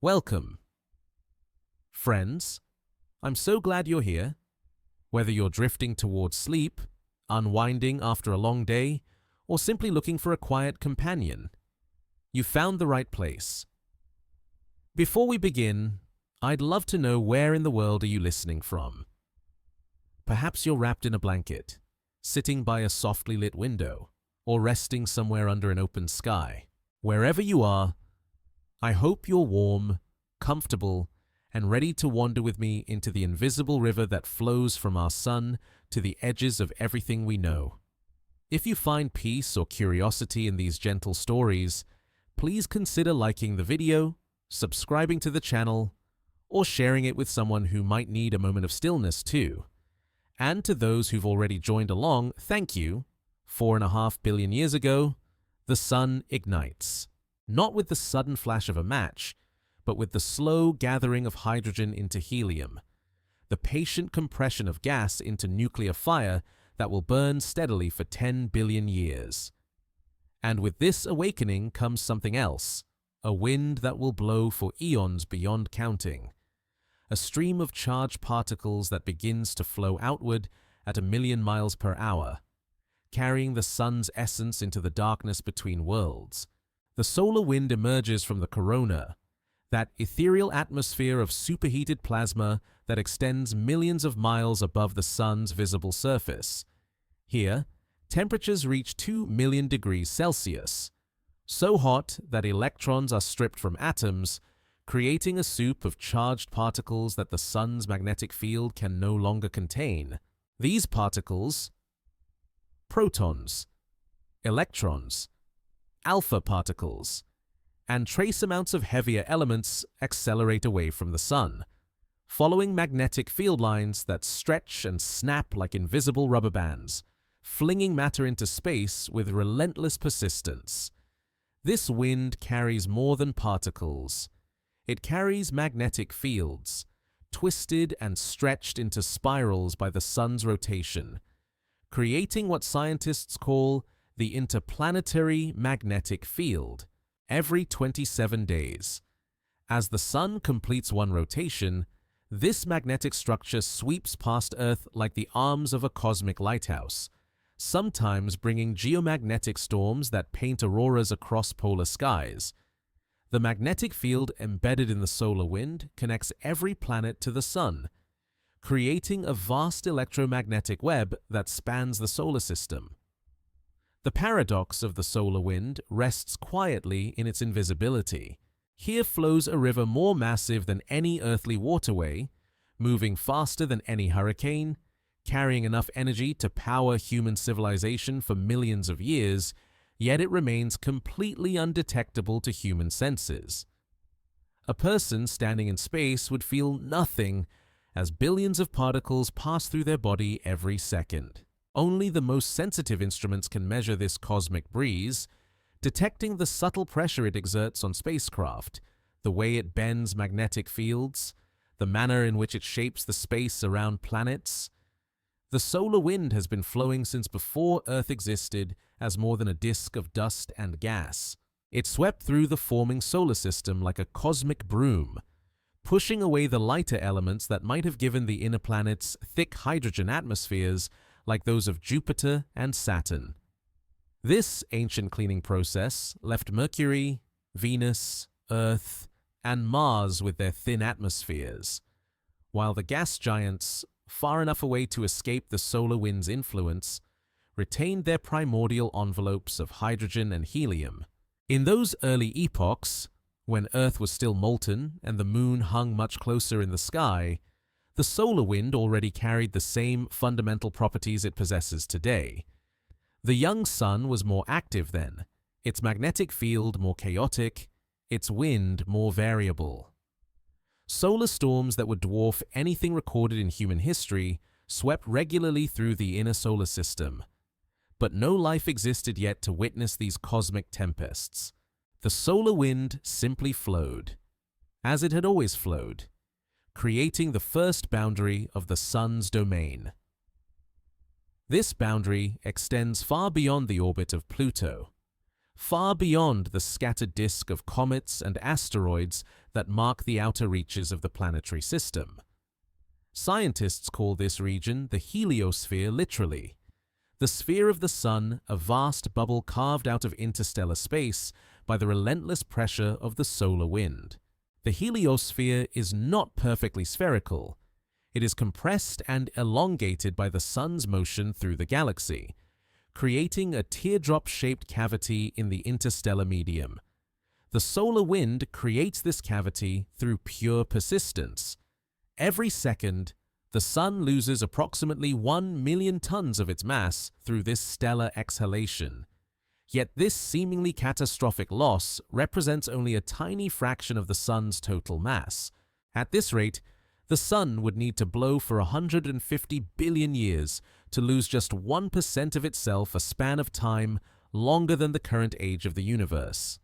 Welcome. Friends, I'm so glad you're here. Whether you're drifting towards sleep, unwinding after a long day, or simply looking for a quiet companion, you've found the right place. Before we begin, I'd love to know where in the world are you listening from. Perhaps you're wrapped in a blanket, sitting by a softly lit window, or resting somewhere under an open sky. Wherever you are, I hope you're warm, comfortable, and ready to wander with me into the invisible river that flows from our sun to the edges of everything we know. If you find peace or curiosity in these gentle stories, please consider liking the video, subscribing to the channel, or sharing it with someone who might need a moment of stillness too. And to those who've already joined along, thank you. 4.5 billion years ago, the sun ignites. Not with the sudden flash of a match, but with the slow gathering of hydrogen into helium, the patient compression of gas into nuclear fire that will burn steadily for 10 billion years. And with this awakening comes something else, a wind that will blow for eons beyond counting, a stream of charged particles that begins to flow outward at 1,000,000 miles per hour, carrying the sun's essence into the darkness between worlds. The solar wind emerges from the corona, that ethereal atmosphere of superheated plasma that extends millions of miles above the sun's visible surface. Here, temperatures reach 2 million degrees Celsius, so hot that electrons are stripped from atoms, creating a soup of charged particles that the sun's magnetic field can no longer contain. These particles, protons, electrons, alpha particles, and trace amounts of heavier elements accelerate away from the sun, following magnetic field lines that stretch and snap like invisible rubber bands, flinging matter into space with relentless persistence. This wind carries more than particles. It carries magnetic fields, twisted and stretched into spirals by the sun's rotation, creating what scientists call the interplanetary magnetic field. Every 27 days. As the sun completes one rotation, this magnetic structure sweeps past Earth like the arms of a cosmic lighthouse, sometimes bringing geomagnetic storms that paint auroras across polar skies. The magnetic field embedded in the solar wind connects every planet to the sun, creating a vast electromagnetic web that spans the solar system. The paradox of the solar wind rests quietly in its invisibility. Here flows a river more massive than any earthly waterway, moving faster than any hurricane, carrying enough energy to power human civilization for millions of years, yet it remains completely undetectable to human senses. A person standing in space would feel nothing as billions of particles pass through their body every second. Only the most sensitive instruments can measure this cosmic breeze, detecting the subtle pressure it exerts on spacecraft, the way it bends magnetic fields, the manner in which it shapes the space around planets. The solar wind has been flowing since before Earth existed as more than a disk of dust and gas. It swept through the forming solar system like a cosmic broom, pushing away the lighter elements that might have given the inner planets thick hydrogen atmospheres like those of Jupiter and Saturn. This ancient cleaning process left Mercury, Venus, Earth, and Mars with their thin atmospheres, while the gas giants, far enough away to escape the solar wind's influence, retained their primordial envelopes of hydrogen and helium. In those early epochs, when Earth was still molten and the moon hung much closer in the sky, the solar wind already carried the same fundamental properties it possesses today. The young sun was more active then, its magnetic field more chaotic, its wind more variable. Solar storms that would dwarf anything recorded in human history swept regularly through the inner solar system. But no life existed yet to witness these cosmic tempests. The solar wind simply flowed, as it had always flowed, creating the first boundary of the sun's domain. This boundary extends far beyond the orbit of Pluto, far beyond the scattered disk of comets and asteroids that mark the outer reaches of the planetary system. Scientists call this region the heliosphere literally. The sphere of the Sun, a vast bubble carved out of interstellar space by the relentless pressure of the solar wind. The heliosphere is not perfectly spherical. It is compressed and elongated by the Sun's motion through the galaxy, creating a teardrop-shaped cavity in the interstellar medium. The solar wind creates this cavity through pure persistence. Every second, the Sun loses approximately 1 million tons of its mass through this stellar exhalation. Yet this seemingly catastrophic loss represents only a tiny fraction of the Sun's total mass. At this rate, the Sun would need to blow for 150 billion years to lose just 1% of itself, a span of time longer than the current age of the universe.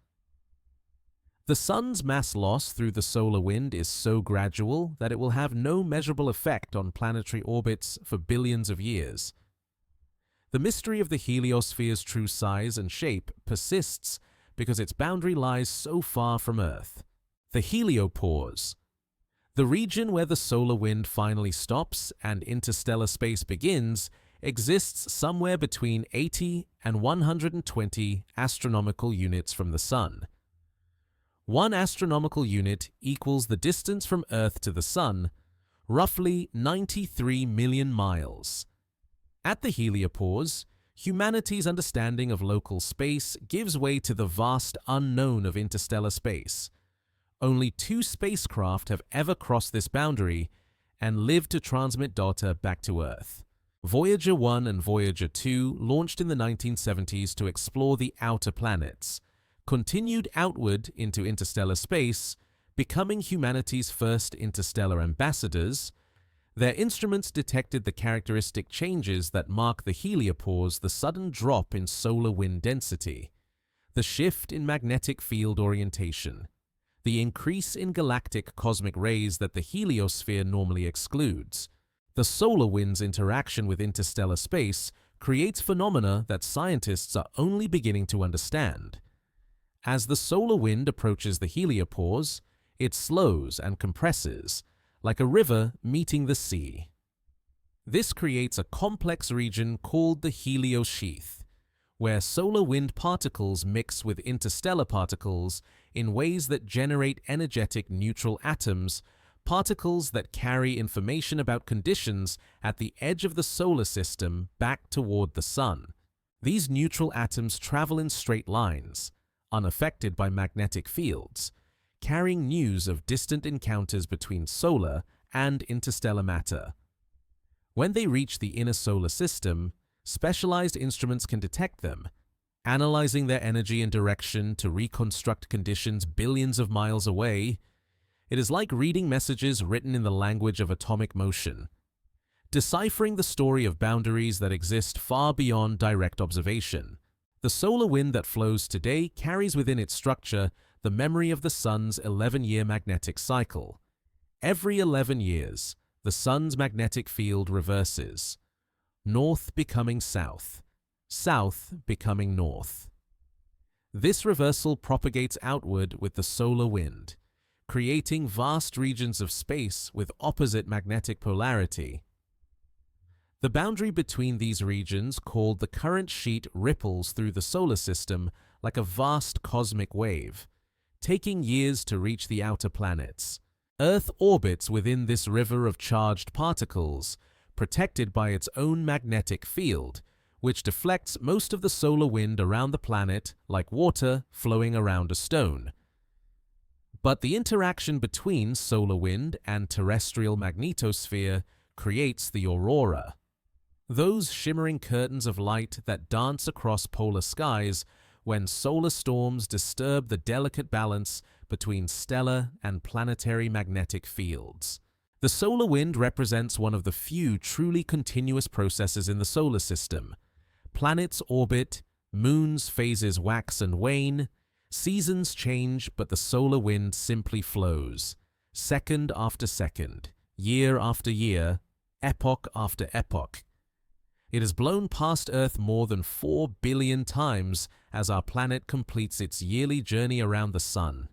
The Sun's mass loss through the solar wind is so gradual that it will have no measurable effect on planetary orbits for billions of years. The mystery of the heliosphere's true size and shape persists because its boundary lies so far from Earth. The heliopause, the region where the solar wind finally stops and interstellar space begins, exists somewhere between 80 and 120 astronomical units from the Sun. 1 astronomical unit equals the distance from Earth to the Sun, roughly 93 million miles. At the heliopause, humanity's understanding of local space gives way to the vast unknown of interstellar space. Only 2 spacecraft have ever crossed this boundary and lived to transmit data back to Earth. Voyager 1 and Voyager 2 launched in the 1970s to explore the outer planets, continued outward into interstellar space, becoming humanity's first interstellar ambassadors. Their instruments detected the characteristic changes that mark the heliopause, the sudden drop in solar wind density, the shift in magnetic field orientation, the increase in galactic cosmic rays that the heliosphere normally excludes. The solar wind's interaction with interstellar space creates phenomena that scientists are only beginning to understand. As the solar wind approaches the heliopause, it slows and compresses, like a river meeting the sea. This creates a complex region called the heliosheath, where solar wind particles mix with interstellar particles in ways that generate energetic neutral atoms, particles that carry information about conditions at the edge of the solar system back toward the Sun. These neutral atoms travel in straight lines, unaffected by magnetic fields, carrying news of distant encounters between solar and interstellar matter. When they reach the inner solar system, specialized instruments can detect them, analyzing their energy and direction to reconstruct conditions billions of miles away. It is like reading messages written in the language of atomic motion, deciphering the story of boundaries that exist far beyond direct observation. The solar wind that flows today carries within its structure the memory of the Sun's 11-year magnetic cycle. Every 11 years, the Sun's magnetic field reverses, north becoming south, south becoming north. This reversal propagates outward with the solar wind, creating vast regions of space with opposite magnetic polarity. The boundary between these regions, called the current sheet, ripples through the solar system like a vast cosmic wave, taking years to reach the outer planets. Earth orbits within this river of charged particles, protected by its own magnetic field, which deflects most of the solar wind around the planet like water flowing around a stone. But the interaction between solar wind and terrestrial magnetosphere creates the aurora. Those shimmering curtains of light that dance across polar skies when solar storms disturb the delicate balance between stellar and planetary magnetic fields. The solar wind represents one of the few truly continuous processes in the solar system. Planets orbit, moons' phases wax and wane, seasons change, but the solar wind simply flows, second after second, year after year, epoch after epoch. It has blown past Earth more than 4 billion times as our planet completes its yearly journey around the Sun.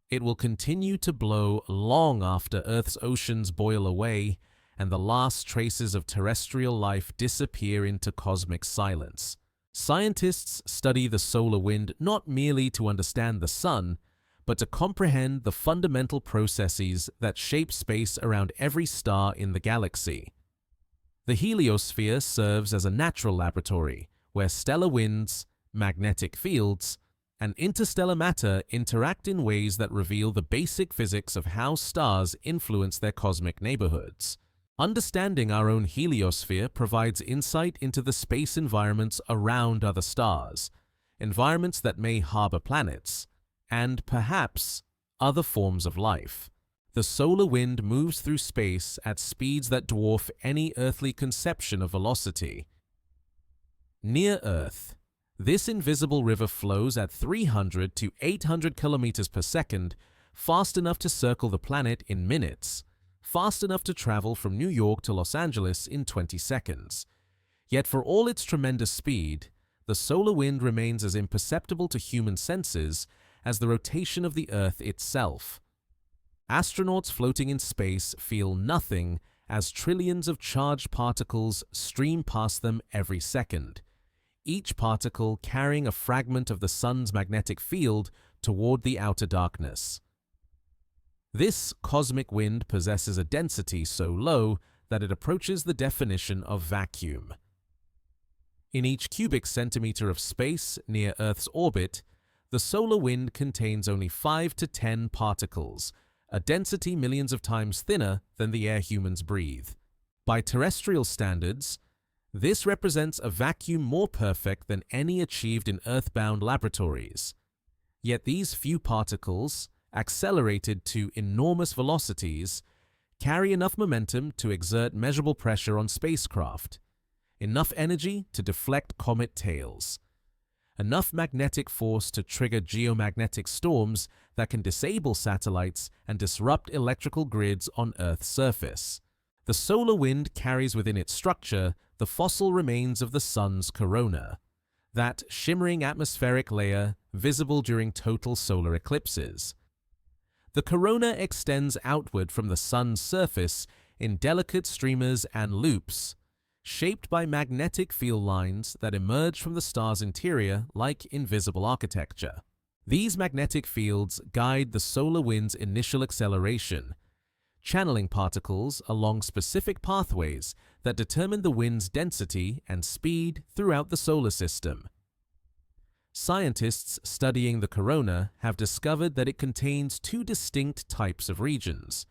It will continue to blow long after Earth's oceans boil away and the last traces of terrestrial life disappear into cosmic silence. Scientists study the solar wind not merely to understand the Sun, but to comprehend the fundamental processes that shape space around every star in the galaxy. The heliosphere serves as a natural laboratory where stellar winds, magnetic fields, and interstellar matter interact in ways that reveal the basic physics of how stars influence their cosmic neighborhoods. Understanding our own heliosphere provides insight into the space environments around other stars, environments that may harbor planets, and perhaps other forms of life. The solar wind moves through space at speeds that dwarf any earthly conception of velocity. Near Earth, this invisible river flows at 300 to 800 kilometers per second, fast enough to circle the planet in minutes, fast enough to travel from New York to Los Angeles in 20 seconds. Yet for all its tremendous speed, the solar wind remains as imperceptible to human senses as the rotation of the Earth itself. Astronauts floating in space feel nothing as trillions of charged particles stream past them every second, each particle carrying a fragment of the Sun's magnetic field toward the outer darkness. This cosmic wind possesses a density so low that it approaches the definition of vacuum. In each cubic centimeter of space near Earth's orbit, the solar wind contains only 5 to 10 particles, a density millions of times thinner than the air humans breathe. By terrestrial standards, this represents a vacuum more perfect than any achieved in Earth-bound laboratories. Yet these few particles, accelerated to enormous velocities, carry enough momentum to exert measurable pressure on spacecraft, enough energy to deflect comet tails, enough magnetic force to trigger geomagnetic storms that can disable satellites and disrupt electrical grids on Earth's surface. The solar wind carries within its structure the fossil remains of the Sun's corona, that shimmering atmospheric layer visible during total solar eclipses. The corona extends outward from the Sun's surface in delicate streamers and loops, shaped by magnetic field lines that emerge from the star's interior like invisible architecture. These magnetic fields guide the solar wind's initial acceleration, channeling particles along specific pathways that determine the wind's density and speed throughout the solar system. Scientists studying the corona have discovered that it contains two distinct types of regions.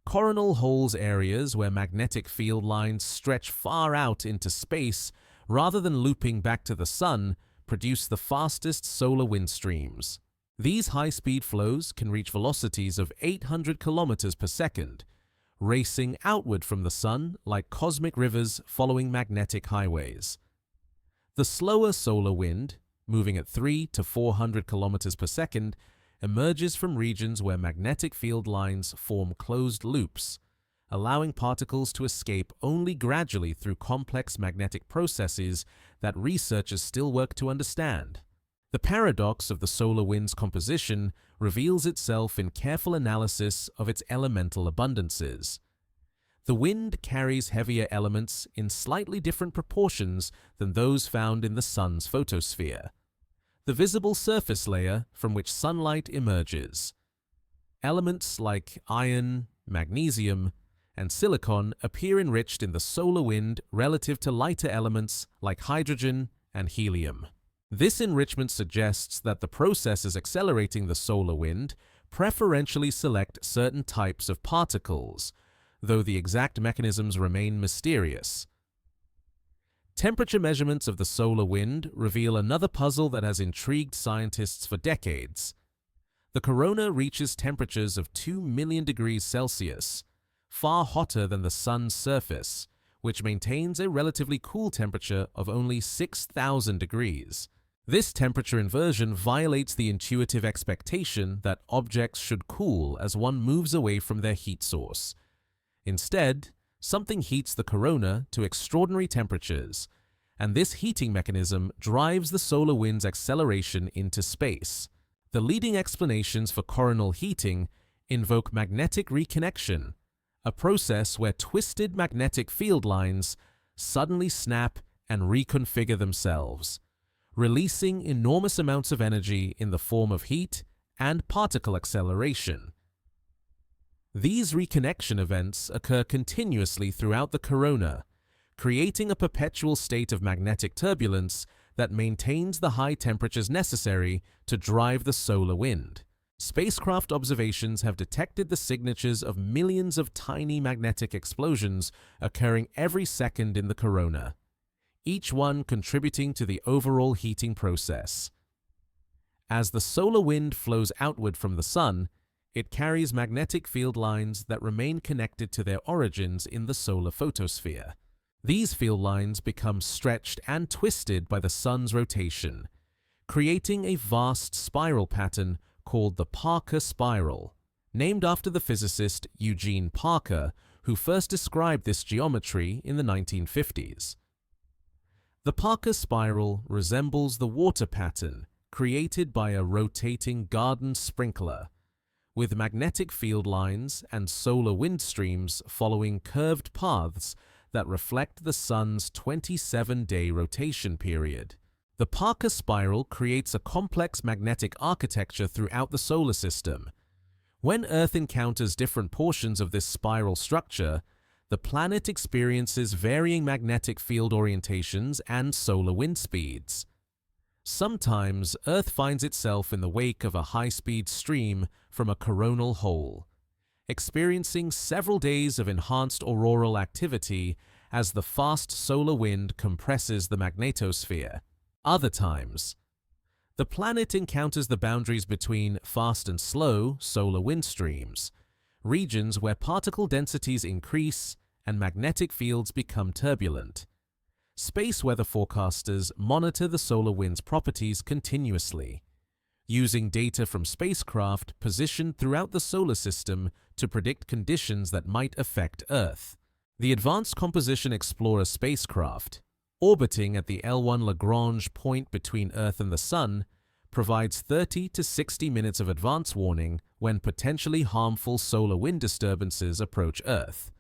Coronal holes, areas where magnetic field lines stretch far out into space rather than looping back to the Sun, produce the fastest solar wind streams. These high-speed flows can reach velocities of 800 kilometers per second, racing outward from the Sun like cosmic rivers following magnetic highways. The slower solar wind, moving at 300 to 400 kilometers per second, emerges from regions where magnetic field lines form closed loops, allowing particles to escape only gradually through complex magnetic processes that researchers still work to understand. The paradox of the solar wind's composition reveals itself in careful analysis of its elemental abundances. The wind carries heavier elements in slightly different proportions than those found in the Sun's photosphere, the visible surface layer from which sunlight emerges. Elements like iron, magnesium, and silicon appear enriched in the solar wind relative to lighter elements like hydrogen and helium. This enrichment suggests that the processes accelerating the solar wind preferentially select certain types of particles, though the exact mechanisms remain mysterious. Temperature measurements of the solar wind reveal another puzzle that has intrigued scientists for decades. The corona reaches temperatures of 2 million degrees Celsius, far hotter than the Sun's surface, which maintains a relatively cool temperature of only 6,000 degrees. This temperature inversion violates the intuitive expectation that objects should cool as one moves away from their heat source. Instead, Something heats the corona to extraordinary temperatures, and this heating mechanism drives the solar wind's acceleration into space. The leading explanations for coronal heating invoke magnetic reconnection, a process where twisted magnetic field lines suddenly snap and reconfigure themselves, releasing enormous amounts of energy in the form of heat and particle acceleration. These reconnection events occur continuously throughout the corona, creating a perpetual state of magnetic turbulence that maintains the high temperatures necessary to drive the solar wind. Spacecraft observations have detected the signatures of millions of tiny magnetic explosions occurring every second in the corona, each one contributing to the overall heating process. As the solar wind flows outward from the Sun, it carries magnetic field lines that remain connected to their origins in the solar photosphere. These field lines become stretched and twisted by the Sun's rotation, creating a vast spiral pattern called the Parker spiral, named after the physicist Eugene Parker, who first described this geometry in the 1950s. The Parker spiral resembles the water pattern created by a rotating garden sprinkler, with magnetic field lines and solar wind streams following curved paths that reflect the Sun's 27-day rotation period. The Parker spiral creates a complex magnetic architecture throughout the solar system. When Earth encounters different portions of this spiral structure, the planet experiences varying magnetic field orientations and solar wind speeds. Sometimes, Earth finds itself in the wake of a high-speed stream from a coronal hole, experiencing several days of enhanced auroral activity as the fast solar wind compresses the magnetosphere. Other times, the planet encounters the boundaries between fast and slow solar wind streams, regions where particle densities increase and magnetic fields become turbulent. Space weather forecasters monitor the solar wind's properties continuously, using data from spacecraft positioned throughout the solar system to predict conditions that might affect Earth. The Advanced Composition Explorer spacecraft, orbiting at the L1 Lagrange point between Earth and the Sun, provides 30 to 60 minutes of advance warning when potentially harmful solar wind disturbances approach Earth.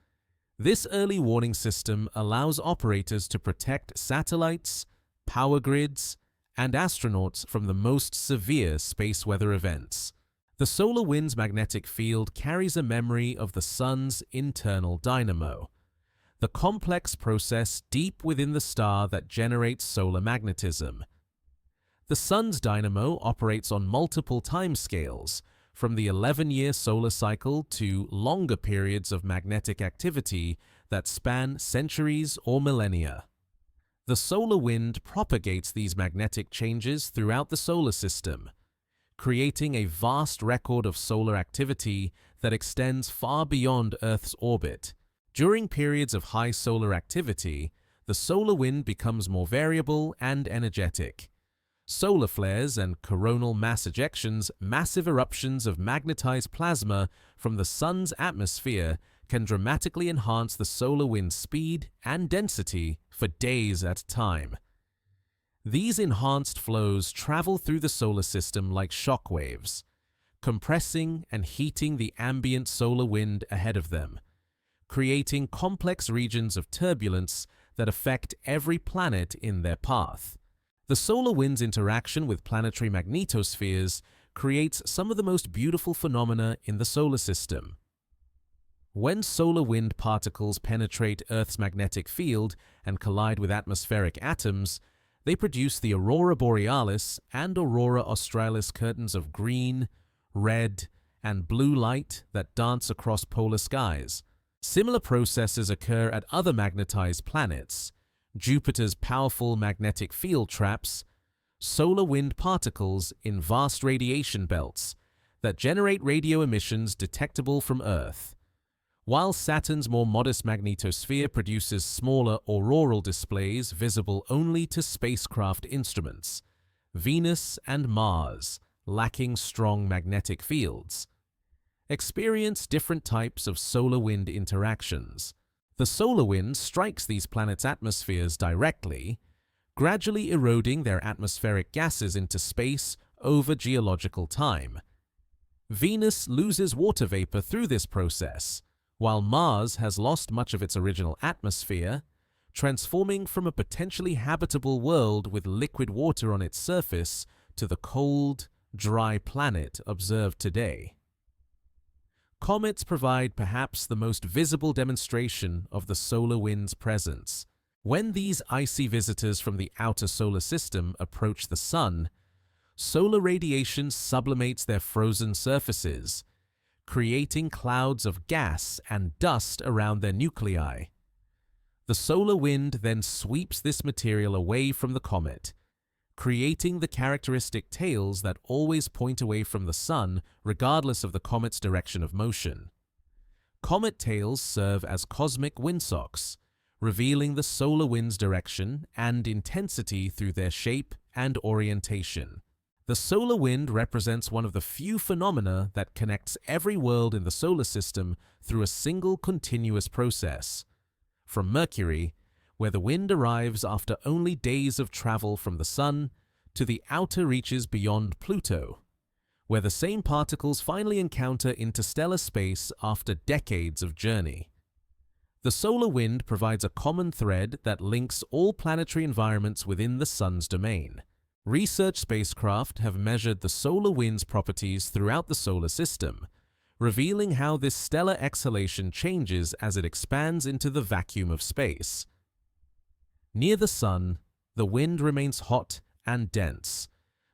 This early warning system allows operators to protect satellites, power grids, and astronauts from the most severe space weather events. The solar wind's magnetic field carries a memory of the Sun's internal dynamo, the complex process deep within the star that generates solar magnetism. The Sun's dynamo operates on multiple timescales, from the 11-year solar cycle to longer periods of magnetic activity that span centuries or millennia. The solar wind propagates these magnetic changes throughout the solar system, creating a vast record of solar activity that extends far beyond Earth's orbit. During periods of high solar activity, the solar wind becomes more variable and energetic. Solar flares and coronal mass ejections, massive eruptions of magnetized plasma from the Sun's atmosphere, can dramatically enhance the solar wind's speed and density for days at a time. These enhanced flows travel through the solar system like shock waves, compressing and heating the ambient solar wind ahead of them, creating complex regions of turbulence that affect every planet in their path. The solar wind's interaction with planetary magnetospheres creates some of the most beautiful phenomena in the solar system. When solar wind particles penetrate Earth's magnetic field and collide with atmospheric atoms, they produce the aurora borealis and aurora australis curtains of green, red, and blue light that dance across polar skies. Similar processes occur at other magnetized planets. Jupiter's powerful magnetic field traps solar wind particles in vast radiation belts that generate radio emissions detectable from Earth, while Saturn's more modest magnetosphere produces smaller auroral displays visible only to spacecraft instruments. Venus and Mars, lacking strong magnetic fields, experience different types of solar wind interactions. The solar wind strikes these planets' atmospheres directly, gradually eroding their atmospheric gases into space over geological time. Venus loses water vapor through this process, while Mars has lost much of its original atmosphere, transforming from a potentially habitable world with liquid water on its surface to the cold, dry planet observed today. Comets provide perhaps the most visible demonstration of the solar wind's presence. When these icy visitors from the outer solar system approach the Sun, solar radiation sublimates their frozen surfaces, creating clouds of gas and dust around their nuclei. The solar wind then sweeps this material away from the comet, creating the characteristic tails that always point away from the Sun regardless of the comet's direction of motion. Comet tails serve as cosmic windsocks, revealing the solar wind's direction and intensity through their shape and orientation. The solar wind represents one of the few phenomena that connects every world in the solar system through a single continuous process. From Mercury, where the wind arrives after only days of travel from the Sun, to the outer reaches beyond Pluto, where the same particles finally encounter interstellar space after decades of journey. The solar wind provides a common thread that links all planetary environments within the Sun's domain. Research spacecraft have measured the solar wind's properties throughout the solar system, revealing how this stellar exhalation changes as it expands into the vacuum of space. Near the Sun, the wind remains hot and dense,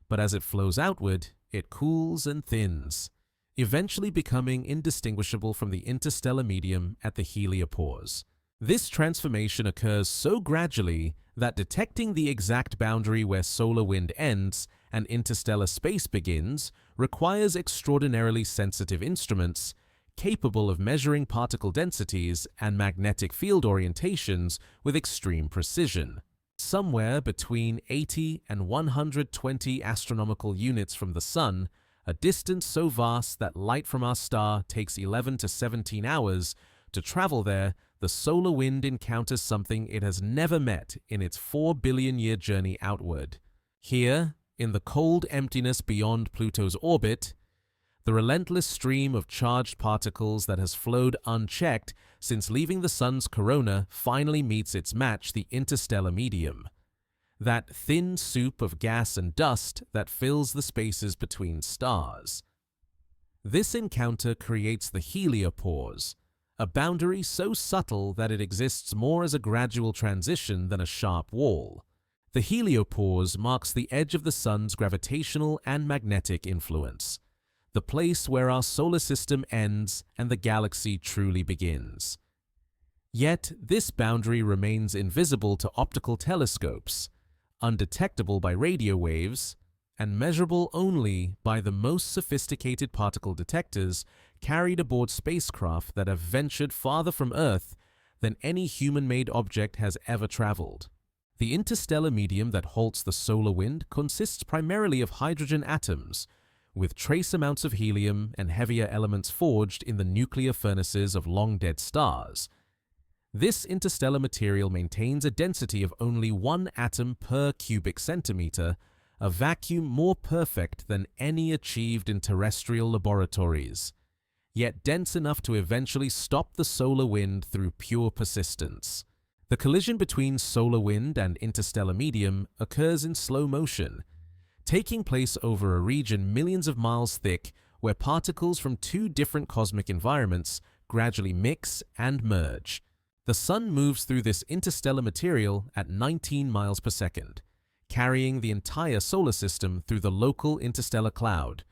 but as it flows outward, it cools and thins, eventually becoming indistinguishable from the interstellar medium at the heliopause. This transformation occurs so gradually that detecting the exact boundary where solar wind ends and interstellar space begins requires extraordinarily sensitive instruments capable of measuring particle densities and magnetic field orientations with extreme precision. Somewhere between 80 and 120 astronomical units from the Sun, a distance so vast that light from our star takes 11 to 17 hours to travel there, the solar wind encounters something it has never met in its 4 billion-year journey outward. Here, in the cold emptiness beyond Pluto's orbit, the relentless stream of charged particles that has flowed unchecked since leaving the Sun's corona finally meets its match, the interstellar medium. That thin soup of gas and dust that fills the spaces between stars. This encounter creates the heliopause, a boundary so subtle that it exists more as a gradual transition than a sharp wall. The heliopause marks the edge of the Sun's gravitational and magnetic influence, the place where our solar system ends and the galaxy truly begins. Yet, this boundary remains invisible to optical telescopes, undetectable by radio waves, and measurable only by the most sophisticated particle detectors carried aboard spacecraft that have ventured farther from Earth than any human-made object has ever traveled. The interstellar medium that halts the solar wind consists primarily of hydrogen atoms, with trace amounts of helium and heavier elements forged in the nuclear furnaces of long-dead stars. This interstellar material maintains a density of only 1 atom per cubic centimeter, a vacuum more perfect than any achieved in terrestrial laboratories, yet dense enough to eventually stop the solar wind through pure persistence. The collision between solar wind and interstellar medium occurs in slow motion, taking place over a region millions of miles thick where particles from 2 different cosmic environments gradually mix and merge. The Sun moves through this interstellar material at 19 miles per second, carrying the entire solar system through the local interstellar cloud,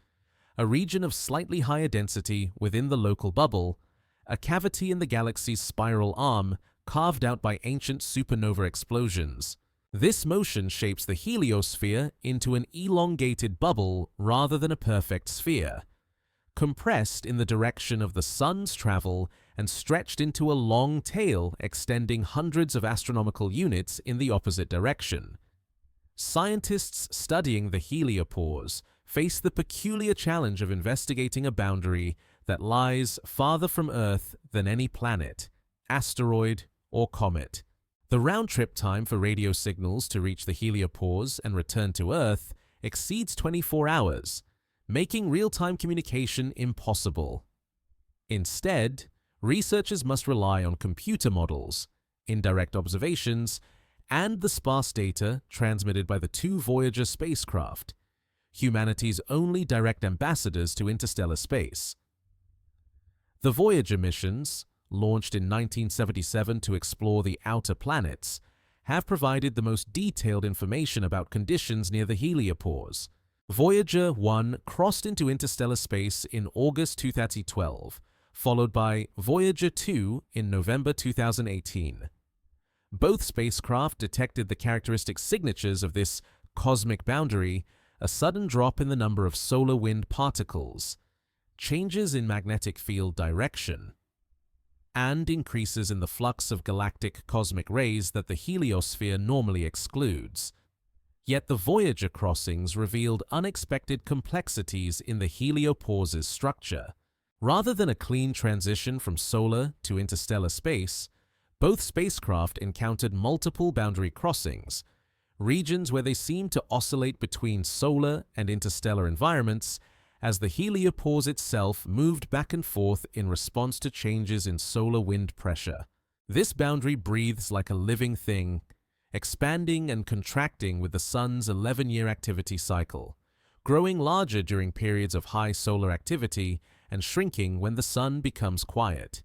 a region of slightly higher density within the local bubble, a cavity in the galaxy's spiral arm carved out by ancient supernova explosions. This motion shapes the heliosphere into an elongated bubble rather than a perfect sphere, compressed in the direction of the Sun's travel and stretched into a long tail extending hundreds of astronomical units in the opposite direction. Scientists studying the heliopause face the peculiar challenge of investigating a boundary that lies farther from Earth than any planet, asteroid, or comet. The round-trip time for radio signals to reach the heliopause and return to Earth exceeds 24 hours, making real-time communication impossible. Instead, researchers must rely on computer models, indirect observations, and the sparse data transmitted by the two Voyager spacecraft, humanity's only direct ambassadors to interstellar space. The Voyager missions, launched in 1977 to explore the outer planets, have provided the most detailed information about conditions near the heliopause. Voyager 1 crossed into interstellar space in August 2012, followed by Voyager 2 in November 2018. Both spacecraft detected the characteristic signatures of this cosmic boundary: a sudden drop in the number of solar wind particles, changes in magnetic field direction, and increases in the flux of galactic cosmic rays that the heliosphere normally excludes. Yet the Voyager crossings revealed unexpected complexities in the heliopause's structure. Rather than a clean transition from solar to interstellar space, both spacecraft encountered multiple boundary crossings, regions where they seemed to oscillate between solar and interstellar environments as the heliopause itself moved back and forth in response to changes in solar wind pressure. This boundary breathes like a living thing, expanding and contracting with the Sun's 11-year activity cycle, growing larger during periods of high solar activity and shrinking when the Sun becomes quiet.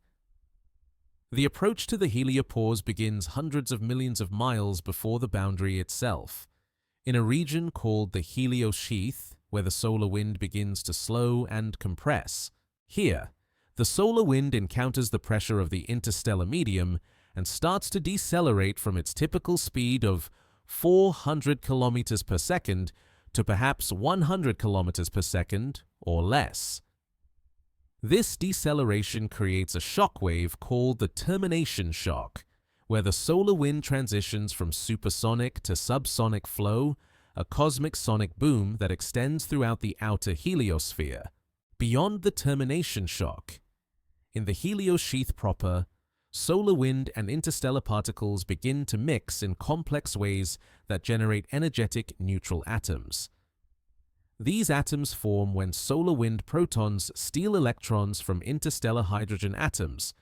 The approach to the heliopause begins hundreds of millions of miles before the boundary itself, in a region called the heliosheath, where the solar wind begins to slow and compress. Here, the solar wind encounters the pressure of the interstellar medium and starts to decelerate from its typical speed of 400 kilometers per second to perhaps 100 kilometers per second or less. This deceleration creates a shock wave called the termination shock, where the solar wind transitions from supersonic to subsonic flow, a cosmic sonic boom that extends throughout the outer heliosphere. Beyond the termination shock, in the heliosheath proper, solar wind and interstellar particles begin to mix in complex ways that generate energetic neutral atoms. These atoms form when solar wind protons steal electrons from interstellar hydrogen atoms,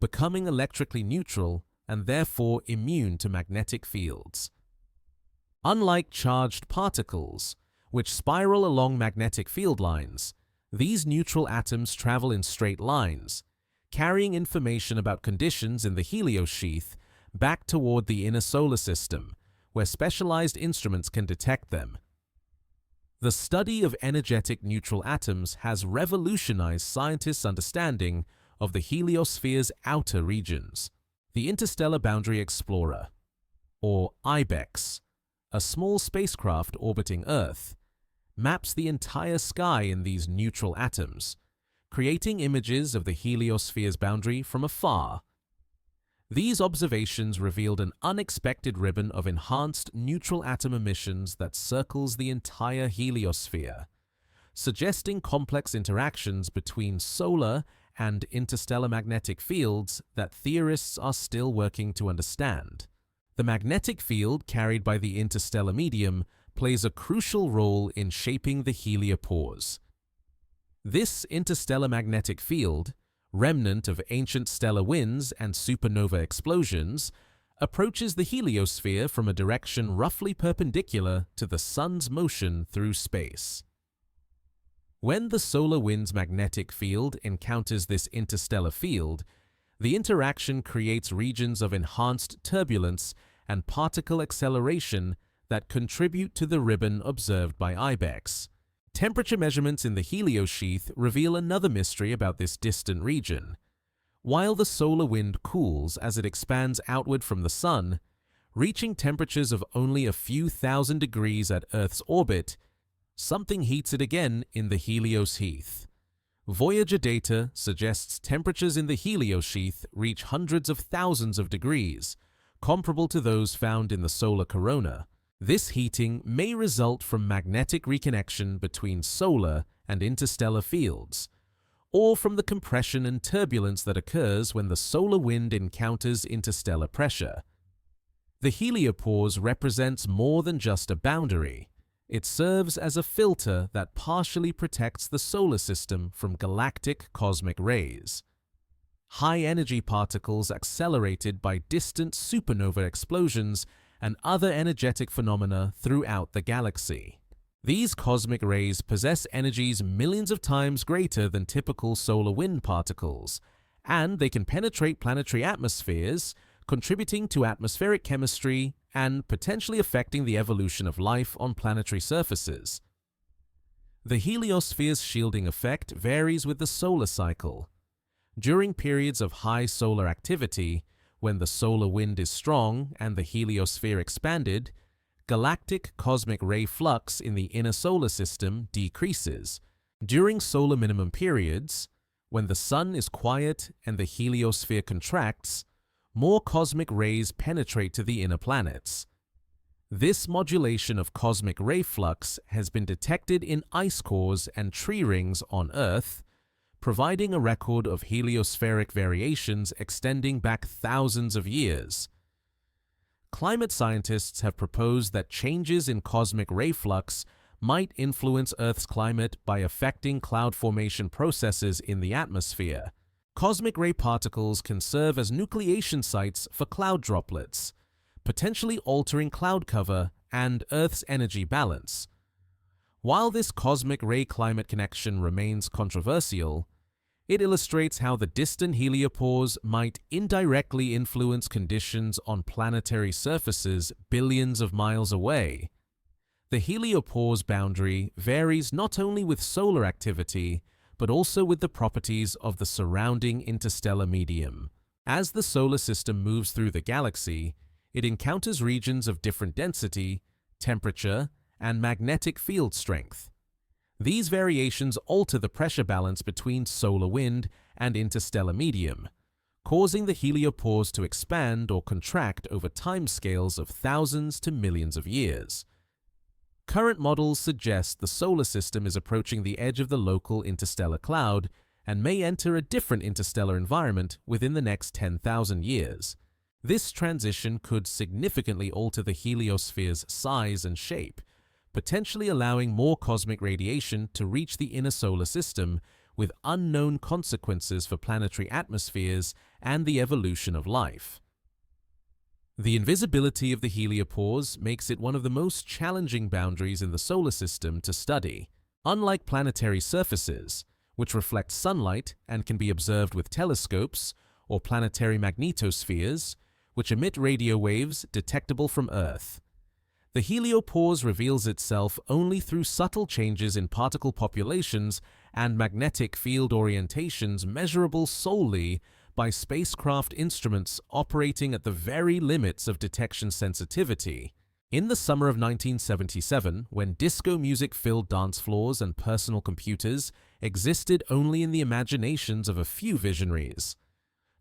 becoming electrically neutral and therefore immune to magnetic fields. Unlike charged particles, which spiral along magnetic field lines, these neutral atoms travel in straight lines, carrying information about conditions in the heliosheath back toward the inner solar system, where specialized instruments can detect them. The study of energetic neutral atoms has revolutionized scientists' understanding of the heliosphere's outer regions. The Interstellar Boundary Explorer, or IBEX, a small spacecraft orbiting Earth, maps the entire sky in these neutral atoms, creating images of the heliosphere's boundary from afar. These observations revealed an unexpected ribbon of enhanced neutral atom emissions that circles the entire heliosphere, suggesting complex interactions between solar and interstellar magnetic fields that theorists are still working to understand. The magnetic field carried by the interstellar medium plays a crucial role in shaping the heliopause. This interstellar magnetic field, remnant of ancient stellar winds and supernova explosions, approaches the heliosphere from a direction roughly perpendicular to the Sun's motion through space. When the solar wind's magnetic field encounters this interstellar field, the interaction creates regions of enhanced turbulence and particle acceleration that contribute to the ribbon observed by IBEX. Temperature measurements in the heliosheath reveal another mystery about this distant region. While the solar wind cools as it expands outward from the Sun, reaching temperatures of only a few thousand degrees at Earth's orbit, something heats it again in the heliosheath. Voyager data suggests temperatures in the heliosheath reach hundreds of thousands of degrees, comparable to those found in the solar corona. This heating may result from magnetic reconnection between solar and interstellar fields, or from the compression and turbulence that occurs when the solar wind encounters interstellar pressure. The heliopause represents more than just a boundary. It serves as a filter that partially protects the solar system from galactic cosmic rays. High-energy particles accelerated by distant supernova explosions and other energetic phenomena throughout the galaxy. These cosmic rays possess energies millions of times greater than typical solar wind particles, and they can penetrate planetary atmospheres, contributing to atmospheric chemistry and potentially affecting the evolution of life on planetary surfaces. The heliophere's shielding effect varies with the solar cycle. During periods of high solar activity, when the solar wind is strong and the heliosphere expanded, galactic cosmic ray flux in the inner solar system decreases. During solar minimum periods, when the sun is quiet and the heliosphere contracts, more cosmic rays penetrate to the inner planets. This modulation of cosmic ray flux has been detected in ice cores and tree rings on Earth, providing a record of heliospheric variations extending back thousands of years. Climate scientists have proposed that changes in cosmic ray flux might influence Earth's climate by affecting cloud formation processes in the atmosphere. Cosmic ray particles can serve as nucleation sites for cloud droplets, potentially altering cloud cover and Earth's energy balance. While this cosmic ray climate connection remains controversial, it illustrates how the distant heliopause might indirectly influence conditions on planetary surfaces billions of miles away. The heliopause boundary varies not only with solar activity, but also with the properties of the surrounding interstellar medium. As the solar system moves through the galaxy, it encounters regions of different density, temperature, and magnetic field strength. These variations alter the pressure balance between solar wind and interstellar medium, causing the heliopause to expand or contract over timescales of thousands to millions of years. Current models suggest the solar system is approaching the edge of the local interstellar cloud and may enter a different interstellar environment within the next 10,000 years. This transition could significantly alter the heliosphere's size and shape, potentially allowing more cosmic radiation to reach the inner solar system with unknown consequences for planetary atmospheres and the evolution of life. The invisibility of the heliopause makes it one of the most challenging boundaries in the solar system to study. Unlike planetary surfaces, which reflect sunlight and can be observed with telescopes, or planetary magnetospheres, which emit radio waves detectable from Earth, the heliopause reveals itself only through subtle changes in particle populations and magnetic field orientations measurable solely by spacecraft instruments operating at the very limits of detection sensitivity. In the summer of 1977, when disco music filled dance floors and personal computers existed only in the imaginations of a few visionaries,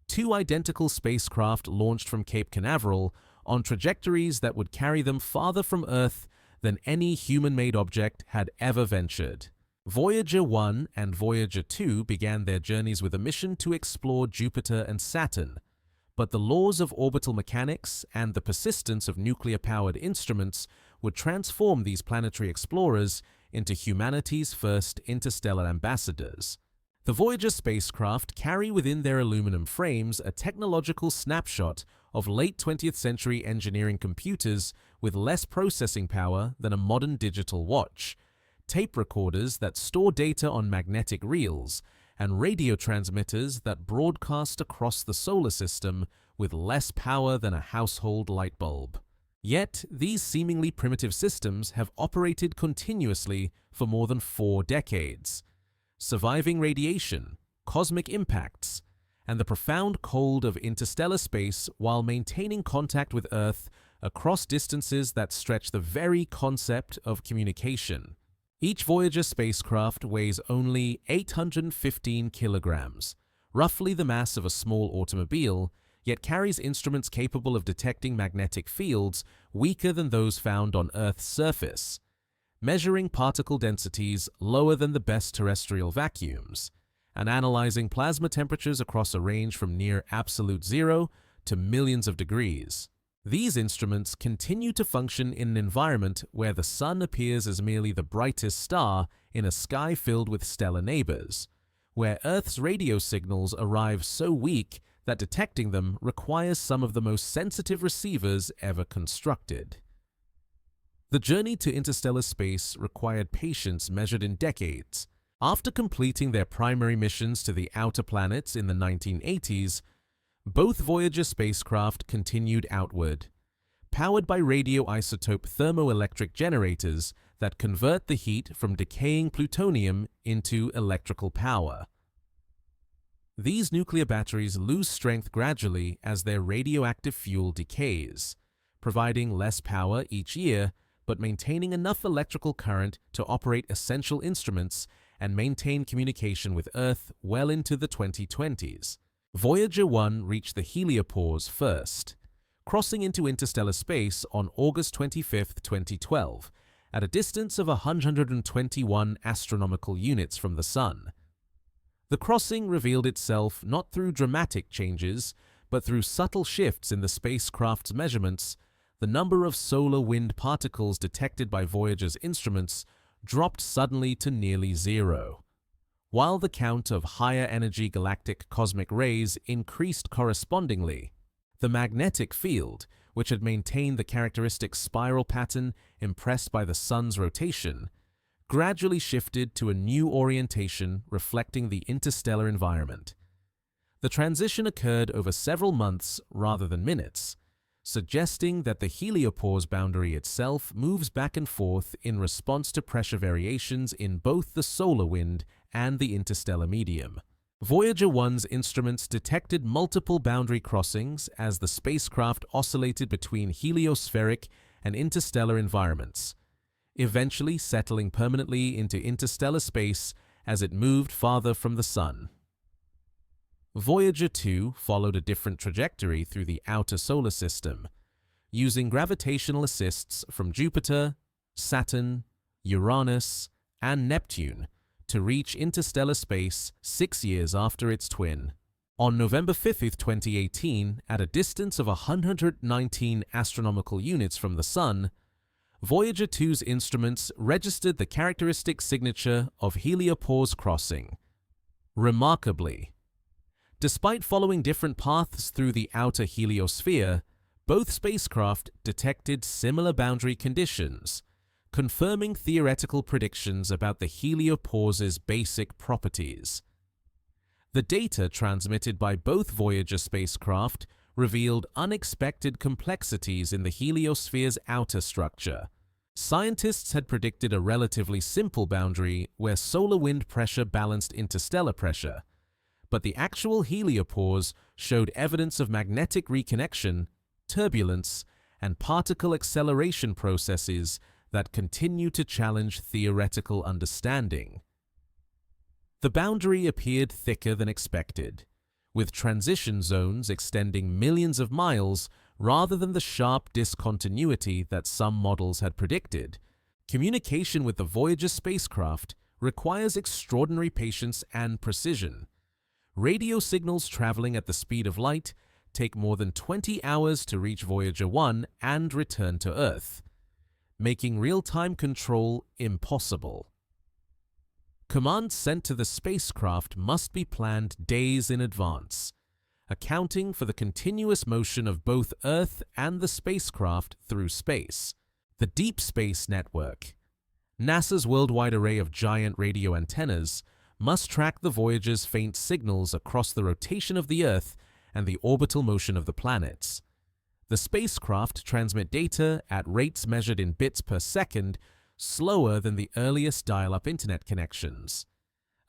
two identical spacecraft launched from Cape Canaveral on trajectories that would carry them farther from Earth than any human-made object had ever ventured. Voyager 1 and Voyager 2 began their journeys with a mission to explore Jupiter and Saturn, but the laws of orbital mechanics and the persistence of nuclear-powered instruments would transform these planetary explorers into humanity's first interstellar ambassadors. The Voyager spacecraft carry within their aluminum frames a technological snapshot of late 20th century engineering computers with less processing power than a modern digital watch, tape recorders that store data on magnetic reels, and radio transmitters that broadcast across the solar system with less power than a household light bulb. Yet, these seemingly primitive systems have operated continuously for more than 4 decades, surviving radiation, cosmic impacts, and the profound cold of interstellar space while maintaining contact with Earth across distances that stretch the very concept of communication. Each Voyager spacecraft weighs only 815 kilograms, roughly the mass of a small automobile, yet carries instruments capable of detecting magnetic fields weaker than those found on Earth's surface, measuring particle densities lower than the best terrestrial vacuums, and analyzing plasma temperatures across a range from near absolute zero to millions of degrees. These instruments continue to function in an environment where the Sun appears as merely the brightest star in a sky filled with stellar neighbors, where Earth's radio signals arrive so weak that detecting them requires some of the most sensitive receivers ever constructed. The journey to interstellar space required patience measured in decades. After completing their primary missions to the outer planets in the 1980s, both Voyager spacecraft continued outward, powered by radioisotope thermoelectric generators that convert the heat from decaying plutonium into electrical power. These nuclear batteries lose strength gradually as their radioactive fuel decays, providing less power each year but maintaining enough electrical current to operate essential instruments and maintain communication with Earth well into the 2020s. Voyager 1 reached the heliopause first, crossing into interstellar space on August 25, 2012, at a distance of 121 astronomical units from the Sun. The crossing revealed itself not through dramatic changes, but through subtle shifts in the spacecraft's measurements. The number of solar wind particles detected by Voyager's instruments dropped suddenly to nearly zero, while the count of higher-energy galactic cosmic rays increased correspondingly. The magnetic field, which had maintained the characteristic spiral pattern impressed by the Sun's rotation, gradually shifted to a new orientation reflecting the interstellar environment. The transition occurred over several months rather than minutes, suggesting that the heliopause boundary itself moves back and forth in response to pressure variations in both the solar wind and the interstellar medium. Voyager 1's instruments detected multiple boundary crossings as the spacecraft oscillated between heliospheric and interstellar environments, eventually settling permanently into interstellar space as it moved farther from the Sun. Voyager 2 followed a different trajectory through the outer solar system, using gravitational assists from Jupiter, Saturn, Uranus, and Neptune to reach interstellar space 6 years after its twin. On November 5, 2018, at a distance of 119 astronomical units from the Sun, Voyager 2's instruments registered the characteristic signature of heliopause crossing. Remarkably, despite following different paths through the outer heliosphere, both spacecraft detected similar boundary conditions, confirming theoretical predictions about the heliopause's basic properties. The data transmitted by both Voyager spacecraft revealed unexpected complexities in the heliosphere's outer structure. Scientists had predicted a relatively simple boundary where solar wind pressure balanced interstellar pressure, but the actual heliopause showed evidence of magnetic reconnection, turbulence, and particle acceleration processes that continue to challenge theoretical understanding. The boundary appeared thicker than expected, with transition zones extending millions of miles rather than the sharp discontinuity that some models had predicted. Communication with the Voyager spacecraft requires extraordinary patience and precision. Radio signals traveling at the speed of light take more than 20 hours to reach Voyager 1 and return to Earth, making real-time control impossible. Commands sent to the spacecraft must be planned days in advance, accounting for the continuous motion of both Earth and the spacecraft through space. The Deep Space Network, NASA's worldwide array of giant radio antennas, must track the Voyager's faint signals across the rotation of the Earth and the orbital motion of the planets. The spacecraft transmit data at rates measured in bits per second, slower than the earliest dial-up internet connections.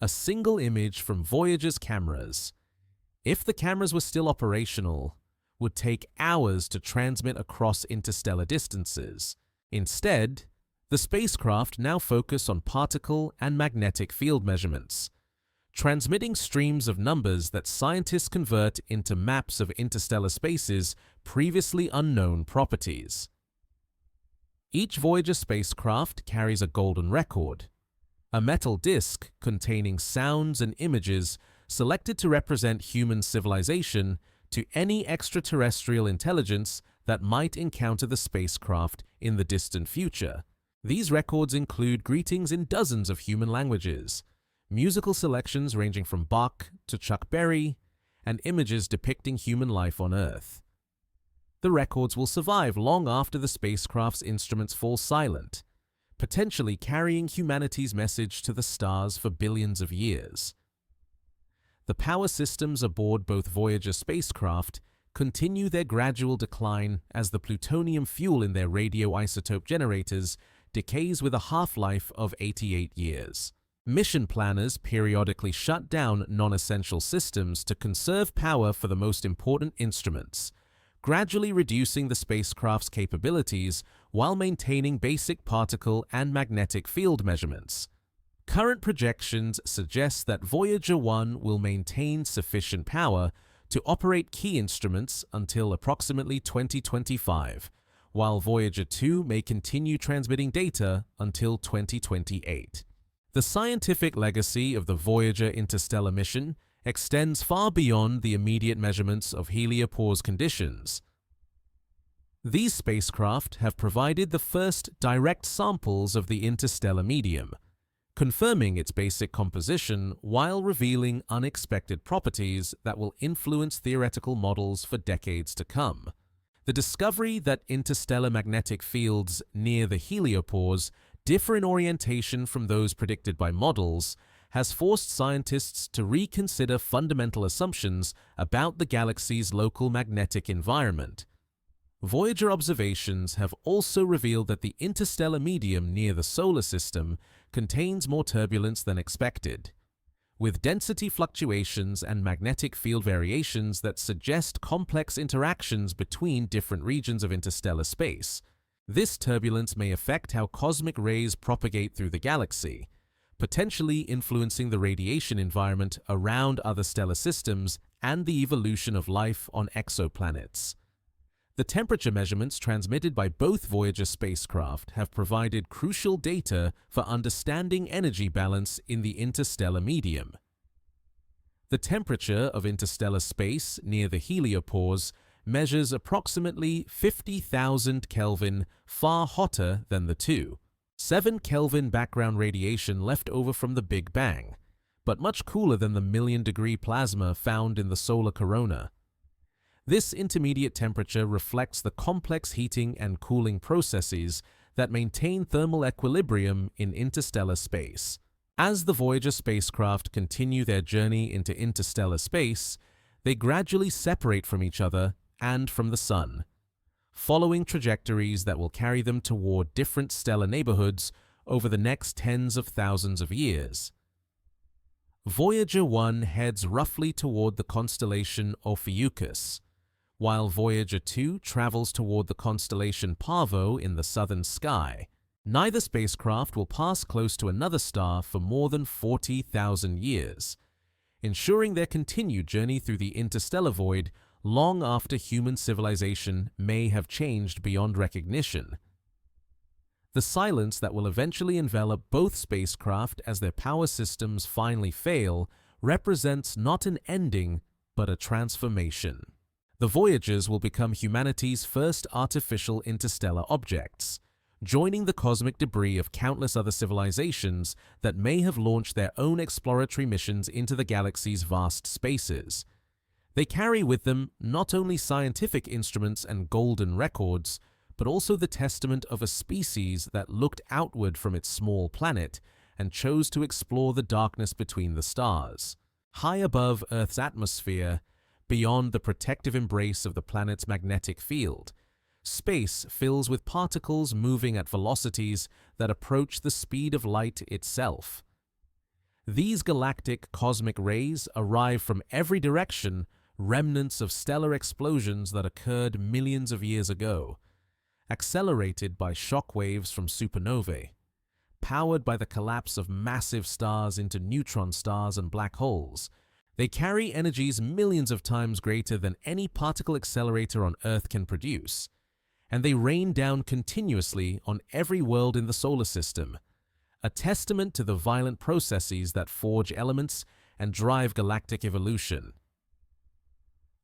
A single image from Voyager's cameras, if the cameras were still operational, would take hours to transmit across interstellar distances. Instead, the spacecraft now focus on particle and magnetic field measurements, transmitting streams of numbers that scientists convert into maps of interstellar space's previously unknown properties. Each Voyager spacecraft carries a golden record, a metal disc containing sounds and images selected to represent human civilization to any extraterrestrial intelligence that might encounter the spacecraft in the distant future. These records include greetings in dozens of human languages, musical selections ranging from Bach to Chuck Berry, and images depicting human life on Earth. The records will survive long after the spacecraft's instruments fall silent, potentially carrying humanity's message to the stars for billions of years. The power systems aboard both Voyager spacecraft continue their gradual decline as the plutonium fuel in their radioisotope generators decays with a half-life of 88 years. Mission planners periodically shut down non-essential systems to conserve power for the most important instruments, gradually reducing the spacecraft's capabilities while maintaining basic particle and magnetic field measurements. Current projections suggest that Voyager 1 will maintain sufficient power to operate key instruments until approximately 2025, while Voyager 2 may continue transmitting data until 2028. The scientific legacy of the Voyager Interstellar mission extends far beyond the immediate measurements of heliopause conditions. These spacecraft have provided the first direct samples of the interstellar medium, confirming its basic composition while revealing unexpected properties that will influence theoretical models for decades to come. The discovery that interstellar magnetic fields near the heliopause differ in orientation from those predicted by models has forced scientists to reconsider fundamental assumptions about the galaxy's local magnetic environment. Voyager observations have also revealed that the interstellar medium near the solar system contains more turbulence than expected, with density fluctuations and magnetic field variations that suggest complex interactions between different regions of interstellar space. This turbulence may affect how cosmic rays propagate through the galaxy, potentially influencing the radiation environment around other stellar systems and the evolution of life on exoplanets. The temperature measurements transmitted by both Voyager spacecraft have provided crucial data for understanding energy balance in the interstellar medium. The temperature of interstellar space near the heliopause measures approximately 50,000 Kelvin, far hotter than the 7 Kelvin background radiation left over from the Big Bang, but much cooler than the million-degree plasma found in the solar corona. This intermediate temperature reflects the complex heating and cooling processes that maintain thermal equilibrium in interstellar space. As the Voyager spacecraft continue their journey into interstellar space, they gradually separate from each other and from the Sun, following trajectories that will carry them toward different stellar neighborhoods over the next tens of thousands of years. Voyager 1 heads roughly toward the constellation Ophiuchus, while Voyager 2 travels toward the constellation Pavo in the southern sky. Neither spacecraft will pass close to another star for more than 40,000 years, ensuring their continued journey through the interstellar void long after human civilization may have changed beyond recognition. The silence that will eventually envelop both spacecraft as their power systems finally fail represents not an ending, but a transformation. The Voyagers will become humanity's first artificial interstellar objects, joining the cosmic debris of countless other civilizations that may have launched their own exploratory missions into the galaxy's vast spaces. They carry with them not only scientific instruments and golden records, but also the testament of a species that looked outward from its small planet and chose to explore the darkness between the stars. High above Earth's atmosphere, beyond the protective embrace of the planet's magnetic field, space fills with particles moving at velocities that approach the speed of light itself. These galactic cosmic rays arrive from every direction, remnants of stellar explosions that occurred millions of years ago, accelerated by shock waves from supernovae, powered by the collapse of massive stars into neutron stars and black holes. They carry energies millions of times greater than any particle accelerator on Earth can produce, and they rain down continuously on every world in the solar system, a testament to the violent processes that forge elements and drive galactic evolution.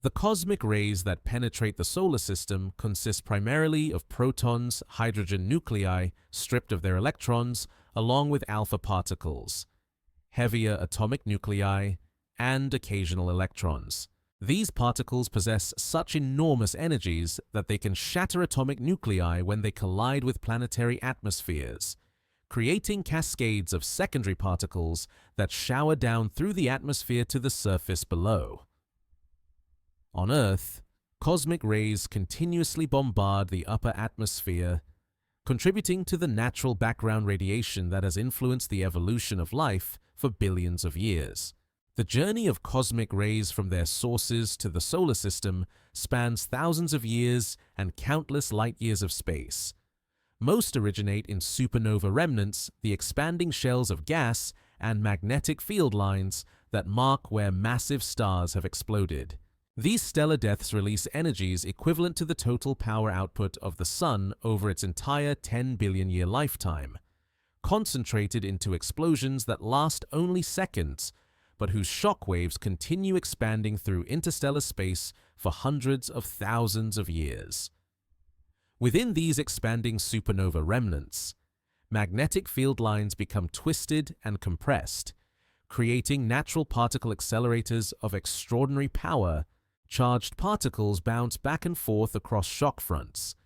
The cosmic rays that penetrate the solar system consist primarily of protons, hydrogen nuclei stripped of their electrons, along with alpha particles, heavier atomic nuclei, and occasional electrons. These particles possess such enormous energies that they can shatter atomic nuclei when they collide with planetary atmospheres, creating cascades of secondary particles that shower down through the atmosphere to the surface below. On Earth, cosmic rays continuously bombard the upper atmosphere, contributing to the natural background radiation that has influenced the evolution of life for billions of years. The journey of cosmic rays from their sources to the solar system spans thousands of years and countless light-years of space. Most originate in supernova remnants, the expanding shells of gas and magnetic field lines that mark where massive stars have exploded. These stellar deaths release energies equivalent to the total power output of the Sun over its entire 10 billion-year lifetime, concentrated into explosions that last only seconds, but whose shock waves continue expanding through interstellar space for hundreds of thousands of years. Within these expanding supernova remnants, magnetic field lines become twisted and compressed, creating natural particle accelerators of extraordinary power. Charged particles bounce back and forth across shock fronts,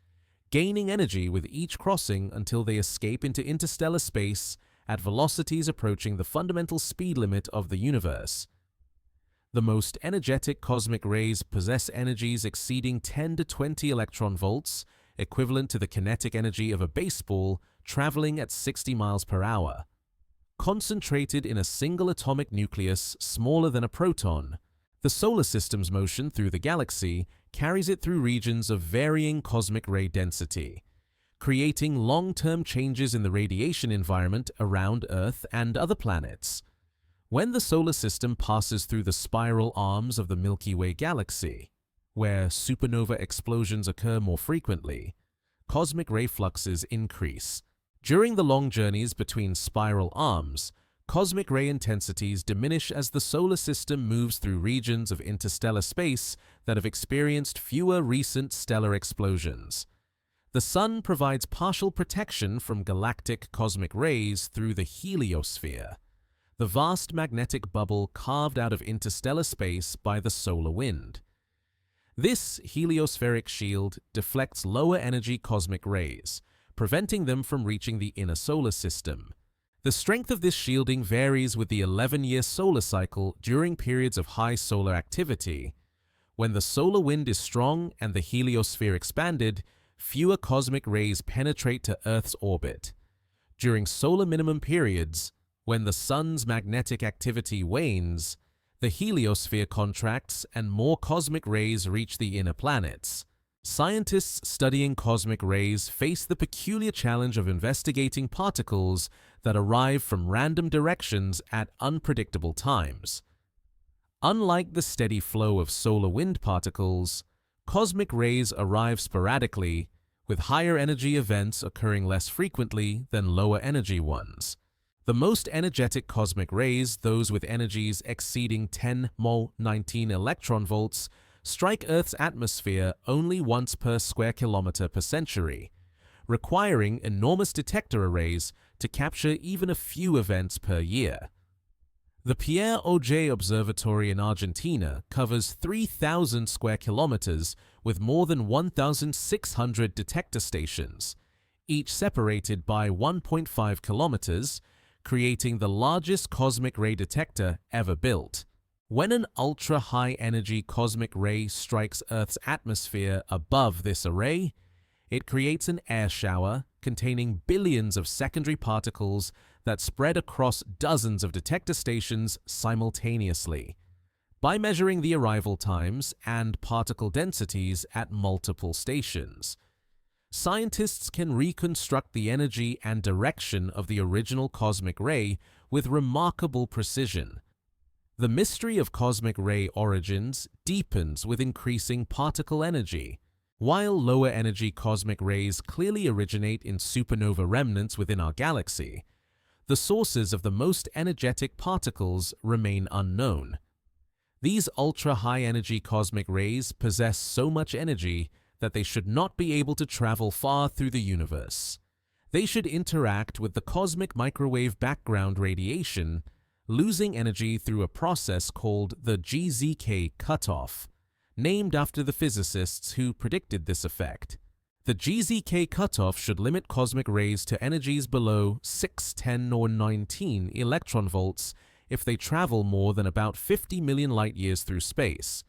gaining energy with each crossing until they escape into interstellar space at velocities approaching the fundamental speed limit of the universe. The most energetic cosmic rays possess energies exceeding 10 to 20 electron volts, equivalent to the kinetic energy of a baseball traveling at 60 miles per hour. Concentrated in a single atomic nucleus smaller than a proton, the solar system's motion through the galaxy carries it through regions of varying cosmic ray density, creating long-term changes in the radiation environment around Earth and other planets. When the solar system passes through the spiral arms of the Milky Way galaxy, where supernova explosions occur more frequently, cosmic ray fluxes increase. During the long journeys between spiral arms, cosmic ray intensities diminish as the solar system moves through regions of interstellar space that have experienced fewer recent stellar explosions. The Sun provides partial protection from galactic cosmic rays through the heliosphere, the vast magnetic bubble carved out of interstellar space by the solar wind. This heliospheric shield deflects lower energy cosmic rays, preventing them from reaching the inner solar system. The strength of this shielding varies with the 11-year solar cycle during periods of high solar activity. When the solar wind is strong and the heliosphere expanded, fewer cosmic rays penetrate to Earth's orbit. During solar minimum periods, when the Sun's magnetic activity wanes, the heliosphere contracts and more cosmic rays reach the inner planets. Scientists studying cosmic rays face the peculiar challenge of investigating particles that arrive from random directions at unpredictable times. Unlike the steady flow of solar wind particles, cosmic rays arrive sporadically, with higher energy events occurring less frequently than lower energy ones. The most energetic cosmic rays, those with energies exceeding 10 mole 19 electron volts, strike Earth's atmosphere only once per square kilometer per century, requiring enormous detector arrays to capture even a few events per year. The Pierre Auger Observatory in Argentina covers 3,000 square kilometers with more than 1,600 detector stations, each separated by 1.5 kilometers, creating the largest cosmic ray detector ever built. When an ultra-high-energy cosmic ray strikes Earth's atmosphere above this array, it creates an air shower containing billions of secondary particles that spread across dozens of detector stations simultaneously. By measuring the arrival times and particle densities at multiple stations, scientists can reconstruct the energy and direction of the original cosmic ray with remarkable precision. The mystery of cosmic ray origins deepens with increasing particle energy. While lower energy cosmic rays clearly originate in supernova remnants within our galaxy, the sources of the most energetic particles remain unknown. These ultra-high-energy cosmic rays possess so much energy that they should not be able to travel far through the universe. They should interact with the cosmic microwave background radiation, losing energy through a process called the GZK cutoff, named after the physicists who predicted this effect. The GZK cutoff should limit cosmic rays to energies below 6, 10, or 19 electron volts if they travel more than about 50 million light-years through space.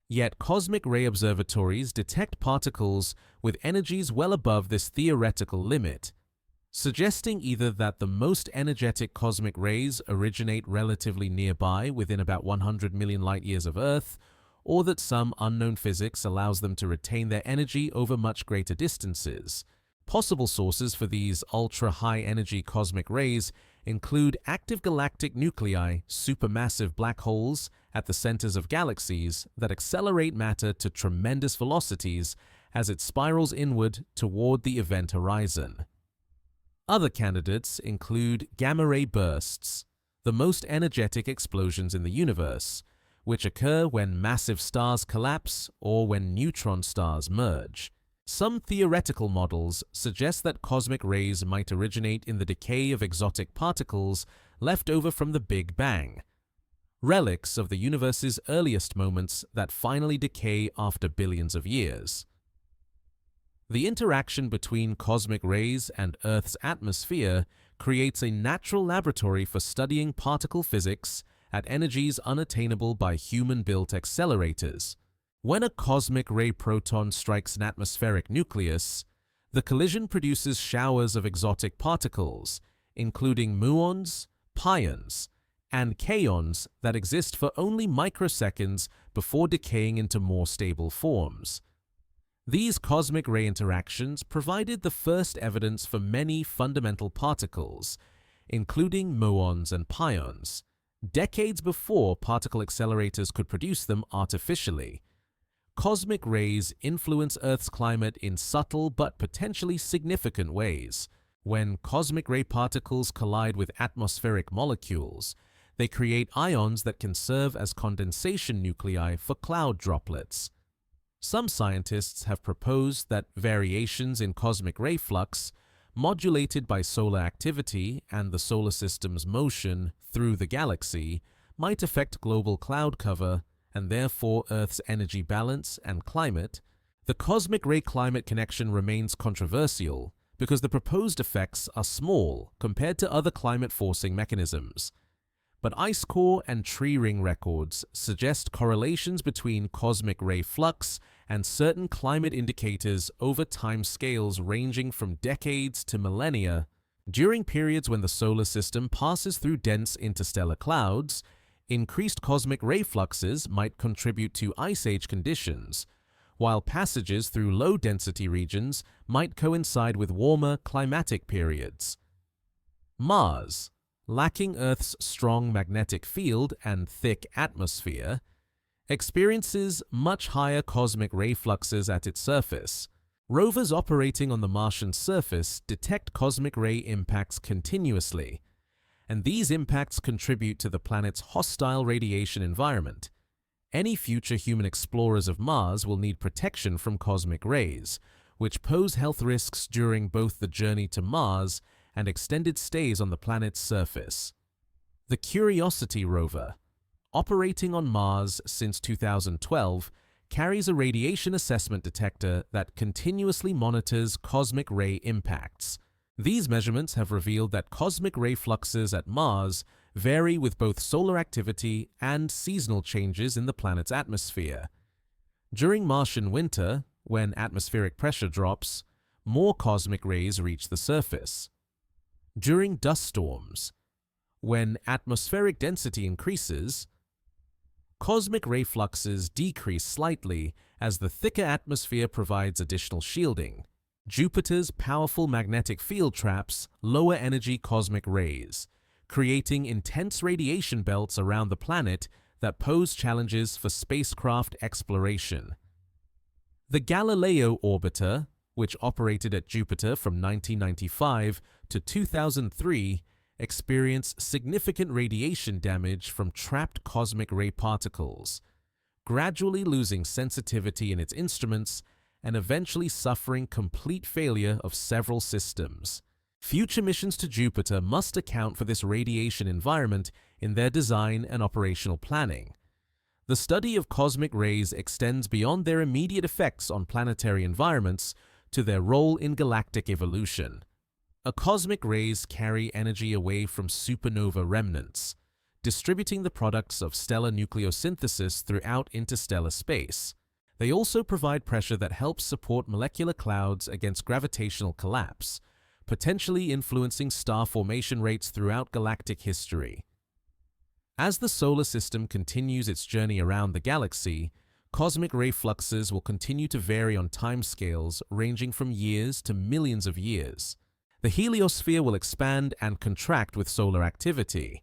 Yet cosmic ray observatories detect particles with energies well above this theoretical limit, suggesting either that the most energetic cosmic rays originate relatively nearby within about 100 million light-years of Earth, or that some unknown physics allows them to retain their energy over much greater distances. Possible sources for these ultra-high-energy cosmic rays include active galactic nuclei, supermassive black holes at the centers of galaxies that accelerate matter to tremendous velocities as it spirals inward toward the event horizon. Other candidates include gamma-ray bursts, the most energetic explosions in the universe, which occur when massive stars collapse or when neutron stars merge. Some theoretical models suggest that cosmic rays might originate in the decay of exotic particles left over from the Big Bang, relics of the universe's earliest moments that finally decay after billions of years. The interaction between cosmic rays and Earth's atmosphere creates a natural laboratory for studying particle physics at energies unattainable by human-built accelerators. When a cosmic ray proton strikes an atmospheric nucleus, the collision produces showers of exotic particles, including muons, pions, and kaons that exist for only microseconds before decaying into more stable forms. These cosmic ray interactions provided the first evidence for many fundamental particles, including muons and pions, decades before particle accelerators could produce them artificially. Cosmic rays influence Earth's climate in subtle but potentially significant ways. When cosmic ray particles collide with atmospheric molecules, they create ions that can serve as condensation nuclei for cloud droplets. Some scientists have proposed that variations in cosmic ray flux, modulated by solar activity and the solar system's motion through the galaxy, might affect global cloud cover and therefore Earth's energy balance and climate. The cosmic ray climate connection remains controversial because the proposed effects are small compared to other climate-forcing mechanisms. But ice core and tree ring records suggest correlations between cosmic ray flux and certain climate indicators over time scales ranging from decades to millennia. During periods when the solar system passes through dense interstellar clouds, increased cosmic ray fluxes might contribute to ice age conditions, while passages through low-density regions might coincide with warmer climatic periods. Mars, lacking Earth's strong magnetic field and thick atmosphere, experiences much higher cosmic ray fluxes at its surface. Rovers operating on the Martian surface detect cosmic ray impacts continuously, and these impacts contribute to the planet's hostile radiation environment. Any future human explorers of Mars will need protection from cosmic rays, which pose health risks during both the journey to Mars and extended stays on the planet's surface. The Curiosity rover, operating on Mars since 2012, carries a radiation assessment detector that continuously monitors cosmic ray impacts. These measurements have revealed that cosmic ray fluxes at Mars vary with both solar activity and seasonal changes in the planet's atmosphere. During Martian winter, when atmospheric pressure drops, more cosmic rays reach the surface. During dust storms, when atmospheric density increases, cosmic ray fluxes decrease slightly as the thicker atmosphere provides additional shielding. Jupiter's powerful magnetic field traps lower energy cosmic rays, creating intense radiation belts around the planet that pose challenges for spacecraft exploration. The Galileo orbiter, which operated at Jupiter from 1995 to 2003, experienced significant radiation damage from trapped cosmic ray particles, gradually losing sensitivity in its instruments and eventually suffering complete failure of several systems. Future missions to Jupiter must account for this radiation environment in their design and operational planning. The study of cosmic rays extends beyond their immediate effects on planetary environments to their role in galactic evolution. Cosmic rays carry energy away from supernova remnants, distributing the products of stellar nucleosynthesis throughout interstellar space. They also provide pressure that helps support molecular clouds against gravitational collapse, potentially influencing star formation rates throughout galactic history. As the solar system continues its journey around the galaxy, cosmic ray fluxes will continue to vary on timescales ranging from years to millions of years. The heliosphere will expand and contract with solar activity.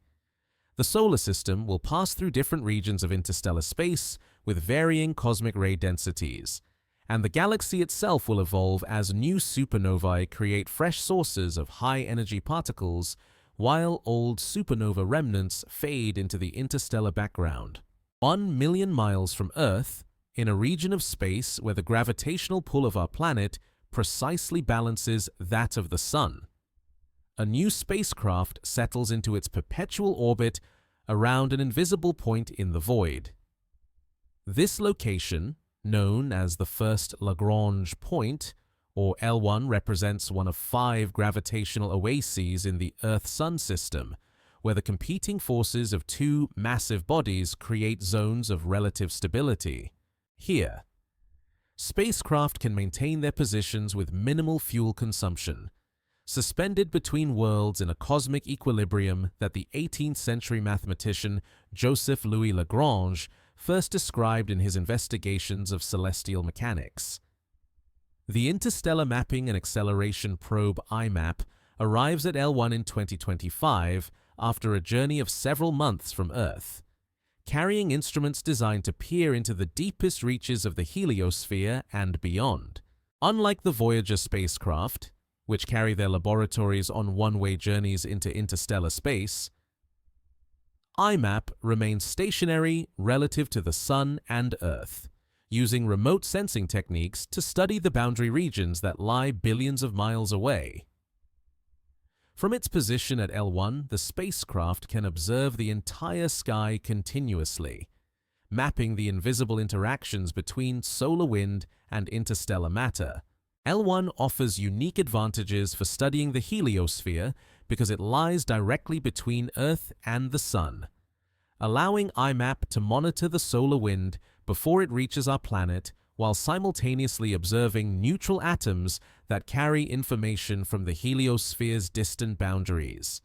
The solar system will pass through different regions of interstellar space with varying cosmic ray densities, and the galaxy itself will evolve as new supernovae create fresh sources of high-energy particles, while old supernova remnants fade into the interstellar background. 1 million miles from Earth, in a region of space where the gravitational pull of our planet precisely balances that of the Sun, a new spacecraft settles into its perpetual orbit around an invisible point in the void. This location, known as the first Lagrange point, or L1, represents one of 5 gravitational oases in the Earth-Sun system, where the competing forces of 2 massive bodies create zones of relative stability. Here, spacecraft can maintain their positions with minimal fuel consumption, suspended between worlds in a cosmic equilibrium that the 18th century mathematician Joseph Louis Lagrange first described in his investigations of celestial mechanics. The Interstellar Mapping and Acceleration Probe IMAP arrives at L1 in 2025 after a journey of several months from Earth, carrying instruments designed to peer into the deepest reaches of the heliosphere and beyond. Unlike the Voyager spacecraft, which carry their laboratories on one-way journeys into interstellar space, IMAP remains stationary relative to the Sun and Earth, using remote sensing techniques to study the boundary regions that lie billions of miles away. From its position at L1, the spacecraft can observe the entire sky continuously, mapping the invisible interactions between solar wind and interstellar matter. L1 offers unique advantages for studying the heliosphere because it lies directly between Earth and the Sun, allowing IMAP to monitor the solar wind before it reaches our planet while simultaneously observing neutral atoms that carry information from the heliosphere's distant boundaries.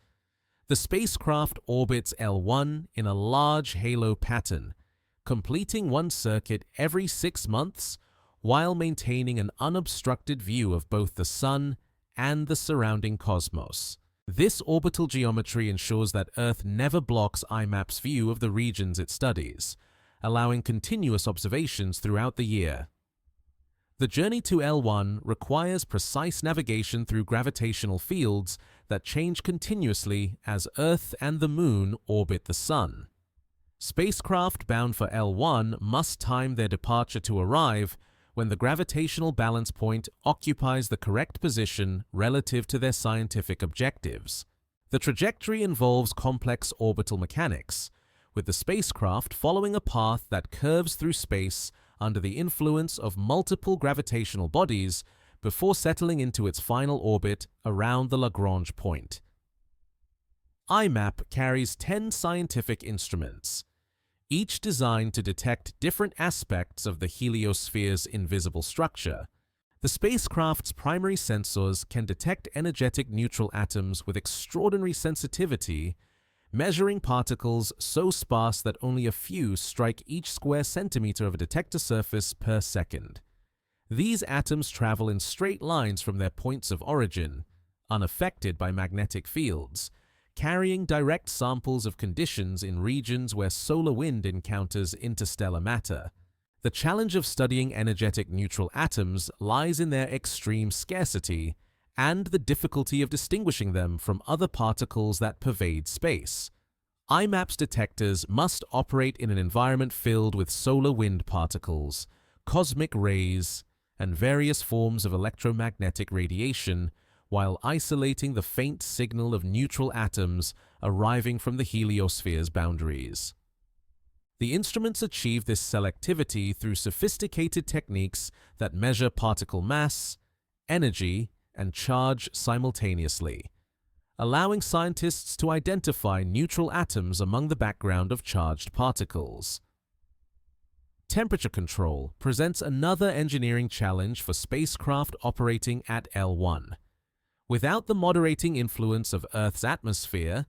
The spacecraft orbits L1 in a large halo pattern, completing one circuit every 6 months while maintaining an unobstructed view of both the Sun and the surrounding cosmos. This orbital geometry ensures that Earth never blocks IMAP's view of the regions it studies, allowing continuous observations throughout the year. The journey to L1 requires precise navigation through gravitational fields that change continuously as Earth and the Moon orbit the Sun. Spacecraft bound for L1 must time their departure to arrive when the gravitational balance point occupies the correct position relative to their scientific objectives. The trajectory involves complex orbital mechanics, with the spacecraft following a path that curves through space under the influence of multiple gravitational bodies before settling into its final orbit around the Lagrange point. IMAP carries 10 scientific instruments, each designed to detect different aspects of the heliosphere's invisible structure. The spacecraft's primary sensors can detect energetic neutral atoms with extraordinary sensitivity, measuring particles so sparse that only a few strike each square centimeter of a detector surface per second. These atoms travel in straight lines from their points of origin, unaffected by magnetic fields, carrying direct samples of conditions in regions where solar wind encounters interstellar matter. The challenge of studying energetic neutral atoms lies in their extreme scarcity and the difficulty of distinguishing them from other particles that pervade space. IMAP's detectors must operate in an environment filled with solar wind particles, cosmic rays, and various forms of electromagnetic radiation, while isolating the faint signal of neutral atoms arriving from the heliosphere's boundaries. The instruments achieve this selectivity through sophisticated techniques that measure particle mass, energy, and charge simultaneously, allowing scientists to identify neutral atoms among the background of charged particles. Temperature control presents another engineering challenge for spacecraft operating at L1. Without the moderating influence of Earth's atmosphere,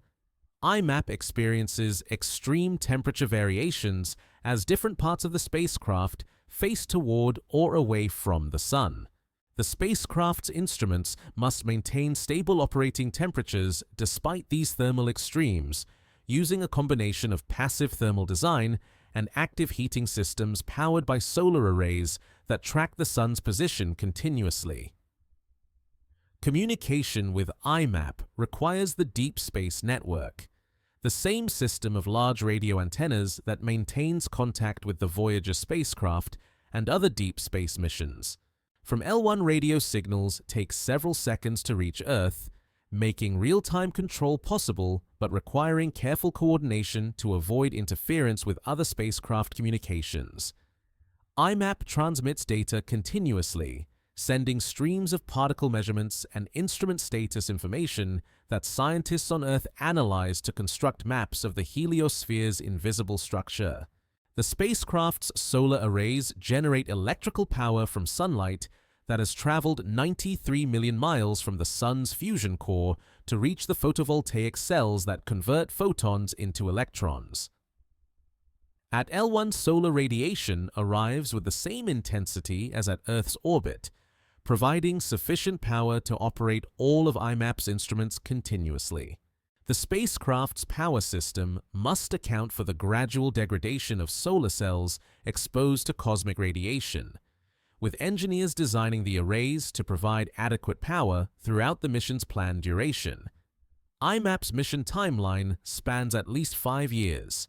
IMAP experiences extreme temperature variations as different parts of the spacecraft face toward or away from the Sun. The spacecraft's instruments must maintain stable operating temperatures despite these thermal extremes, using a combination of passive thermal design and active heating systems powered by solar arrays that track the Sun's position continuously. Communication with IMAP requires the Deep Space Network, the same system of large radio antennas that maintains contact with the Voyager spacecraft and other deep space missions. From L1 radio signals take several seconds to reach Earth, making real-time control possible but requiring careful coordination to avoid interference with other spacecraft communications. IMAP transmits data continuously, sending streams of particle measurements and instrument status information that scientists on Earth analyze to construct maps of the heliosphere's invisible structure. The spacecraft's solar arrays generate electrical power from sunlight that has traveled 93 million miles from the Sun's fusion core to reach the photovoltaic cells that convert photons into electrons. At L1, solar radiation arrives with the same intensity as at Earth's orbit, providing sufficient power to operate all of IMAP's instruments continuously. The spacecraft's power system must account for the gradual degradation of solar cells exposed to cosmic radiation, with engineers designing the arrays to provide adequate power throughout the mission's planned duration. IMAP's mission timeline spans at least 5 years,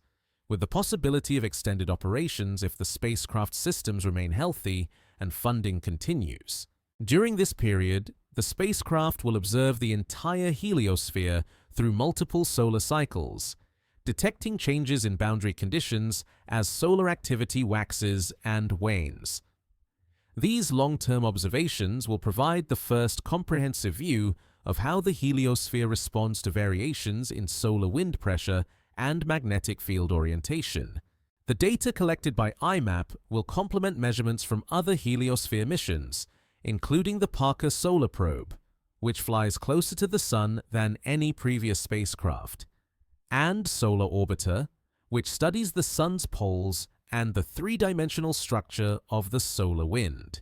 with the possibility of extended operations if the spacecraft systems remain healthy and funding continues. During this period, the spacecraft will observe the entire heliosphere through multiple solar cycles, detecting changes in boundary conditions as solar activity waxes and wanes. These long-term observations will provide the first comprehensive view of how the heliosphere responds to variations in solar wind pressure and magnetic field orientation. The data collected by IMAP will complement measurements from other heliosphere missions, including the Parker Solar Probe, which flies closer to the Sun than any previous spacecraft, and Solar Orbiter, which studies the Sun's poles and the three-dimensional structure of the solar wind.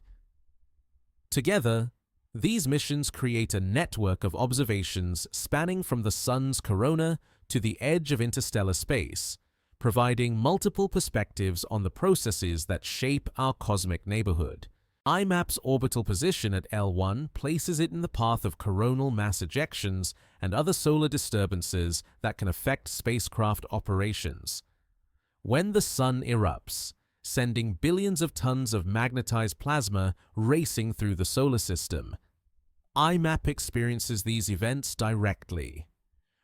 Together, these missions create a network of observations spanning from the Sun's corona to the edge of interstellar space, providing multiple perspectives on the processes that shape our cosmic neighborhood. IMAP's orbital position at L1 places it in the path of coronal mass ejections and other solar disturbances that can affect spacecraft operations. When the Sun erupts, sending billions of tons of magnetized plasma racing through the solar system, IMAP experiences these events directly,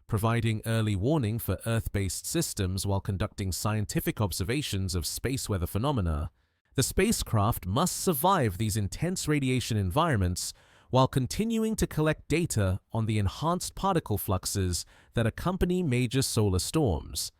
providing early warning for Earth-based systems while conducting scientific observations of space weather phenomena. The spacecraft must survive these intense radiation environments while continuing to collect data on the enhanced particle fluxes that accompany major solar storms.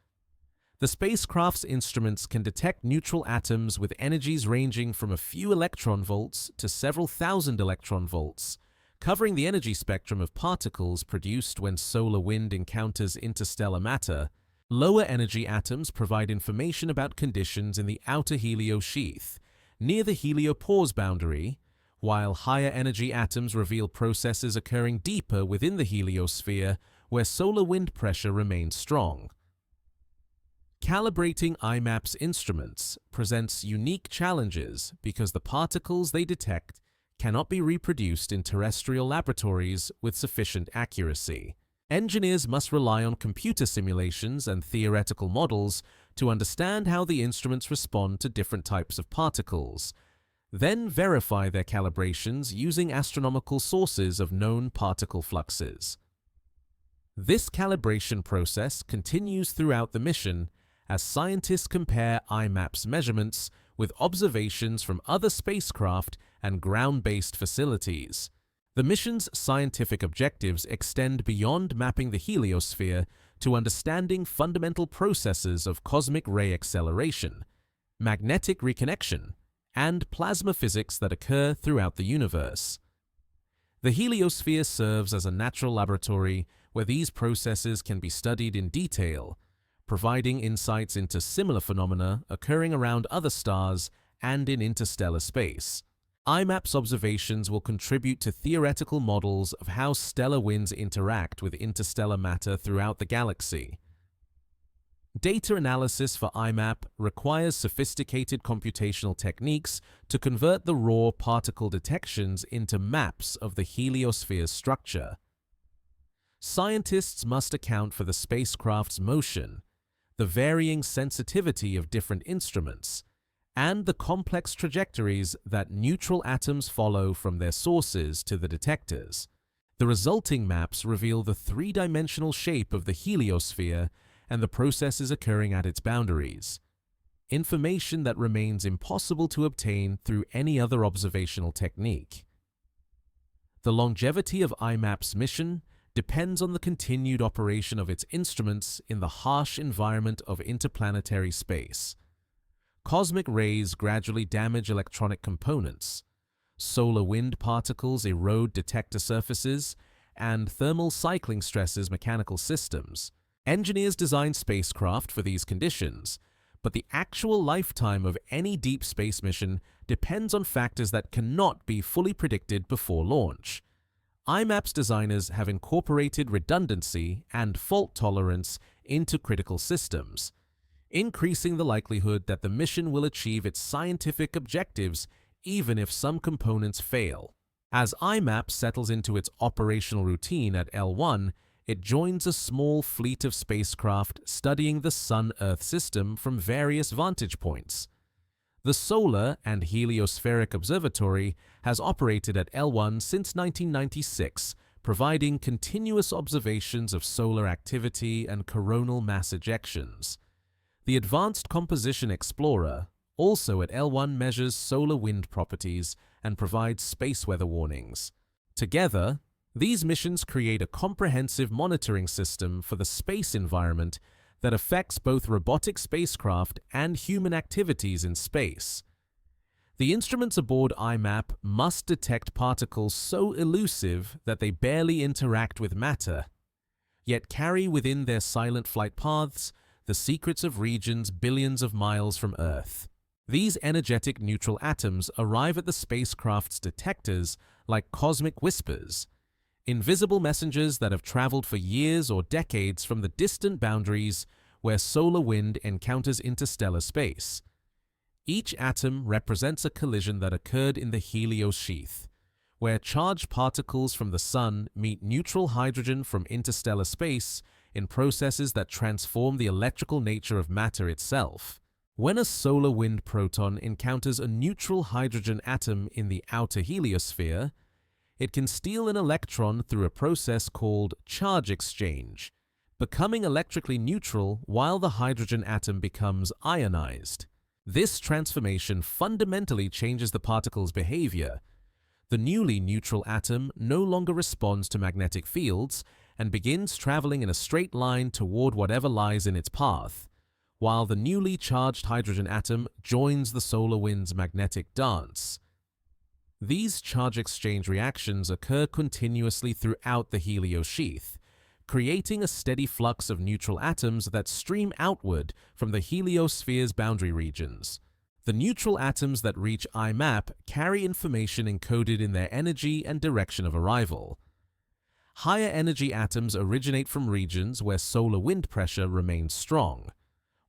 The spacecraft's instruments can detect neutral atoms with energies ranging from a few electron volts to several thousand electron volts, covering the energy spectrum of particles produced when solar wind encounters interstellar matter. Lower energy atoms provide information about conditions in the outer heliosheath, near the heliopause boundary, while higher energy atoms reveal processes occurring deeper within the heliosphere where solar wind pressure remains strong. Calibrating IMAP's instruments presents unique challenges because the particles they detect cannot be reproduced in terrestrial laboratories with sufficient accuracy. Engineers must rely on computer simulations and theoretical models to understand how the instruments respond to different types of particles, then verify their calibrations using astronomical sources of known particle fluxes. This calibration process continues throughout the mission as scientists compare IMAP's measurements with observations from other spacecraft and ground-based facilities. The mission's scientific objectives extend beyond mapping the heliosphere to understanding fundamental processes of cosmic ray acceleration, magnetic reconnection, and plasma physics that occur throughout the universe. The heliosphere serves as a natural laboratory where these processes can be studied in detail, providing insights into similar phenomena occurring around other stars and in interstellar space. IMAP's observations will contribute to theoretical models of how stellar winds interact with interstellar matter throughout the galaxy. Data analysis for IMAP requires sophisticated computational techniques to convert the raw particle detections into maps of the heliosphere's structure. Scientists must account for the spacecraft's motion, the varying sensitivity of different instruments, and the complex trajectories that neutral atoms follow from their sources to the detectors. The resulting maps reveal the three-dimensional shape of the heliosphere and the processes occurring at its boundaries, information that remains impossible to obtain through any other observational technique. The longevity of IMAP's mission depends on the continued operation of its instruments in the harsh environment of interplanetary space. Cosmic rays gradually damage electronic components, solar wind particles erode detector surfaces, and thermal cycling stresses mechanical systems. Engineers design spacecraft for these conditions, but the actual lifetime of any deep space mission depends on factors that cannot be fully predicted before launch. IMAP's designers have incorporated redundancy and fault tolerance into critical systems, increasing the likelihood that the mission will achieve its scientific objectives even if some components fail. As IMAP settles into its operational routine at L1, it joins a small fleet of spacecraft studying the Sun-Earth system from various vantage points. The Solar and Heliospheric Observatory has operated at L1 since 1996, providing continuous observations of solar activity and coronal mass ejections. The Advanced Composition Explorer, also at L1, measures solar wind properties and provides space weather warnings. Together, these missions create a comprehensive monitoring system for the space environment that affects both robotic spacecraft and human activities in space. The instruments aboard IMAP must detect particles so elusive that they barely interact with matter, yet carry within their silent flight paths the secrets of regions billions of miles from Earth. These energetic neutral atoms arrive at the spacecraft's detectors like cosmic whispers, invisible messengers that have traveled for years or decades from the distant boundaries where solar wind encounters interstellar space. Each atom represents a collision that occurred in the helios sheath, where charged particles from the Sun meet neutral hydrogen from interstellar space in processes that transform the electrical nature of matter itself. When a solar wind proton encounters a neutral hydrogen atom in the outer heliosphere, it can steal an electron through a process called charge exchange, becoming electrically neutral while the hydrogen atom becomes ionized. This transformation fundamentally changes the particle's behavior. The newly neutral atom no longer responds to magnetic fields and begins traveling in a straight line toward whatever lies in its path, while the newly charged hydrogen atom joins the solar wind's magnetic dance. These charge exchange reactions occur continuously throughout the helios sheath, creating a steady flux of neutral atoms that stream outward from the heliosphere's boundary regions. The neutral atoms that reach IMAP carry information encoded in their energy and direction of arrival. Higher energy atoms originate from regions where solar wind pressure remains strong,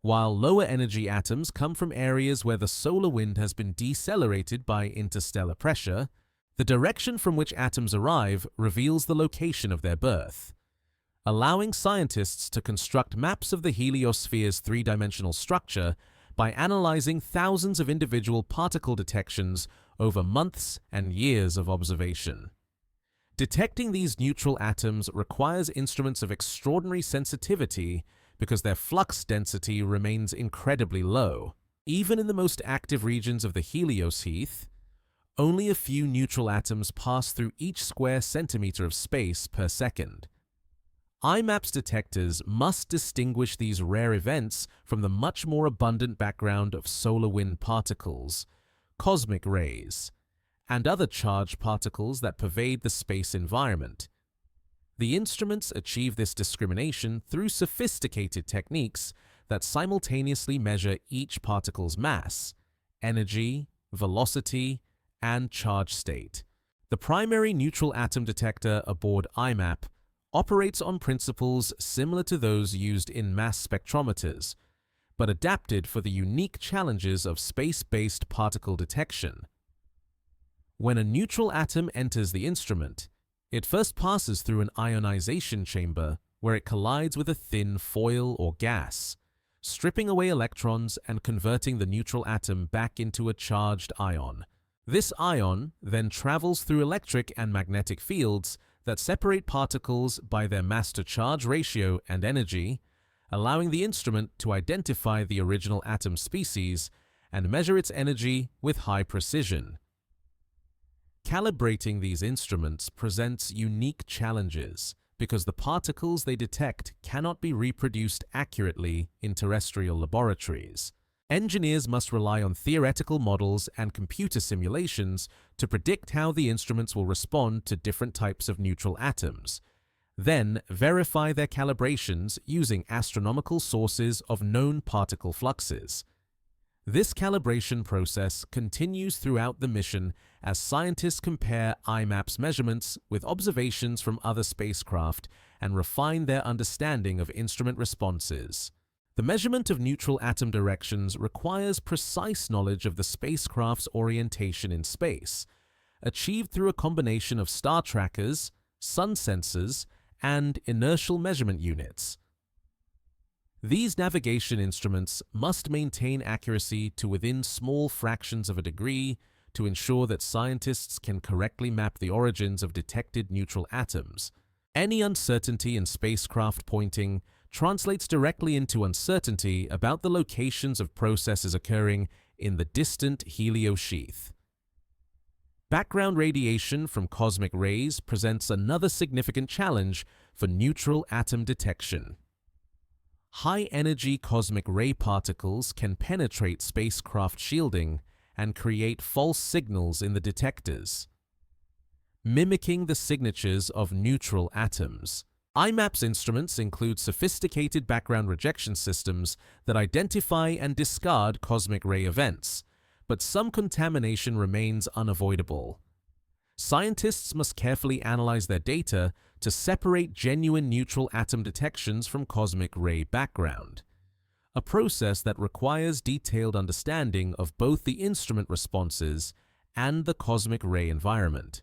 while lower energy atoms come from areas where the solar wind has been decelerated by interstellar pressure. The direction from which atoms arrive reveals the location of their birth, allowing scientists to construct maps of the heliosphere's three-dimensional structure by analyzing thousands of individual particle detections over months and years of observation. Detecting these neutral atoms requires instruments of extraordinary sensitivity because their flux density remains incredibly low. Even in the most active regions of the Helios heath, only a few neutral atoms pass through each square centimeter of space per second. IMAP's detectors must distinguish these rare events from the much more abundant background of solar wind particles, cosmic rays, and other charged particles that pervade the space environment. The instruments achieve this discrimination through sophisticated techniques that simultaneously measure each particle's mass, energy, velocity, and charge state. The primary neutral atom detector aboard IMAP operates on principles similar to those used in mass spectrometers, but adapted for the unique challenges of space-based particle detection. When a neutral atom enters the instrument, it first passes through an ionization chamber where it collides with a thin foil or gas, stripping away electrons and converting the neutral atom back into a charged ion. This ion then travels through electric and magnetic fields that separate particles by their mass-to-charge ratio and energy, allowing the instrument to identify the original atom species and measure its energy with high precision. Calibrating these instruments presents unique challenges because the particles they detect cannot be reproduced accurately in terrestrial laboratories. Engineers must rely on theoretical models and computer simulations to predict how the instruments will respond to different types of neutral atoms, then verify their calibrations using astronomical sources of known particle fluxes. This calibration process continues throughout the mission as scientists compare IMAP's measurements with observations from other spacecraft and refine their understanding of instrument responses. The measurement of neutral atom directions requires precise knowledge of the spacecraft's orientation in space, achieved through a combination of star trackers, sun sensors, and inertial measurement units. These navigation instruments must maintain accuracy to within small fractions of a degree to ensure that scientists can correctly map the origins of detected neutral atoms. Any uncertainty in spacecraft pointing translates directly into uncertainty about the locations of processes occurring in the distant Helios sheath. Background radiation from cosmic rays presents another significant challenge for neutral atom detection. High-energy cosmic ray particles can penetrate spacecraft shielding and create false signals in the detectors, mimicking the signatures of neutral atoms. IMAP's instruments include sophisticated background rejection systems that identify and discard cosmic ray events, but some contamination remains unavoidable. Scientists must carefully analyze their data to separate genuine neutral atom detections from cosmic ray background, a process that requires detailed understanding of both the instrument responses and the cosmic ray environment.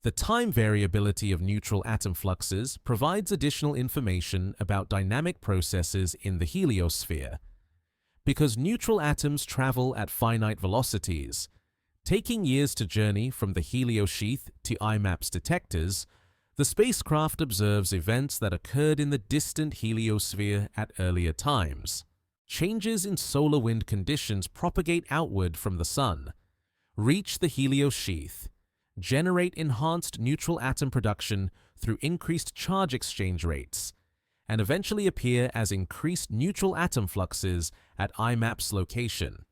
The time variability of neutral atom fluxes provides additional information about dynamic processes in the heliosphere. Because neutral atoms travel at finite velocities, taking years to journey from the Helios sheath to IMAP's detectors, the spacecraft observes events that occurred in the distant heliosphere at earlier times. Changes in solar wind conditions propagate outward from the Sun, reach the Helios sheath, generate enhanced neutral atom production through increased charge exchange rates, and eventually appear as increased neutral atom fluxes at IMAP's location.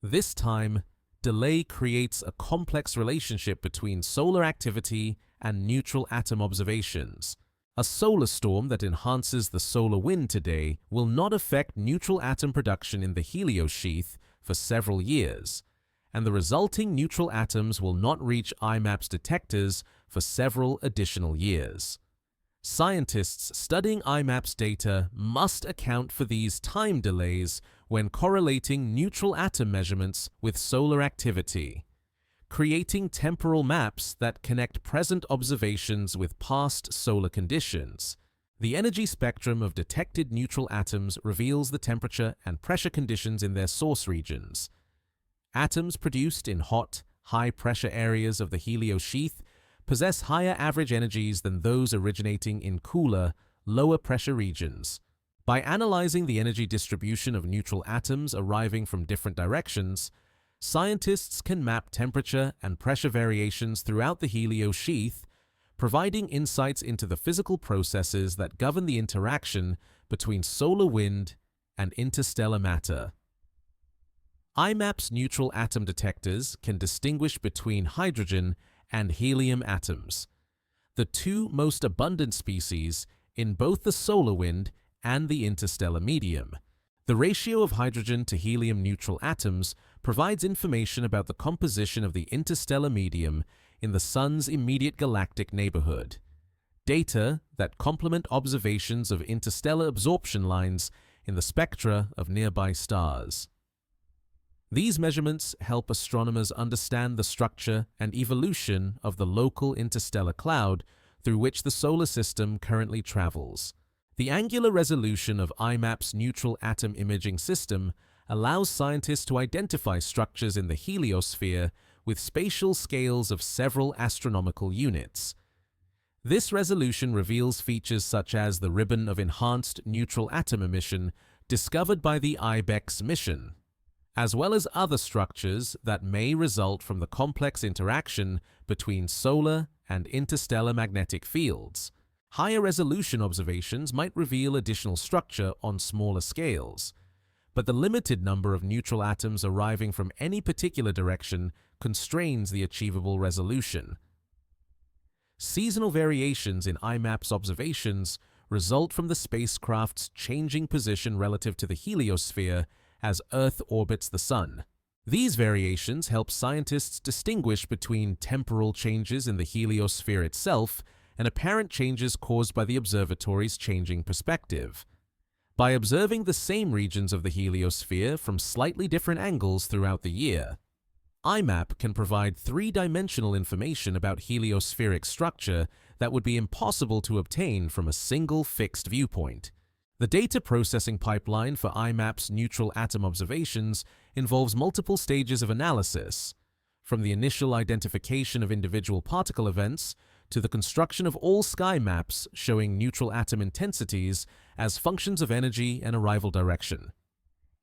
This time, delay creates a complex relationship between solar activity and neutral atom observations. A solar storm that enhances the solar wind today will not affect neutral atom production in the Helios sheath for several years, and the resulting neutral atoms will not reach IMAP's detectors for several additional years. Scientists studying IMAP's data must account for these time delays when correlating neutral atom measurements with solar activity, creating temporal maps that connect present observations with past solar conditions. The energy spectrum of detected neutral atoms reveals the temperature and pressure conditions in their source regions. Atoms produced in hot, high-pressure areas of the heliosheath possess higher average energies than those originating in cooler, lower-pressure regions. By analyzing the energy distribution of neutral atoms arriving from different directions, scientists can map temperature and pressure variations throughout the heliosheath, providing insights into the physical processes that govern the interaction between solar wind and interstellar matter. IMAP's neutral atom detectors can distinguish between hydrogen and helium atoms, the two most abundant species in both the solar wind and the interstellar medium. The ratio of hydrogen to helium neutral atoms provides information about the composition of the interstellar medium in the Sun's immediate galactic neighborhood, data that complement observations of interstellar absorption lines in the spectra of nearby stars. These measurements help astronomers understand the structure and evolution of the local interstellar cloud through which the solar system currently travels. The angular resolution of IMAP's neutral atom imaging system allows scientists to identify structures in the heliosphere with spatial scales of several astronomical units. This resolution reveals features such as the ribbon of enhanced neutral atom emission discovered by the IBEX mission, as well as other structures that may result from the complex interaction between solar and interstellar magnetic fields. Higher resolution observations might reveal additional structure on smaller scales, but the limited number of neutral atoms arriving from any particular direction constrains the achievable resolution. Seasonal variations in IMAP's observations result from the spacecraft's changing position relative to the heliosphere as Earth orbits the Sun. These variations help scientists distinguish between temporal changes in the heliosphere itself and apparent changes caused by the observatory's changing perspective. By observing the same regions of the heliosphere from slightly different angles throughout the year, IMAP can provide three-dimensional information about heliospheric structure that would be impossible to obtain from a single fixed viewpoint. The data processing pipeline for IMAP's neutral atom observations involves multiple stages of analysis, from the initial identification of individual particle events to the construction of all sky maps showing neutral atom intensities as functions of energy and arrival direction.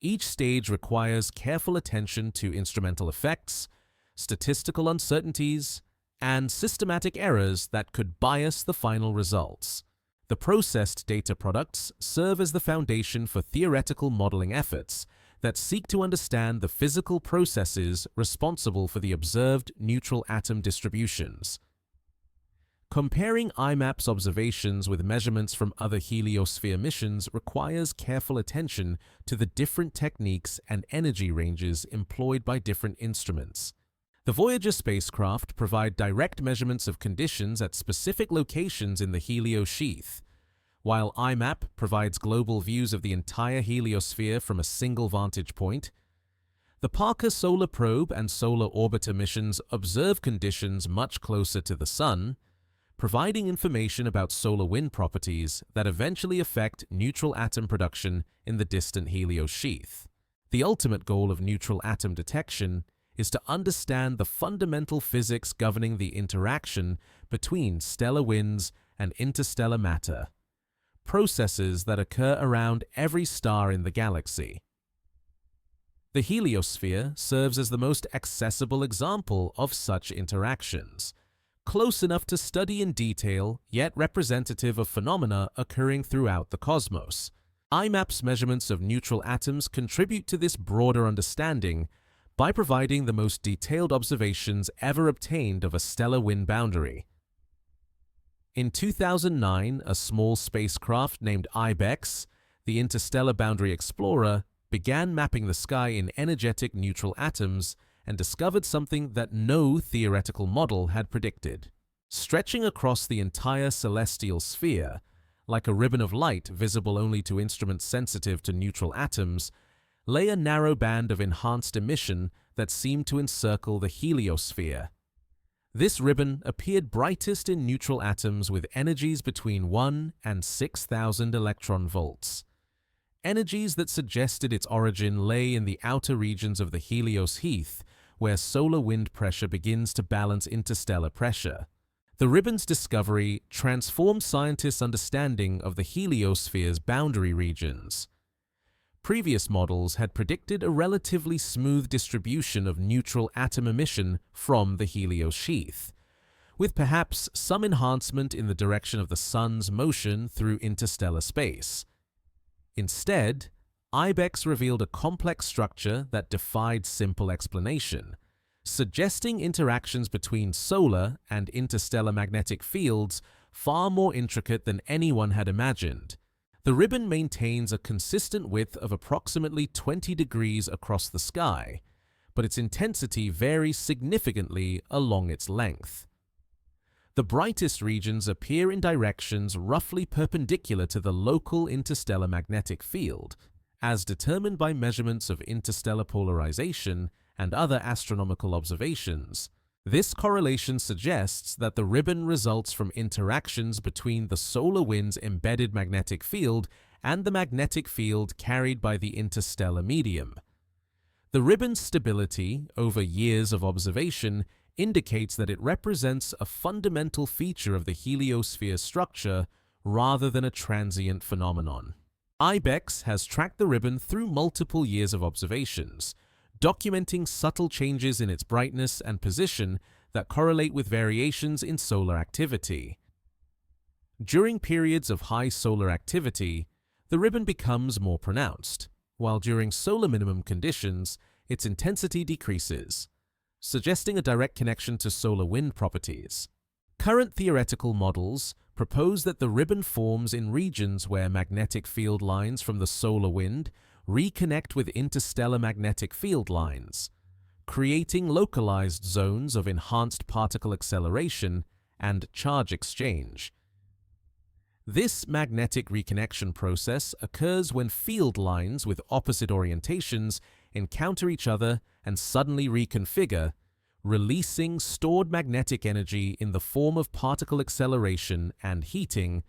Each stage requires careful attention to instrumental effects, statistical uncertainties, and systematic errors that could bias the final results. The processed data products serve as the foundation for theoretical modeling efforts that seek to understand the physical processes responsible for the observed neutral atom distributions. Comparing IMAP's observations with measurements from other heliosphere missions requires careful attention to the different techniques and energy ranges employed by different instruments. The Voyager spacecraft provide direct measurements of conditions at specific locations in the heliosheath, while IMAP provides global views of the entire heliosphere from a single vantage point. The Parker Solar Probe and Solar Orbiter missions observe conditions much closer to the Sun, providing information about solar wind properties that eventually affect neutral atom production in the distant heliosheath. The ultimate goal of neutral atom detection is to understand the fundamental physics governing the interaction between stellar winds and interstellar matter, processes that occur around every star in the galaxy. The heliosphere serves as the most accessible example of such interactions, close enough to study in detail, yet representative of phenomena occurring throughout the cosmos. IMAP's measurements of neutral atoms contribute to this broader understanding by providing the most detailed observations ever obtained of a stellar wind boundary. In 2009, a small spacecraft named IBEX, the Interstellar Boundary Explorer, began mapping the sky in energetic neutral atoms and discovered something that no theoretical model had predicted. Stretching across the entire celestial sphere, like a ribbon of light visible only to instruments sensitive to neutral atoms, lay a narrow band of enhanced emission that seemed to encircle the heliosphere. This ribbon appeared brightest in neutral atoms with energies between 1 and 6,000 electron volts. Energies that suggested its origin lay in the outer regions of the Helios heath, where solar wind pressure begins to balance interstellar pressure. The ribbon's discovery transformed scientists' understanding of the heliosphere's boundary regions. Previous models had predicted a relatively smooth distribution of neutral atom emission from the Helios sheath, with perhaps some enhancement in the direction of the Sun's motion through interstellar space. Instead, IBEX revealed a complex structure that defied simple explanation, suggesting interactions between solar and interstellar magnetic fields far more intricate than anyone had imagined. The ribbon maintains a consistent width of approximately 20 degrees across the sky, but its intensity varies significantly along its length. The brightest regions appear in directions roughly perpendicular to the local interstellar magnetic field, as determined by measurements of interstellar polarization and other astronomical observations. This correlation suggests that the ribbon results from interactions between the solar wind's embedded magnetic field and the magnetic field carried by the interstellar medium. The ribbon's stability over years of observation indicates that it represents a fundamental feature of the heliosphere structure rather than a transient phenomenon. IBEX has tracked the ribbon through multiple years of observations, documenting subtle changes in its brightness and position that correlate with variations in solar activity. During periods of high solar activity, the ribbon becomes more pronounced, while during solar minimum conditions, its intensity decreases, suggesting a direct connection to solar wind properties. Current theoretical models propose that the ribbon forms in regions where magnetic field lines from the solar wind reconnect with interstellar magnetic field lines, creating localized zones of enhanced particle acceleration and charge exchange. This magnetic reconnection process occurs when field lines with opposite orientations encounter each other and suddenly reconfigure, releasing stored magnetic energy in the form of particle acceleration and heating.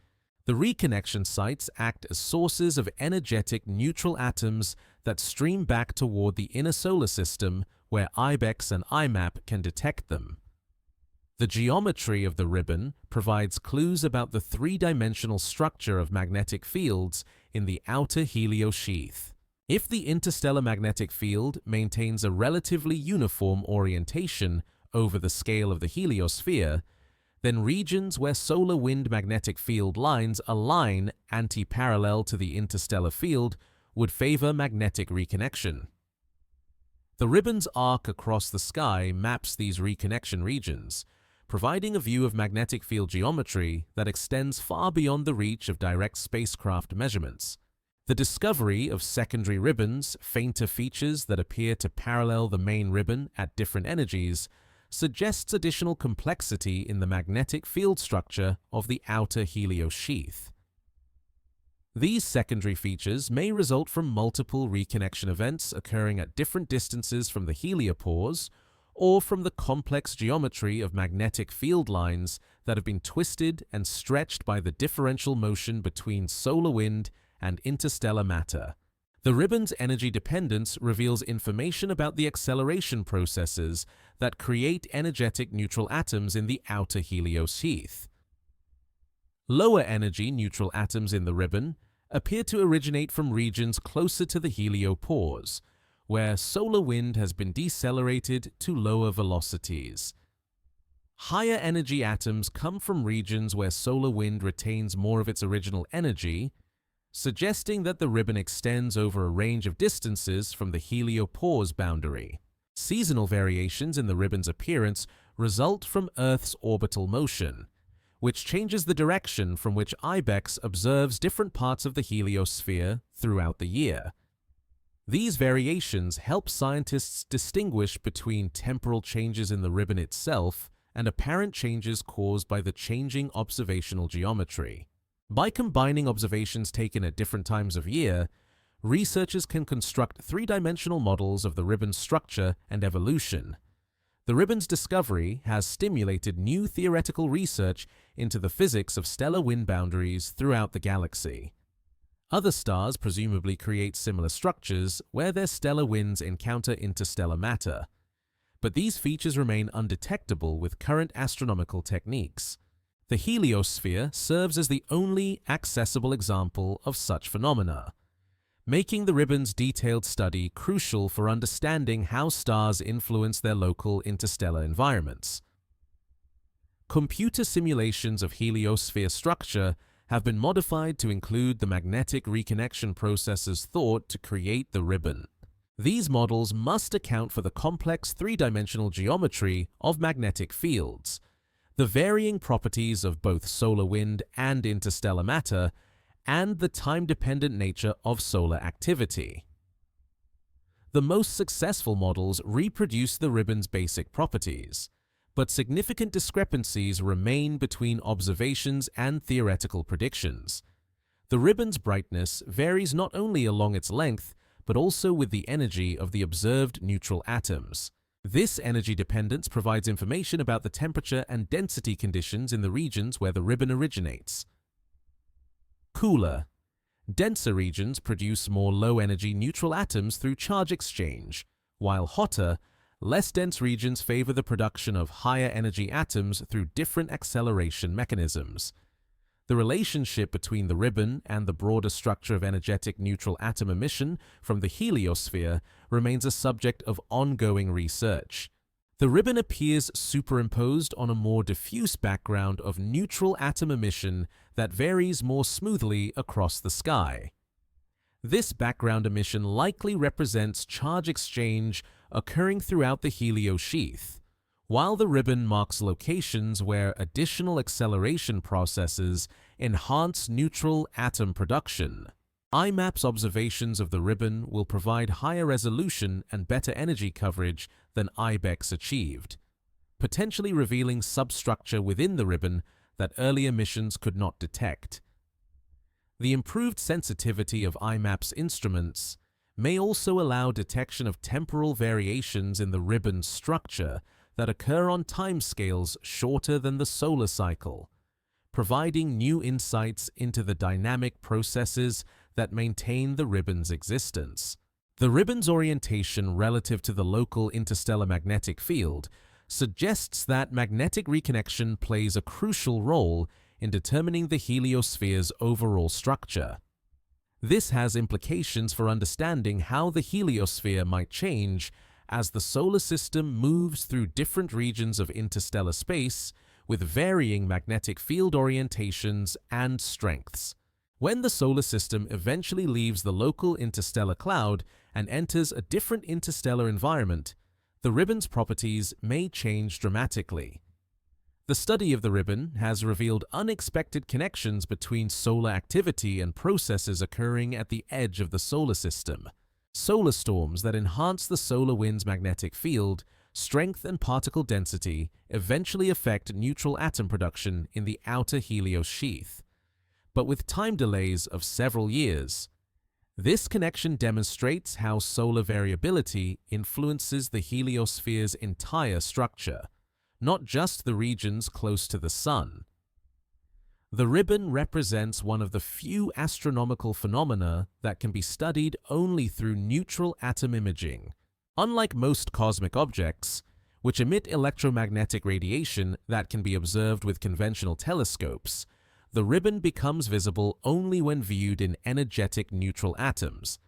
The reconnection sites act as sources of energetic neutral atoms that stream back toward the inner solar system where IBEX and IMAP can detect them. The geometry of the ribbon provides clues about the three-dimensional structure of magnetic fields in the outer Helios sheath. If the interstellar magnetic field maintains a relatively uniform orientation over the scale of the heliosphere, then regions where solar wind magnetic field lines align anti-parallel to the interstellar field would favor magnetic reconnection. The ribbon's arc across the sky maps these reconnection regions, providing a view of magnetic field geometry that extends far beyond the reach of direct spacecraft measurements. The discovery of secondary ribbons, fainter features that appear to parallel the main ribbon at different energies, suggests additional complexity in the magnetic field structure of the outer Helios sheath. These secondary features may result from multiple reconnection events occurring at different distances from the heliopause, or from the complex geometry of magnetic field lines that have been twisted and stretched by the differential motion between solar wind and interstellar matter. The ribbon's energy dependence reveals information about the acceleration processes that create energetic neutral atoms in the outer Helios sheath. Lower energy neutral atoms in the ribbon appear to originate from regions closer to the heliopause, where solar wind has been decelerated to lower velocities. Higher energy atoms come from regions where solar wind retains more of its original energy, suggesting that the ribbon extends over a range of distances from the heliopause boundary. Seasonal variations in the ribbon's appearance result from Earth's orbital motion, which changes the direction from which IBEX observes different parts of the heliosphere throughout the year. These variations help scientists distinguish between temporal changes in the ribbon itself and apparent changes caused by the changing observational geometry. By combining observations taken at different times of year, researchers can construct three-dimensional models of the ribbon's structure and evolution. The ribbon's discovery has stimulated new theoretical research into the physics of stellar wind boundaries throughout the galaxy. Other stars presumably create similar structures where their stellar winds encounter interstellar matter, but these features remain undetectable with current astronomical techniques. The heliosphere serves as the only accessible example of such phenomena, making the ribbon's detailed study crucial for understanding how stars influence their local interstellar environments. Computer simulations of heliosphere structure have been modified to include the magnetic reconnection processes thought to create the ribbon. These models must account for the complex three-dimensional geometry of magnetic fields, the varying properties of both solar wind and interstellar matter, and the time-dependent nature of solar activity. The most successful models reproduce the ribbon's basic properties, but significant discrepancies remain between observations and theoretical predictions. The ribbon's brightness varies not only along its length, but also with the energy of the observed neutral atoms. This energy dependence provides information about the temperature and density conditions in the regions where the ribbon originates. Cooler, denser regions produce more low-energy neutral atoms through charge exchange, while hotter, less dense regions favor the production of higher-energy atoms through different acceleration mechanisms. The relationship between the ribbon and the broader structure of energetic neutral atom emission from the heliosphere remains a subject of ongoing research. The ribbon appears superimposed on a more diffuse background of neutral atom emission that varies more smoothly across the sky. This background emission likely represents charge exchange occurring throughout the heliosheath, while the ribbon marks locations where additional acceleration processes enhance neutral atom production. IMAP's observations of the ribbon will provide higher resolution and better energy coverage than IBEX achieved, potentially revealing substructure within the ribbon that earlier missions could not detect. The improved sensitivity of IMAP's instruments may also allow detection of temporal variations in the ribbon's structure that occur on timescales shorter than the solar cycle, providing new insights into the dynamic processes that maintain the ribbon's existence. The ribbon's orientation relative to the local interstellar magnetic field suggests that magnetic reconnection plays a crucial role in determining the heliosphere's overall structure. This has implications for understanding how the heliosphere might change as the solar system moves through different regions of interstellar space with varying magnetic field orientations and strengths. When the solar system eventually leaves the local interstellar cloud and enters a different interstellar environment, the ribbon's properties may change dramatically. The study of the ribbon has revealed unexpected connections between solar activity and processes occurring at the edge of the solar system. Solar storms that enhance the solar wind's magnetic field, strength, and particle density eventually affect neutral atom production in the outer heliosheath, but with time delays of several years. This connection demonstrates how solar variability influences the heliosphere's entire structure, not just the regions close to the Sun. The ribbon represents one of the few astronomical phenomena that can be studied only through neutral atom imaging. Unlike most cosmic objects, which emit electromagnetic radiation that can be observed with conventional telescopes, the ribbon becomes visible only when viewed in energetic neutral atoms.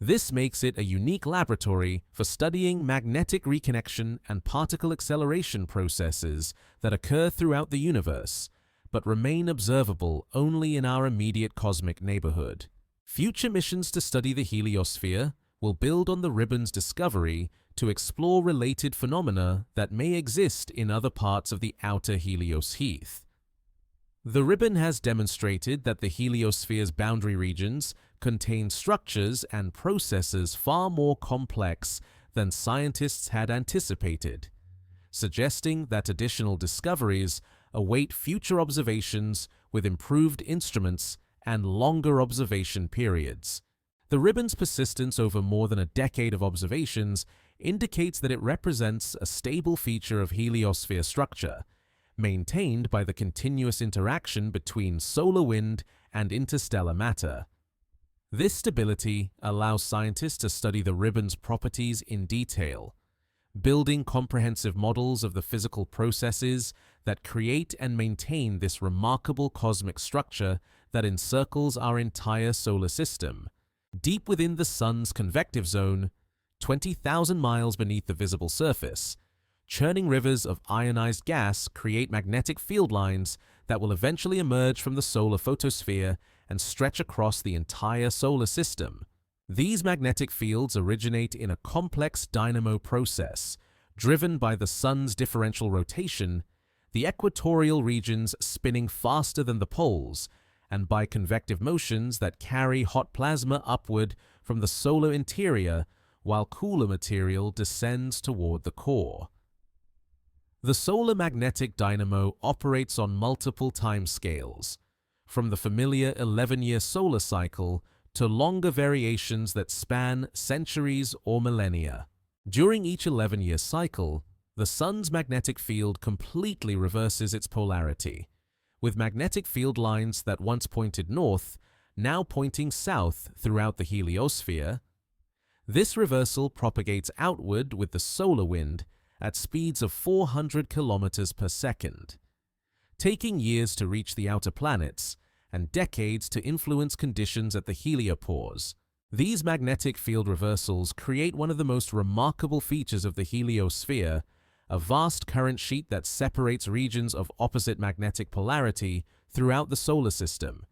This makes it a unique laboratory for studying magnetic reconnection and particle acceleration processes that occur throughout the universe, but remain observable only in our immediate cosmic neighborhood. Future missions to study the heliosphere will build on the ribbon's discovery to explore related phenomena that may exist in other parts of the outer heliosheath. The ribbon has demonstrated that the heliosphere's boundary regions contain structures and processes far more complex than scientists had anticipated. suggesting that additional discoveries await future observations with improved instruments and longer observation periods. The ribbon's persistence over more than a decade of observations indicates that it represents a stable feature of heliosphere structure, maintained by the continuous interaction between solar wind and interstellar matter. This stability allows scientists to study the ribbon's properties in detail, building comprehensive models of the physical processes that create and maintain this remarkable cosmic structure that encircles our entire solar system. Deep within the Sun's convective zone, 20,000 miles beneath the visible surface, churning rivers of ionized gas create magnetic field lines that will eventually emerge from the solar photosphere and stretch across the entire solar system. These magnetic fields originate in a complex dynamo process, driven by the Sun's differential rotation, the equatorial regions spinning faster than the poles, and by convective motions that carry hot plasma upward from the solar interior while cooler material descends toward the core. The solar magnetic dynamo operates on multiple timescales, from the familiar 11-year solar cycle to longer variations that span centuries or millennia. During each 11-year cycle, the Sun's magnetic field completely reverses its polarity, with magnetic field lines that once pointed north now pointing south throughout the heliosphere. This reversal propagates outward with the solar wind at speeds of 400 kilometers per second, taking years to reach the outer planets and decades to influence conditions at the heliopause. These magnetic field reversals create one of the most remarkable features of the heliosphere, a vast current sheet that separates regions of opposite magnetic polarity throughout the solar system.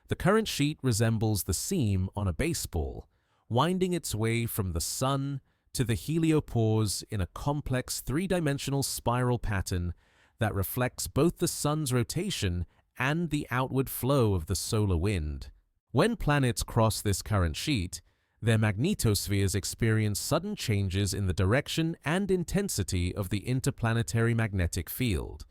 The current sheet resembles the seam on a baseball, winding its way from the Sun to the heliopause in a complex three-dimensional spiral pattern that reflects both the Sun's rotation and the outward flow of the solar wind. When planets cross this current sheet, their magnetospheres experience sudden changes in the direction and intensity of the interplanetary magnetic field.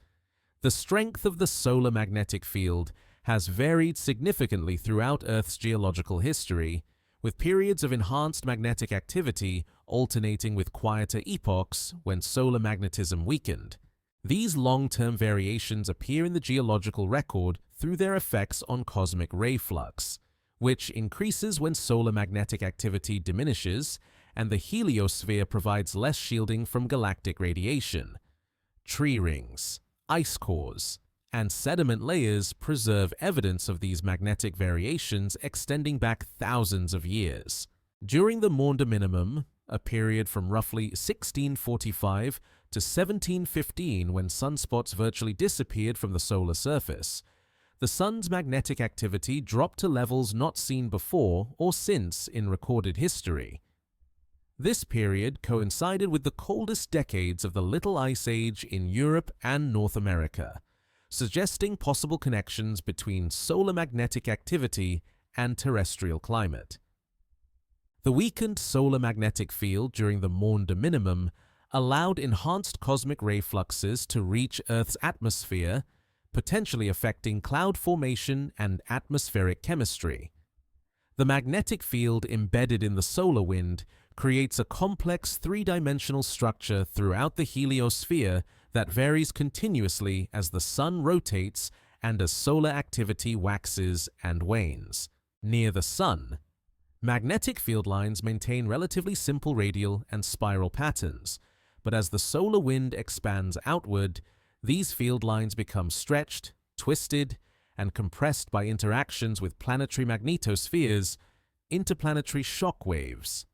The strength of the solar magnetic field has varied significantly throughout Earth's geological history, with periods of enhanced magnetic activity alternating with quieter epochs when solar magnetism weakened. These long-term variations appear in the geological record through their effects on cosmic ray flux, which increases when solar magnetic activity diminishes and the heliosphere provides less shielding from galactic radiation. Tree rings, ice cores, and sediment layers preserve evidence of these magnetic variations extending back thousands of years. During the Maunder Minimum, a period from roughly 1645 to 1715 when sunspots virtually disappeared from the solar surface, the Sun's magnetic activity dropped to levels not seen before or since in recorded history. This period coincided with the coldest decades of the Little Ice Age in Europe and North America, suggesting possible connections between solar magnetic activity and terrestrial climate. The weakened solar magnetic field during the Maunder Minimum allowed enhanced cosmic ray fluxes to reach Earth's atmosphere, potentially affecting cloud formation and atmospheric chemistry. The magnetic field embedded in the solar wind creates a complex three-dimensional structure throughout the heliosphere that varies continuously as the Sun rotates and as solar activity waxes and wanes. Near the Sun, magnetic field lines maintain relatively simple radial and spiral patterns, but as the solar wind expands outward, these field lines become stretched, twisted, and compressed by interactions with planetary magnetospheres, interplanetary shock waves,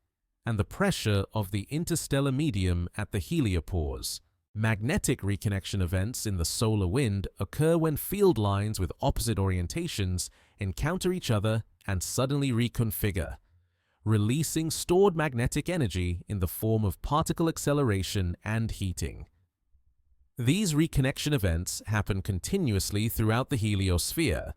and the pressure of the interstellar medium at the heliopause. Magnetic reconnection events in the solar wind occur when field lines with opposite orientations encounter each other and suddenly reconfigure, releasing stored magnetic energy in the form of particle acceleration and heating. These reconnection events happen continuously throughout the heliosphere,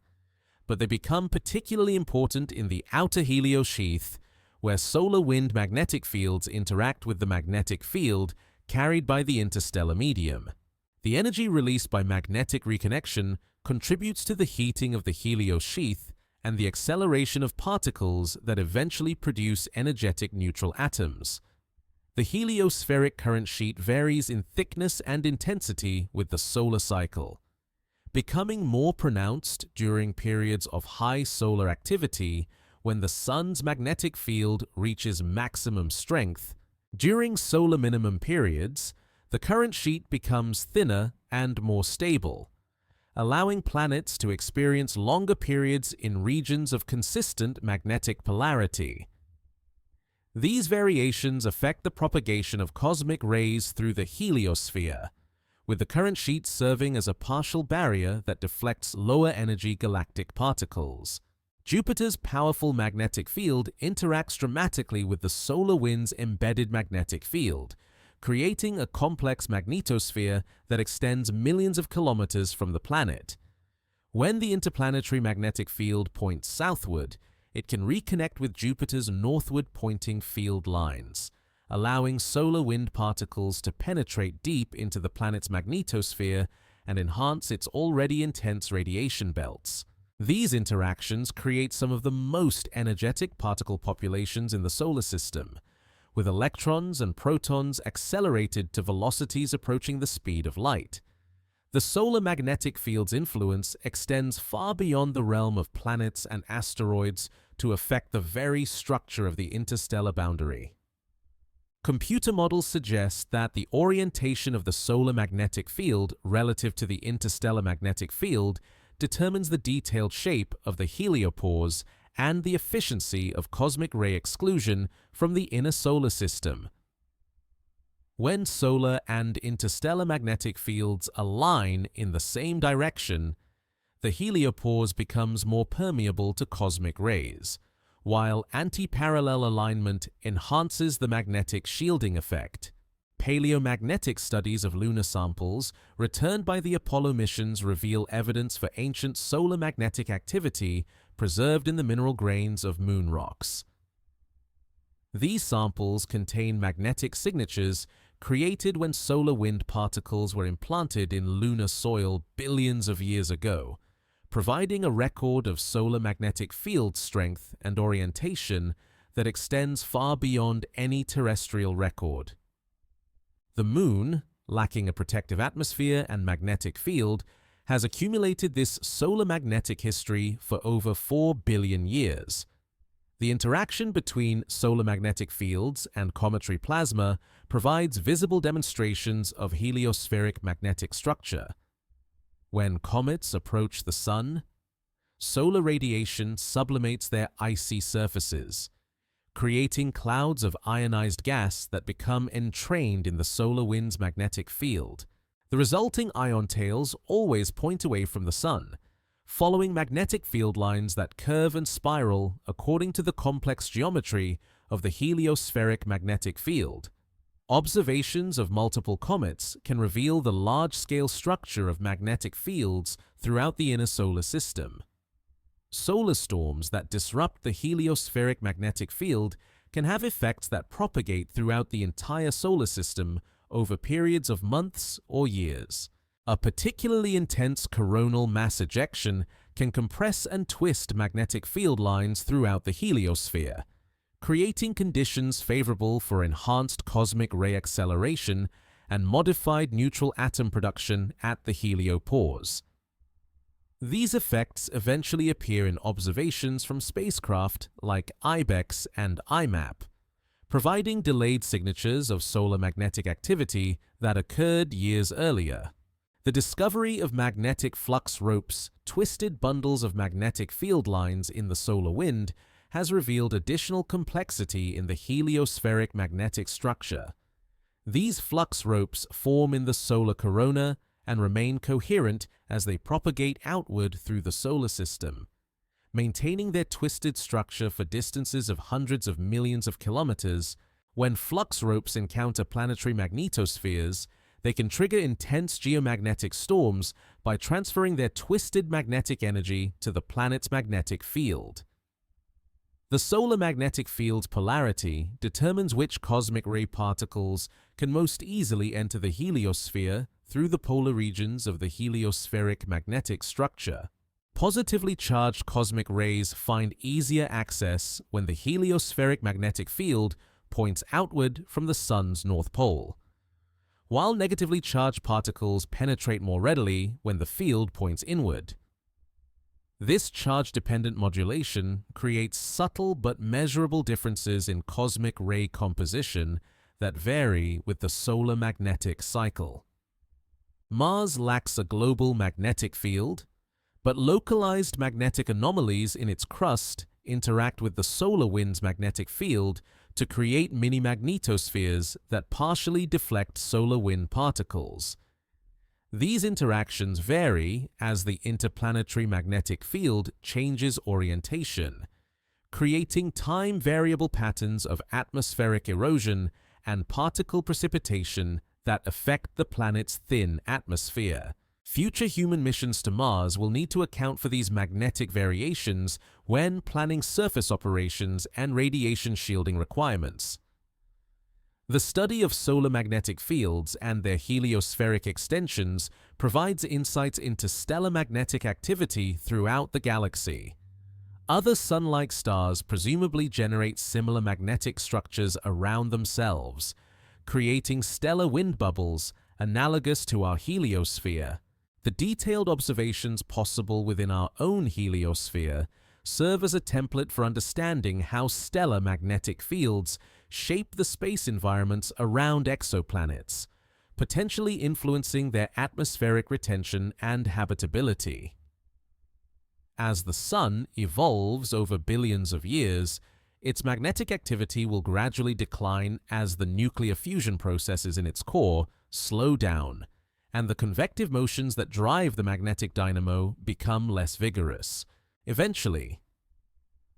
but they become particularly important in the outer heliosheath, where solar wind magnetic fields interact with the magnetic field, carried by the interstellar medium. The energy released by magnetic reconnection contributes to the heating of the helios sheath and the acceleration of particles that eventually produce energetic neutral atoms. The heliospheric current sheet varies in thickness and intensity with the solar cycle, becoming more pronounced during periods of high solar activity when the sun's magnetic field reaches maximum strength. During solar minimum periods, the current sheet becomes thinner and more stable, allowing planets to experience longer periods in regions of consistent magnetic polarity. These variations affect the propagation of cosmic rays through the heliosphere, with the current sheet serving as a partial barrier that deflects lower-energy galactic particles. Jupiter's powerful magnetic field interacts dramatically with the solar wind's embedded magnetic field, creating a complex magnetosphere that extends millions of kilometers from the planet. When the interplanetary magnetic field points southward, it can reconnect with Jupiter's northward-pointing field lines, allowing solar wind particles to penetrate deep into the planet's magnetosphere and enhance its already intense radiation belts. These interactions create some of the most energetic particle populations in the solar system, with electrons and protons accelerated to velocities approaching the speed of light. The solar magnetic field's influence extends far beyond the realm of planets and asteroids to affect the very structure of the interstellar boundary. Computer models suggest that the orientation of the solar magnetic field relative to the interstellar magnetic field determines the detailed shape of the heliopause and the efficiency of cosmic ray exclusion from the inner solar system. When solar and interstellar magnetic fields align in the same direction, the heliopause becomes more permeable to cosmic rays, while anti-parallel alignment enhances the magnetic shielding effect. Paleomagnetic studies of lunar samples returned by the Apollo missions reveal evidence for ancient solar magnetic activity preserved in the mineral grains of moon rocks. These samples contain magnetic signatures created when solar wind particles were implanted in lunar soil billions of years ago, providing a record of solar magnetic field strength and orientation that extends far beyond any terrestrial record. The Moon, lacking a protective atmosphere and magnetic field, has accumulated this solar magnetic history for over 4 billion years. The interaction between solar magnetic fields and cometary plasma provides visible demonstrations of heliospheric magnetic structure. When comets approach the Sun, solar radiation sublimates their icy surfaces, creating clouds of ionized gas that become entrained in the solar wind's magnetic field. The resulting ion tails always point away from the Sun, following magnetic field lines that curve and spiral according to the complex geometry of the heliospheric magnetic field. Observations of multiple comets can reveal the large-scale structure of magnetic fields throughout the inner solar system. Solar storms that disrupt the heliospheric magnetic field can have effects that propagate throughout the entire solar system over periods of months or years. A particularly intense coronal mass ejection can compress and twist magnetic field lines throughout the heliosphere, creating conditions favorable for enhanced cosmic ray acceleration and modified neutral atom production at the heliopause. These effects eventually appear in observations from spacecraft like IBEX and IMAP, providing delayed signatures of solar magnetic activity that occurred years earlier. The discovery of magnetic flux ropes, twisted bundles of magnetic field lines in the solar wind, has revealed additional complexity in the heliospheric magnetic structure. These flux ropes form in the solar corona and remain coherent as they propagate outward through the solar system, maintaining their twisted structure for distances of hundreds of millions of kilometers. When flux ropes encounter planetary magnetospheres, they can trigger intense geomagnetic storms by transferring their twisted magnetic energy to the planet's magnetic field. The solar magnetic field's polarity determines which cosmic ray particles can most easily enter the heliosphere through the polar regions of the heliospheric magnetic structure. Positively charged cosmic rays find easier access when the heliospheric magnetic field points outward from the Sun's north pole, while negatively charged particles penetrate more readily when the field points inward. This charge-dependent modulation creates subtle but measurable differences in cosmic ray composition that vary with the solar magnetic cycle. Mars lacks a global magnetic field, but localized magnetic anomalies in its crust interact with the solar wind's magnetic field to create mini-magnetospheres that partially deflect solar wind particles. These interactions vary as the interplanetary magnetic field changes orientation, creating time-variable patterns of atmospheric erosion and particle precipitation that affect the planet's thin atmosphere. Future human missions to Mars will need to account for these magnetic variations when planning surface operations and radiation shielding requirements. The study of solar magnetic fields and their heliospheric extensions provides insights into stellar magnetic activity throughout the galaxy. Other Sun-like stars presumably generate similar magnetic structures around themselves, creating stellar wind bubbles analogous to our heliosphere. The detailed observations possible within our own heliosphere serve as a template for understanding how stellar magnetic fields shape the space environments around exoplanets, potentially influencing their atmospheric retention and habitability. As the Sun evolves over billions of years, its magnetic activity will gradually decline as the nuclear fusion processes in its core slow down, and the convective motions that drive the magnetic dynamo become less vigorous. Eventually,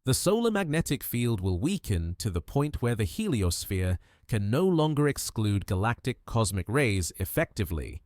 the solar magnetic field will weaken to the point where the heliosphere can no longer exclude galactic cosmic rays effectively,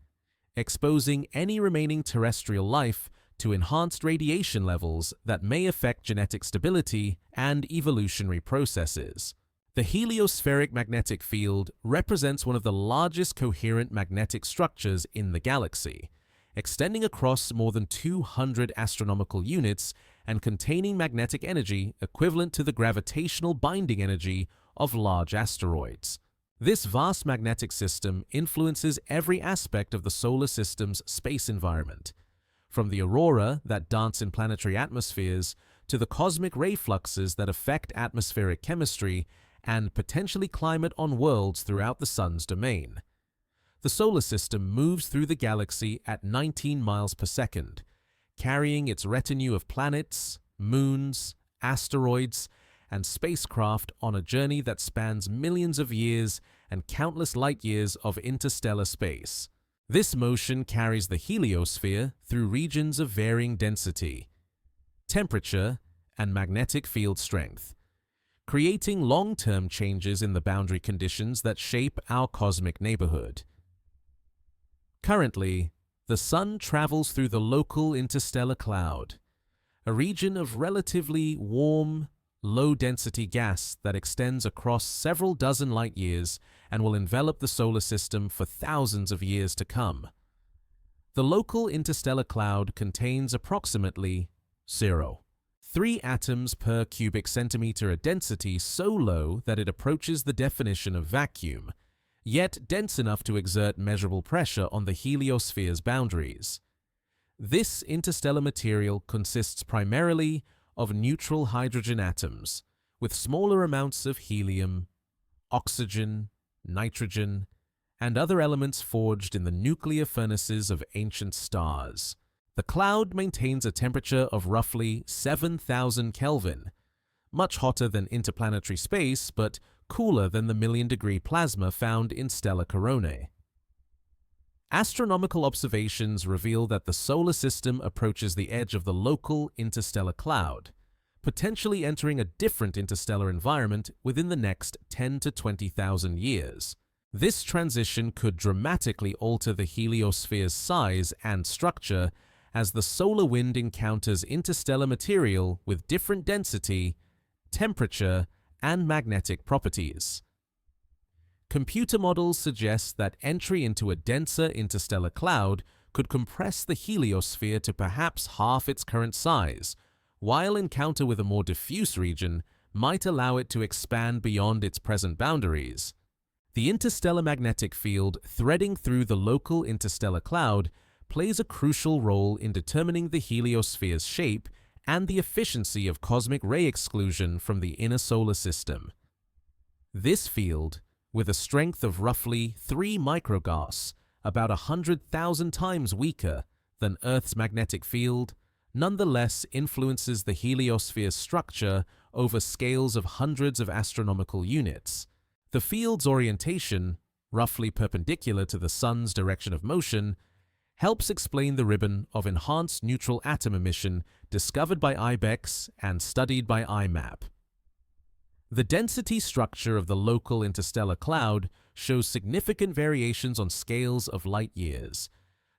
exposing any remaining terrestrial life to enhanced radiation levels that may affect genetic stability and evolutionary processes. The heliospheric magnetic field represents one of the largest coherent magnetic structures in the galaxy, extending across more than 200 astronomical units and containing magnetic energy equivalent to the gravitational binding energy of large asteroids. This vast magnetic system influences every aspect of the solar system's space environment, from the aurora that dance in planetary atmospheres to the cosmic ray fluxes that affect atmospheric chemistry and potentially climate on worlds throughout the Sun's domain. The solar system moves through the galaxy at 19 miles per second, carrying its retinue of planets, moons, asteroids, and spacecraft on a journey that spans millions of years and countless light-years of interstellar space. This motion carries the heliosphere through regions of varying density, temperature, and magnetic field strength, creating long-term changes in the boundary conditions that shape our cosmic neighborhood. Currently, the Sun travels through the local interstellar cloud, a region of relatively warm, low-density gas that extends across several dozen light-years and will envelop the solar system for thousands of years to come. The local interstellar cloud contains approximately 0.3 atoms per cubic centimeter, a density so low that it approaches the definition of vacuum, yet dense enough to exert measurable pressure on the heliosphere's boundaries. This interstellar material consists primarily of neutral hydrogen atoms, with smaller amounts of helium, oxygen, nitrogen, and other elements forged in the nuclear furnaces of ancient stars. The cloud maintains a temperature of roughly 7,000 Kelvin, much hotter than interplanetary space, but cooler than the million-degree plasma found in stellar coronae. Astronomical observations reveal that the solar system approaches the edge of the local interstellar cloud, potentially entering a different interstellar environment within the next 10 to 20,000 years. This transition could dramatically alter the heliosphere's size and structure as the solar wind encounters interstellar material with different density, temperature, and magnetic properties. Computer models suggest that entry into a denser interstellar cloud could compress the heliosphere to perhaps half its current size, while encounter with a more diffuse region might allow it to expand beyond its present boundaries. The interstellar magnetic field threading through the local interstellar cloud plays a crucial role in determining the heliosphere's shape and the efficiency of cosmic ray exclusion from the inner solar system. This field, with a strength of roughly 3 microgauss, about 100,000 times weaker than Earth's magnetic field, nonetheless influences the heliosphere's structure over scales of hundreds of astronomical units. The field's orientation, roughly perpendicular to the Sun's direction of motion, helps explain the ribbon of enhanced neutral atom emission discovered by IBEX and studied by IMAP. The density structure of the local interstellar cloud shows significant variations on scales of light years,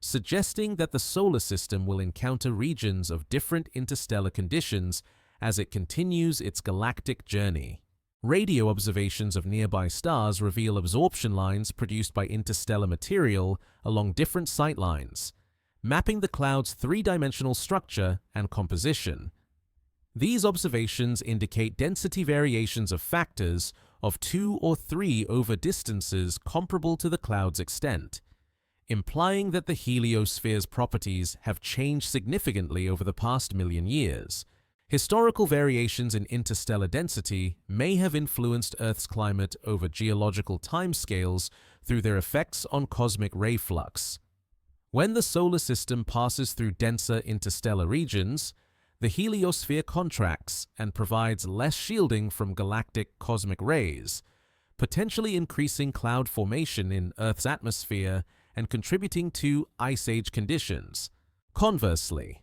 suggesting that the solar system will encounter regions of different interstellar conditions as it continues its galactic journey. Radio observations of nearby stars reveal absorption lines produced by interstellar material along different sight lines, mapping the cloud's three-dimensional structure and composition. These observations indicate density variations of factors of 2 or 3 over distances comparable to the cloud's extent, implying that the heliosphere's properties have changed significantly over the past million years. Historical variations in interstellar density may have influenced Earth's climate over geological timescales through their effects on cosmic ray flux. When the solar system passes through denser interstellar regions, the heliosphere contracts and provides less shielding from galactic cosmic rays, potentially increasing cloud formation in Earth's atmosphere and contributing to ice age conditions. Conversely,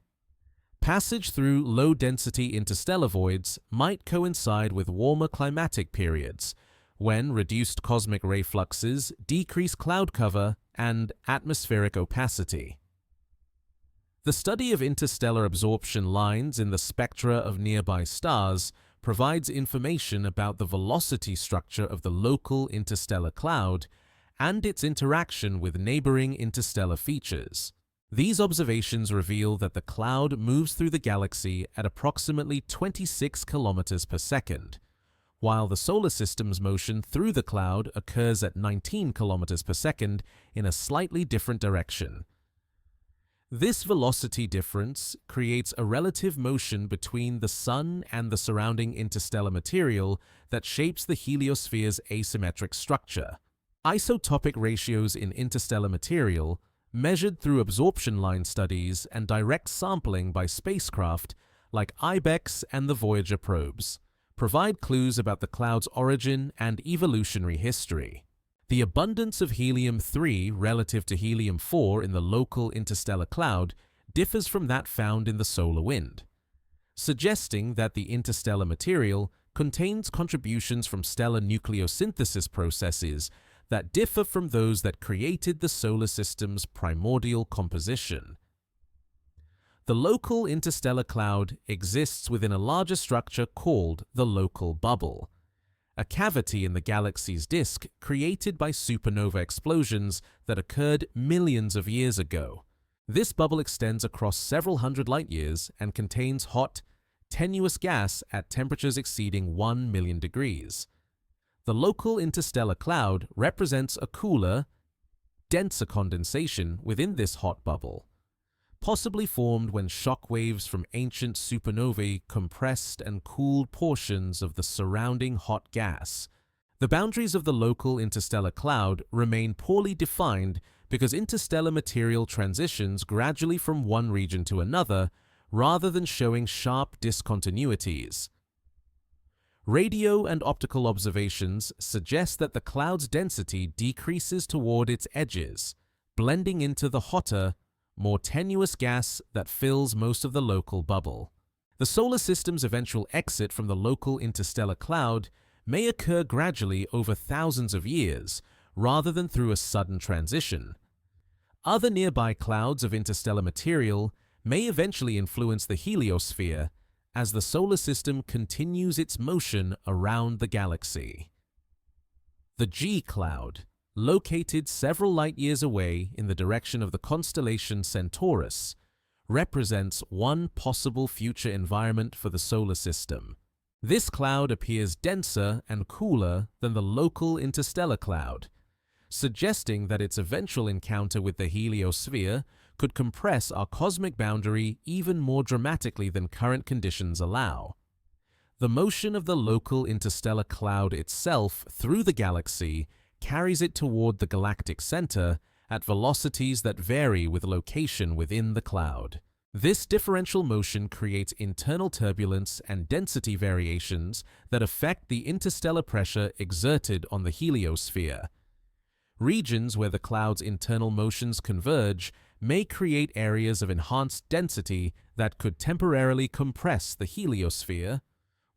passage through low-density interstellar voids might coincide with warmer climatic periods, when reduced cosmic ray fluxes decrease cloud cover and atmospheric opacity. The study of interstellar absorption lines in the spectra of nearby stars provides information about the velocity structure of the local interstellar cloud and its interaction with neighboring interstellar features. These observations reveal that the cloud moves through the galaxy at approximately 26 kilometers per second, while the solar system's motion through the cloud occurs at 19 kilometers per second in a slightly different direction. This velocity difference creates a relative motion between the Sun and the surrounding interstellar material that shapes the heliosphere's asymmetric structure. Isotopic ratios in interstellar material, measured through absorption line studies and direct sampling by spacecraft like IBEX and the Voyager probes, provide clues about the cloud's origin and evolutionary history. The abundance of helium-3 relative to helium-4 in the local interstellar cloud differs from that found in the solar wind, suggesting that the interstellar material contains contributions from stellar nucleosynthesis processes that differ from those that created the solar system's primordial composition. The local interstellar cloud exists within a larger structure called the local bubble, a cavity in the galaxy's disk created by supernova explosions that occurred millions of years ago. This bubble extends across several hundred light-years and contains hot, tenuous gas at temperatures exceeding 1 million degrees. The local interstellar cloud represents a cooler, denser condensation within this hot bubble, possibly formed when shock waves from ancient supernovae compressed and cooled portions of the surrounding hot gas. The boundaries of the local interstellar cloud remain poorly defined because interstellar material transitions gradually from one region to another rather than showing sharp discontinuities. Radio and optical observations suggest that the cloud's density decreases toward its edges, blending into the hotter, more tenuous gas that fills most of the local bubble. The solar system's eventual exit from the local interstellar cloud may occur gradually over thousands of years, rather than through a sudden transition. Other nearby clouds of interstellar material may eventually influence the heliosphere, as the solar system continues its motion around the galaxy. The G cloud, located several light-years away in the direction of the constellation Centaurus, represents one possible future environment for the solar system. This cloud appears denser and cooler than the local interstellar cloud, suggesting that its eventual encounter with the heliosphere could compress our cosmic boundary even more dramatically than current conditions allow. The motion of the local interstellar cloud itself through the galaxy carries it toward the galactic center at velocities that vary with location within the cloud. This differential motion creates internal turbulence and density variations that affect the interstellar pressure exerted on the heliosphere. Regions where the cloud's internal motions converge may create areas of enhanced density that could temporarily compress the heliosphere,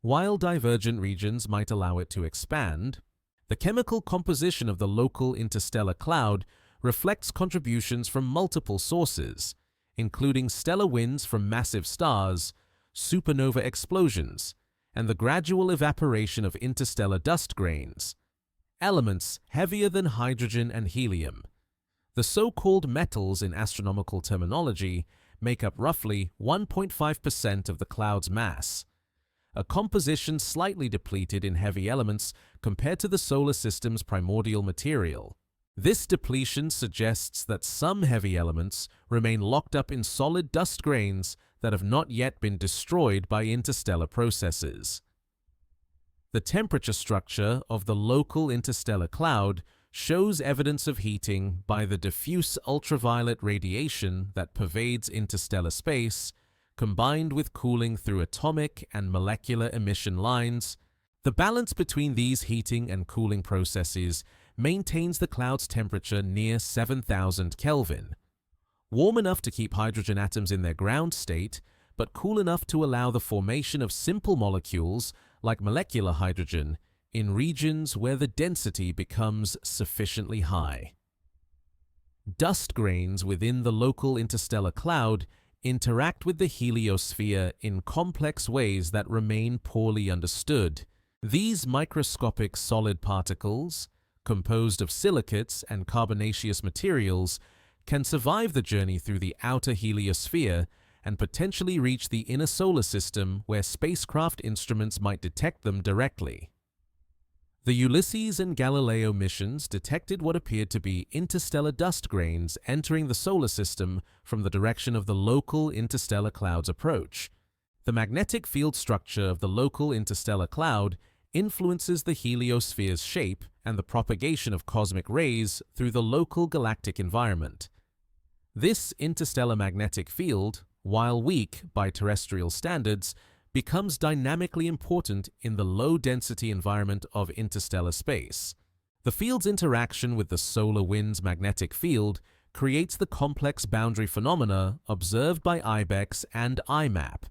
while divergent regions might allow it to expand. The chemical composition of the local interstellar cloud reflects contributions from multiple sources, including stellar winds from massive stars, supernova explosions, and the gradual evaporation of interstellar dust grains, elements heavier than hydrogen and helium. The so-called metals in astronomical terminology make up roughly 1.5% of the cloud's mass, a composition slightly depleted in heavy elements compared to the solar system's primordial material. This depletion suggests that some heavy elements remain locked up in solid dust grains that have not yet been destroyed by interstellar processes. The temperature structure of the local interstellar cloud shows evidence of heating by the diffuse ultraviolet radiation that pervades interstellar space, combined with cooling through atomic and molecular emission lines. The balance between these heating and cooling processes maintains the cloud's temperature near 7,000 Kelvin, warm enough to keep hydrogen atoms in their ground state, but cool enough to allow the formation of simple molecules like molecular hydrogen in regions where the density becomes sufficiently high. Dust grains within the local interstellar cloud interact with the heliosphere in complex ways that remain poorly understood. These microscopic solid particles, composed of silicates and carbonaceous materials, can survive the journey through the outer heliosphere and potentially reach the inner solar system where spacecraft instruments might detect them directly. The Ulysses and Galileo missions detected what appeared to be interstellar dust grains entering the solar system from the direction of the local interstellar cloud's approach. The magnetic field structure of the local interstellar cloud influences the heliosphere's shape and the propagation of cosmic rays through the local galactic environment. This interstellar magnetic field, while weak by terrestrial standards, becomes dynamically important in the low-density environment of interstellar space. The field's interaction with the solar wind's magnetic field creates the complex boundary phenomena observed by IBEX and IMAP,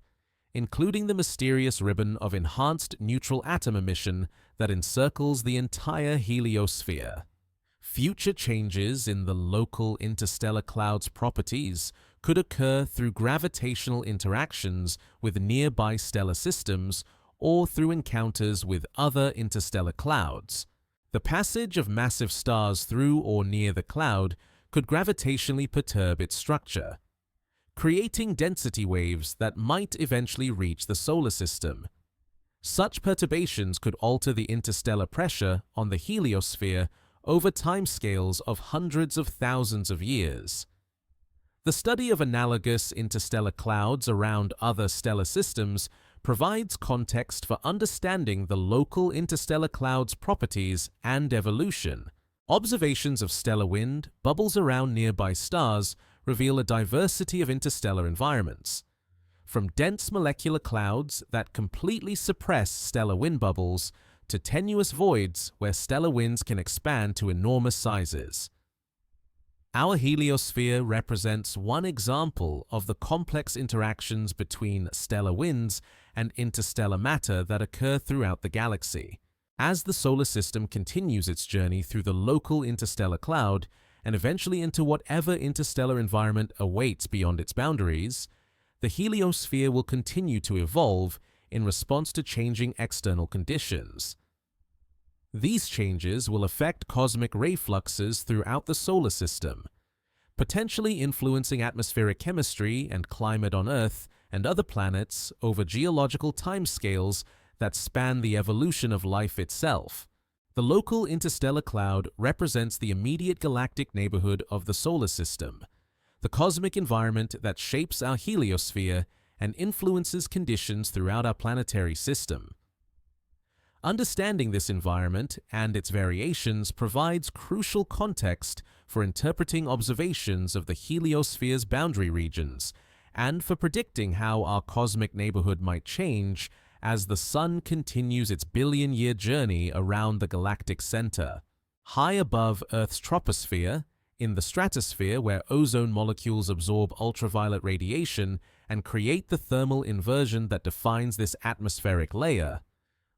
including the mysterious ribbon of enhanced neutral atom emission that encircles the entire heliosphere. Future changes in the local interstellar cloud's properties could occur through gravitational interactions with nearby stellar systems or through encounters with other interstellar clouds. The passage of massive stars through or near the cloud could gravitationally perturb its structure, creating density waves that might eventually reach the solar system. Such perturbations could alter the interstellar pressure on the heliosphere over timescales of hundreds of thousands of years. The study of analogous interstellar clouds around other stellar systems provides context for understanding the local interstellar cloud's properties and evolution. Observations of stellar wind, bubbles around nearby stars, reveal a diversity of interstellar environments, from dense molecular clouds that completely suppress stellar wind bubbles to tenuous voids where stellar winds can expand to enormous sizes. Our heliosphere represents one example of the complex interactions between stellar winds and interstellar matter that occur throughout the galaxy. As the solar system continues its journey through the local interstellar cloud and eventually into whatever interstellar environment awaits beyond its boundaries, the heliosphere will continue to evolve in response to changing external conditions. These changes will affect cosmic ray fluxes throughout the solar system, potentially influencing atmospheric chemistry and climate on Earth and other planets over geological timescales that span the evolution of life itself. The local interstellar cloud represents the immediate galactic neighborhood of the solar system, the cosmic environment that shapes our heliosphere and influences conditions throughout our planetary system. Understanding this environment and its variations provides crucial context for interpreting observations of the heliosphere's boundary regions and for predicting how our cosmic neighborhood might change as the Sun continues its billion-year journey around the galactic center. High above Earth's troposphere, in the stratosphere where ozone molecules absorb ultraviolet radiation and create the thermal inversion that defines this atmospheric layer,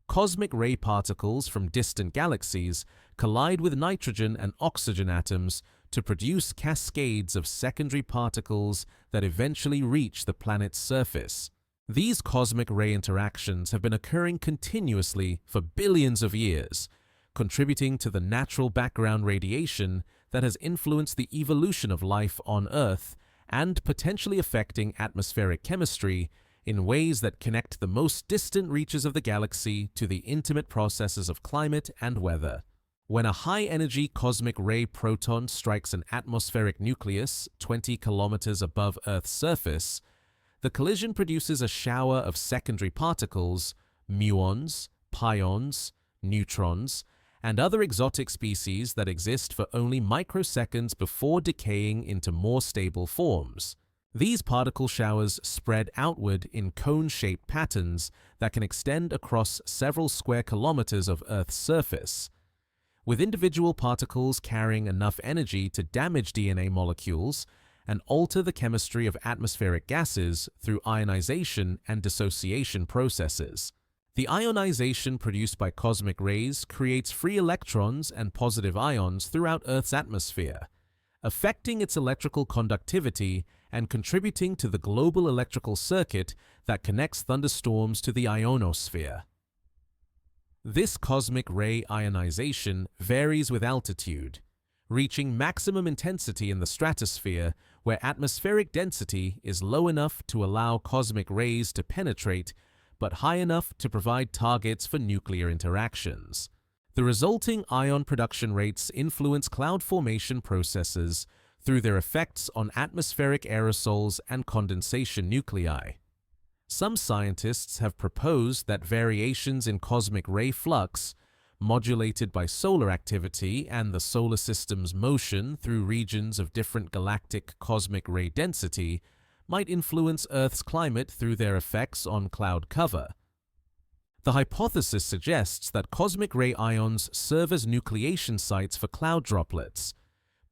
cosmic ray particles from distant galaxies collide with nitrogen and oxygen atoms to produce cascades of secondary particles that eventually reach the planet's surface. These cosmic ray interactions have been occurring continuously for billions of years, contributing to the natural background radiation that has influenced the evolution of life on Earth and potentially affecting atmospheric chemistry in ways that connect the most distant reaches of the galaxy to the intimate processes of climate and weather. When a high-energy cosmic ray proton strikes an atmospheric nucleus 20 kilometers above Earth's surface, the collision produces a shower of secondary particles, muons, pions, neutrons, and other exotic species that exist for only microseconds before decaying into more stable forms. These particle showers spread outward in cone-shaped patterns that can extend across several square kilometers of Earth's surface, with individual particles carrying enough energy to damage DNA molecules and alter the chemistry of atmospheric gases through ionization and dissociation processes. The ionization produced by cosmic rays creates free electrons and positive ions throughout Earth's atmosphere, affecting its electrical conductivity and contributing to the global electrical circuit that connects thunderstorms to the ionosphere. This cosmic ray ionization varies with altitude, reaching maximum intensity in the stratosphere where atmospheric density is low enough to allow cosmic rays to penetrate but high enough to provide targets for nuclear interactions. The resulting ion production rates influence cloud formation processes through their effects on atmospheric aerosols and condensation nuclei. Some scientists have proposed that variations in cosmic ray flux, modulated by solar activity and the solar system's motion through regions of different galactic cosmic ray density, might influence Earth's climate through their effects on cloud cover. The hypothesis suggests that cosmic ray ions serve as nucleation sites for cloud droplets,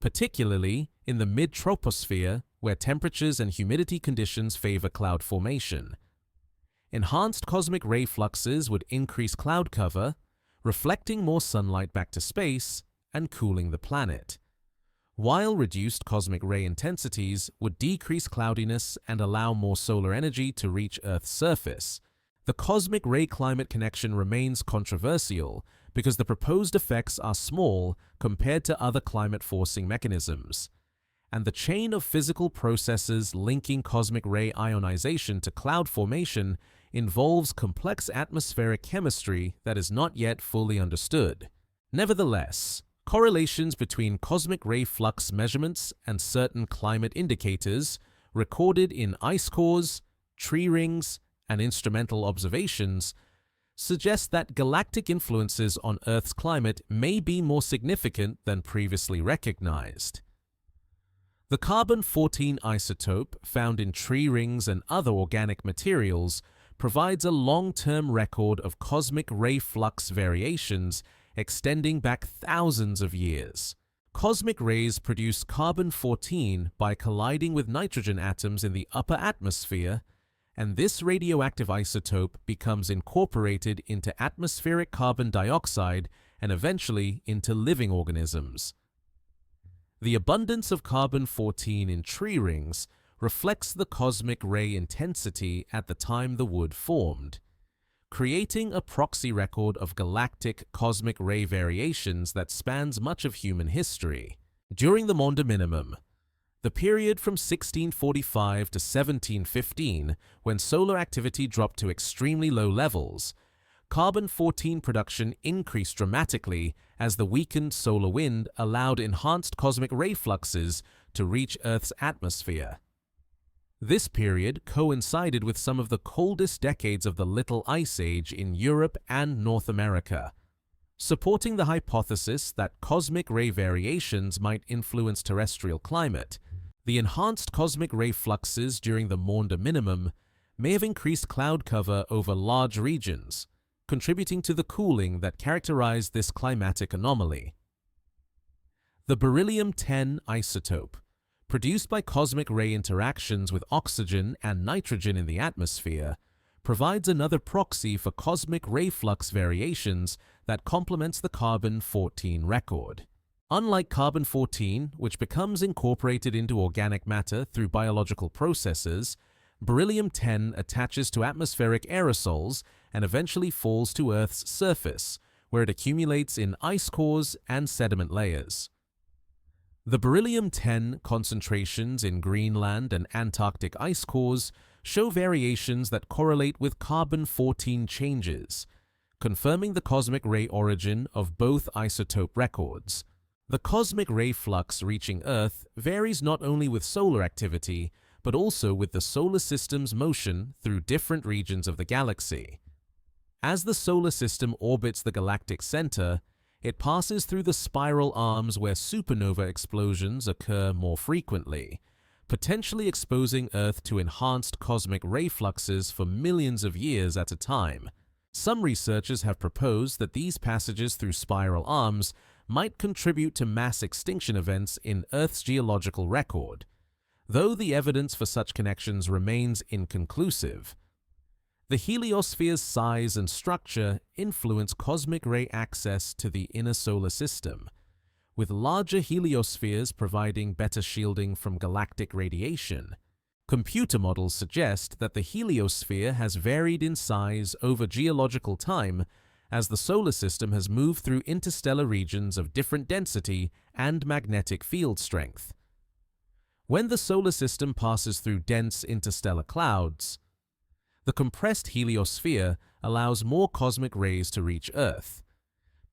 particularly in the mid-troposphere where temperatures and humidity conditions favor cloud formation. Enhanced cosmic ray fluxes would increase cloud cover, reflecting more sunlight back to space and cooling the planet, while reduced cosmic ray intensities would decrease cloudiness and allow more solar energy to reach Earth's surface. The cosmic ray climate connection remains controversial because the proposed effects are small compared to other climate-forcing mechanisms, and the chain of physical processes linking cosmic ray ionization to cloud formation involves complex atmospheric chemistry that is not yet fully understood. Nevertheless, correlations between cosmic ray flux measurements and certain climate indicators recorded in ice cores, tree rings, and instrumental observations suggest that galactic influences on Earth's climate may be more significant than previously recognized. The carbon-14 isotope found in tree rings and other organic materials provides a long-term record of cosmic ray flux variations extending back thousands of years. Cosmic rays produce carbon-14 by colliding with nitrogen atoms in the upper atmosphere, and this radioactive isotope becomes incorporated into atmospheric carbon dioxide and eventually into living organisms. The abundance of carbon-14 in tree rings reflects the cosmic ray intensity at the time the wood formed, creating a proxy record of galactic cosmic ray variations that spans much of human history. During the Monde Minimum, the period from 1645 to 1715, when solar activity dropped to extremely low levels, carbon-14 production increased dramatically as the weakened solar wind allowed enhanced cosmic ray fluxes to reach Earth's atmosphere. This period coincided with some of the coldest decades of the Little Ice Age in Europe and North America, supporting the hypothesis that cosmic ray variations might influence terrestrial climate. The enhanced cosmic ray fluxes during the Monde Minimum may have increased cloud cover over large regions, contributing to the cooling that characterized this climatic anomaly. The beryllium-10 isotope, produced by cosmic ray interactions with oxygen and nitrogen in the atmosphere, provides another proxy for cosmic ray flux variations that complements the carbon-14 record. Unlike carbon-14, which becomes incorporated into organic matter through biological processes, beryllium-10 attaches to atmospheric aerosols and eventually falls to Earth's surface, where it accumulates in ice cores and sediment layers. The beryllium-10 concentrations in Greenland and Antarctic ice cores show variations that correlate with carbon-14 changes, confirming the cosmic ray origin of both isotope records. The cosmic ray flux reaching Earth varies not only with solar activity, but also with the solar system's motion through different regions of the galaxy. As the solar system orbits the galactic center, it passes through the spiral arms where supernova explosions occur more frequently, potentially exposing Earth to enhanced cosmic ray fluxes for millions of years at a time. Some researchers have proposed that these passages through spiral arms might contribute to mass extinction events in Earth's geological record, though the evidence for such connections remains inconclusive. The heliosphere's size and structure influence cosmic ray access to the inner solar system, with larger heliospheres providing better shielding from galactic radiation. Computer models suggest that the heliosphere has varied in size over geological time as the solar system has moved through interstellar regions of different density and magnetic field strength. When the solar system passes through dense interstellar clouds, the compressed heliosphere allows more cosmic rays to reach Earth,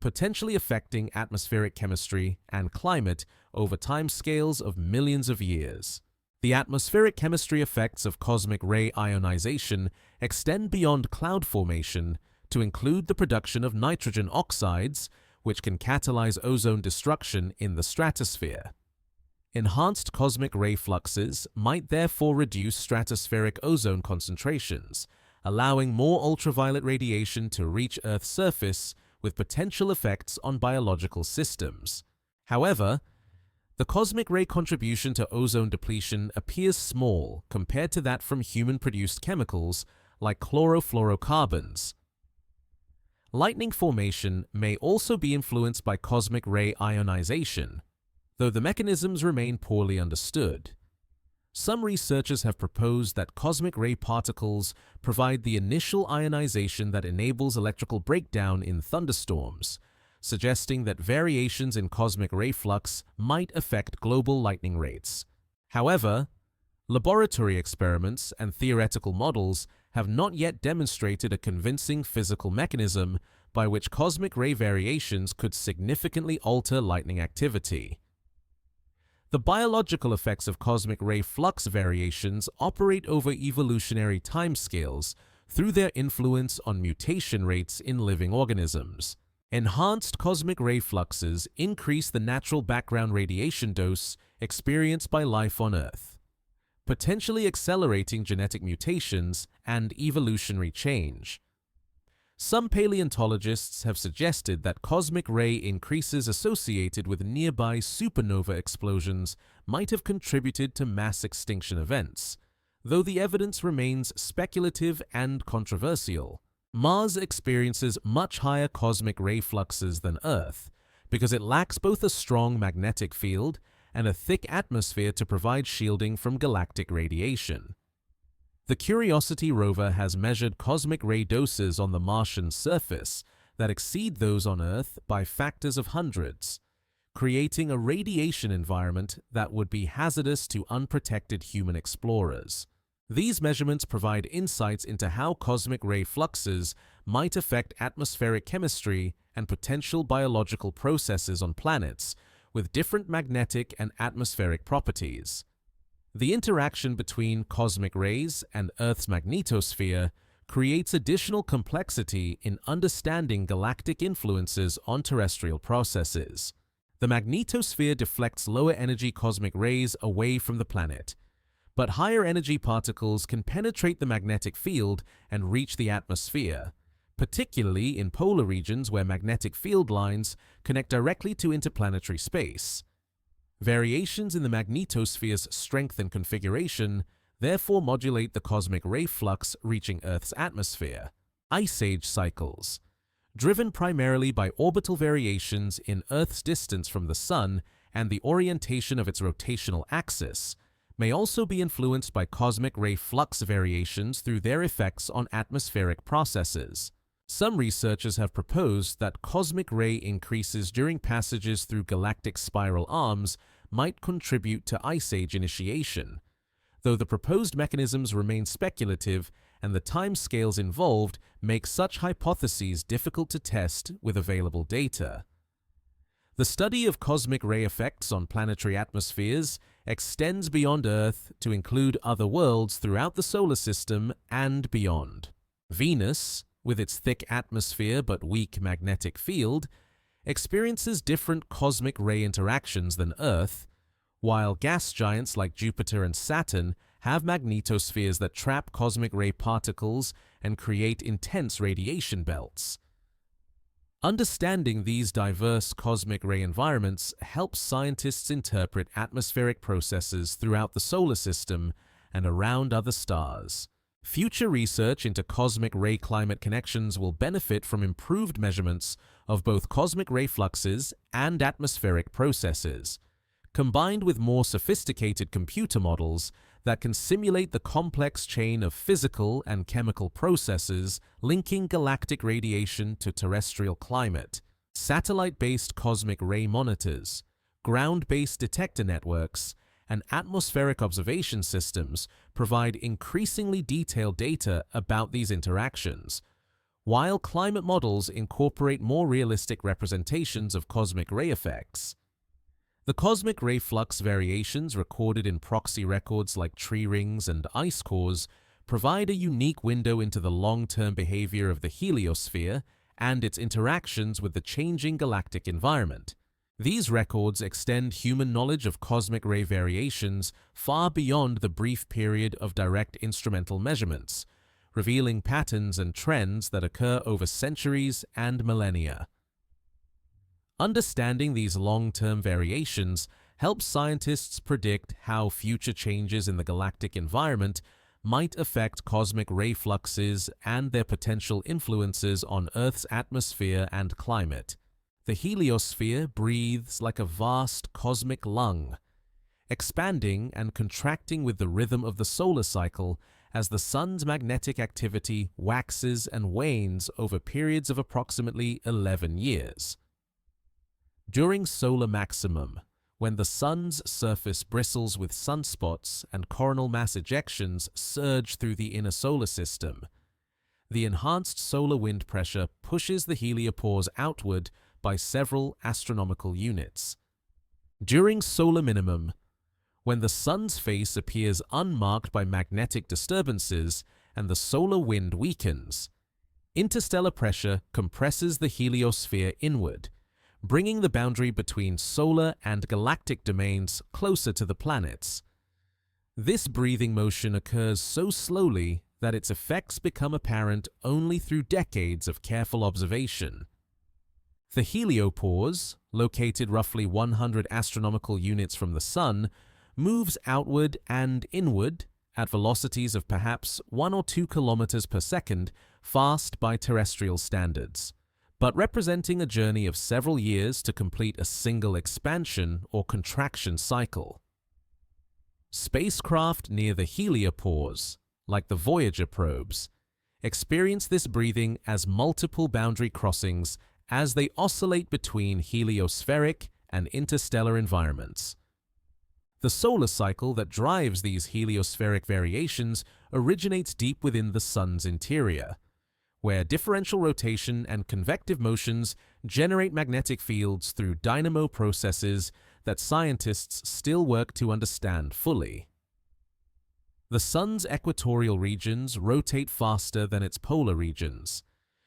potentially affecting atmospheric chemistry and climate over timescales of millions of years. The atmospheric chemistry effects of cosmic ray ionization extend beyond cloud formation to include the production of nitrogen oxides, which can catalyze ozone destruction in the stratosphere. Enhanced cosmic ray fluxes might therefore reduce stratospheric ozone concentrations, allowing more ultraviolet radiation to reach Earth's surface with potential effects on biological systems. However, the cosmic ray contribution to ozone depletion appears small compared to that from human-produced chemicals like chlorofluorocarbons. Lightning formation may also be influenced by cosmic ray ionization, though the mechanisms remain poorly understood. Some researchers have proposed that cosmic ray particles provide the initial ionization that enables electrical breakdown in thunderstorms, suggesting that variations in cosmic ray flux might affect global lightning rates. However, laboratory experiments and theoretical models have not yet demonstrated a convincing physical mechanism by which cosmic ray variations could significantly alter lightning activity. The biological effects of cosmic ray flux variations operate over evolutionary timescales through their influence on mutation rates in living organisms. Enhanced cosmic ray fluxes increase the natural background radiation dose experienced by life on Earth, potentially accelerating genetic mutations and evolutionary change. Some paleontologists have suggested that cosmic ray increases associated with nearby supernova explosions might have contributed to mass extinction events, though the evidence remains speculative and controversial. Mars experiences much higher cosmic ray fluxes than Earth because it lacks both a strong magnetic field and a thick atmosphere to provide shielding from galactic radiation. The Curiosity rover has measured cosmic ray doses on the Martian surface that exceed those on Earth by factors of hundreds, creating a radiation environment that would be hazardous to unprotected human explorers. These measurements provide insights into how cosmic ray fluxes might affect atmospheric chemistry and potential biological processes on planets with different magnetic and atmospheric properties. The interaction between cosmic rays and Earth's magnetosphere creates additional complexity in understanding galactic influences on terrestrial processes. The magnetosphere deflects lower-energy cosmic rays away from the planet, but higher-energy particles can penetrate the magnetic field and reach the atmosphere, particularly in polar regions where magnetic field lines connect directly to interplanetary space. Variations in the magnetosphere's strength and configuration therefore modulate the cosmic ray flux reaching Earth's atmosphere. Ice Age cycles, driven primarily by orbital variations in Earth's distance from the Sun and the orientation of its rotational axis, may also be influenced by cosmic ray flux variations through their effects on atmospheric processes. Some researchers have proposed that cosmic ray increases during passages through galactic spiral arms might contribute to Ice Age initiation, though the proposed mechanisms remain speculative and the timescales involved make such hypotheses difficult to test with available data. The study of cosmic ray effects on planetary atmospheres extends beyond Earth to include other worlds throughout the solar system and beyond. Venus, with its thick atmosphere but weak magnetic field, experiences different cosmic ray interactions than Earth, while gas giants like Jupiter and Saturn have magnetospheres that trap cosmic ray particles and create intense radiation belts. Understanding these diverse cosmic ray environments helps scientists interpret atmospheric processes throughout the solar system and around other stars. Future research into cosmic ray climate connections will benefit from improved measurements of both cosmic ray fluxes and atmospheric processes, combined with more sophisticated computer models that can simulate the complex chain of physical and chemical processes linking galactic radiation to terrestrial climate. Satellite-based cosmic ray monitors, ground-based detector networks, and atmospheric observation systems provide increasingly detailed data about these interactions, while climate models incorporate more realistic representations of cosmic ray effects. The cosmic ray flux variations recorded in proxy records like tree rings and ice cores provide a unique window into the long-term behavior of the heliosphere and its interactions with the changing galactic environment. These records extend human knowledge of cosmic ray variations far beyond the brief period of direct instrumental measurements, revealing patterns and trends that occur over centuries and millennia. Understanding these long-term variations helps scientists predict how future changes in the galactic environment might affect cosmic ray fluxes and their potential influences on Earth's atmosphere and climate. The heliosphere breathes like a vast cosmic lung, expanding and contracting with the rhythm of the solar cycle as the Sun's magnetic activity waxes and wanes over periods of approximately 11 years. During solar maximum, when the Sun's surface bristles with sunspots and coronal mass ejections surge through the inner solar system, the enhanced solar wind pressure pushes the heliopause outward by several astronomical units. During solar minimum, when the Sun's face appears unmarked by magnetic disturbances and the solar wind weakens, interstellar pressure compresses the heliosphere inward, bringing the boundary between solar and galactic domains closer to the planets. This breathing motion occurs so slowly that its effects become apparent only through decades of careful observation. The heliopause, located roughly 100 astronomical units from the Sun, moves outward and inward at velocities of perhaps 1 or 2 kilometers per second, fast by terrestrial standards, but representing a journey of several years to complete a single expansion or contraction cycle. Spacecraft near the heliopause, like the Voyager probes, experience this breathing as multiple boundary crossings as they oscillate between heliospheric and interstellar environments. The solar cycle that drives these heliospheric variations originates deep within the Sun's interior, where differential rotation and convective motions generate magnetic fields through dynamo processes that scientists still work to understand fully. The Sun's equatorial regions rotate faster than its polar regions,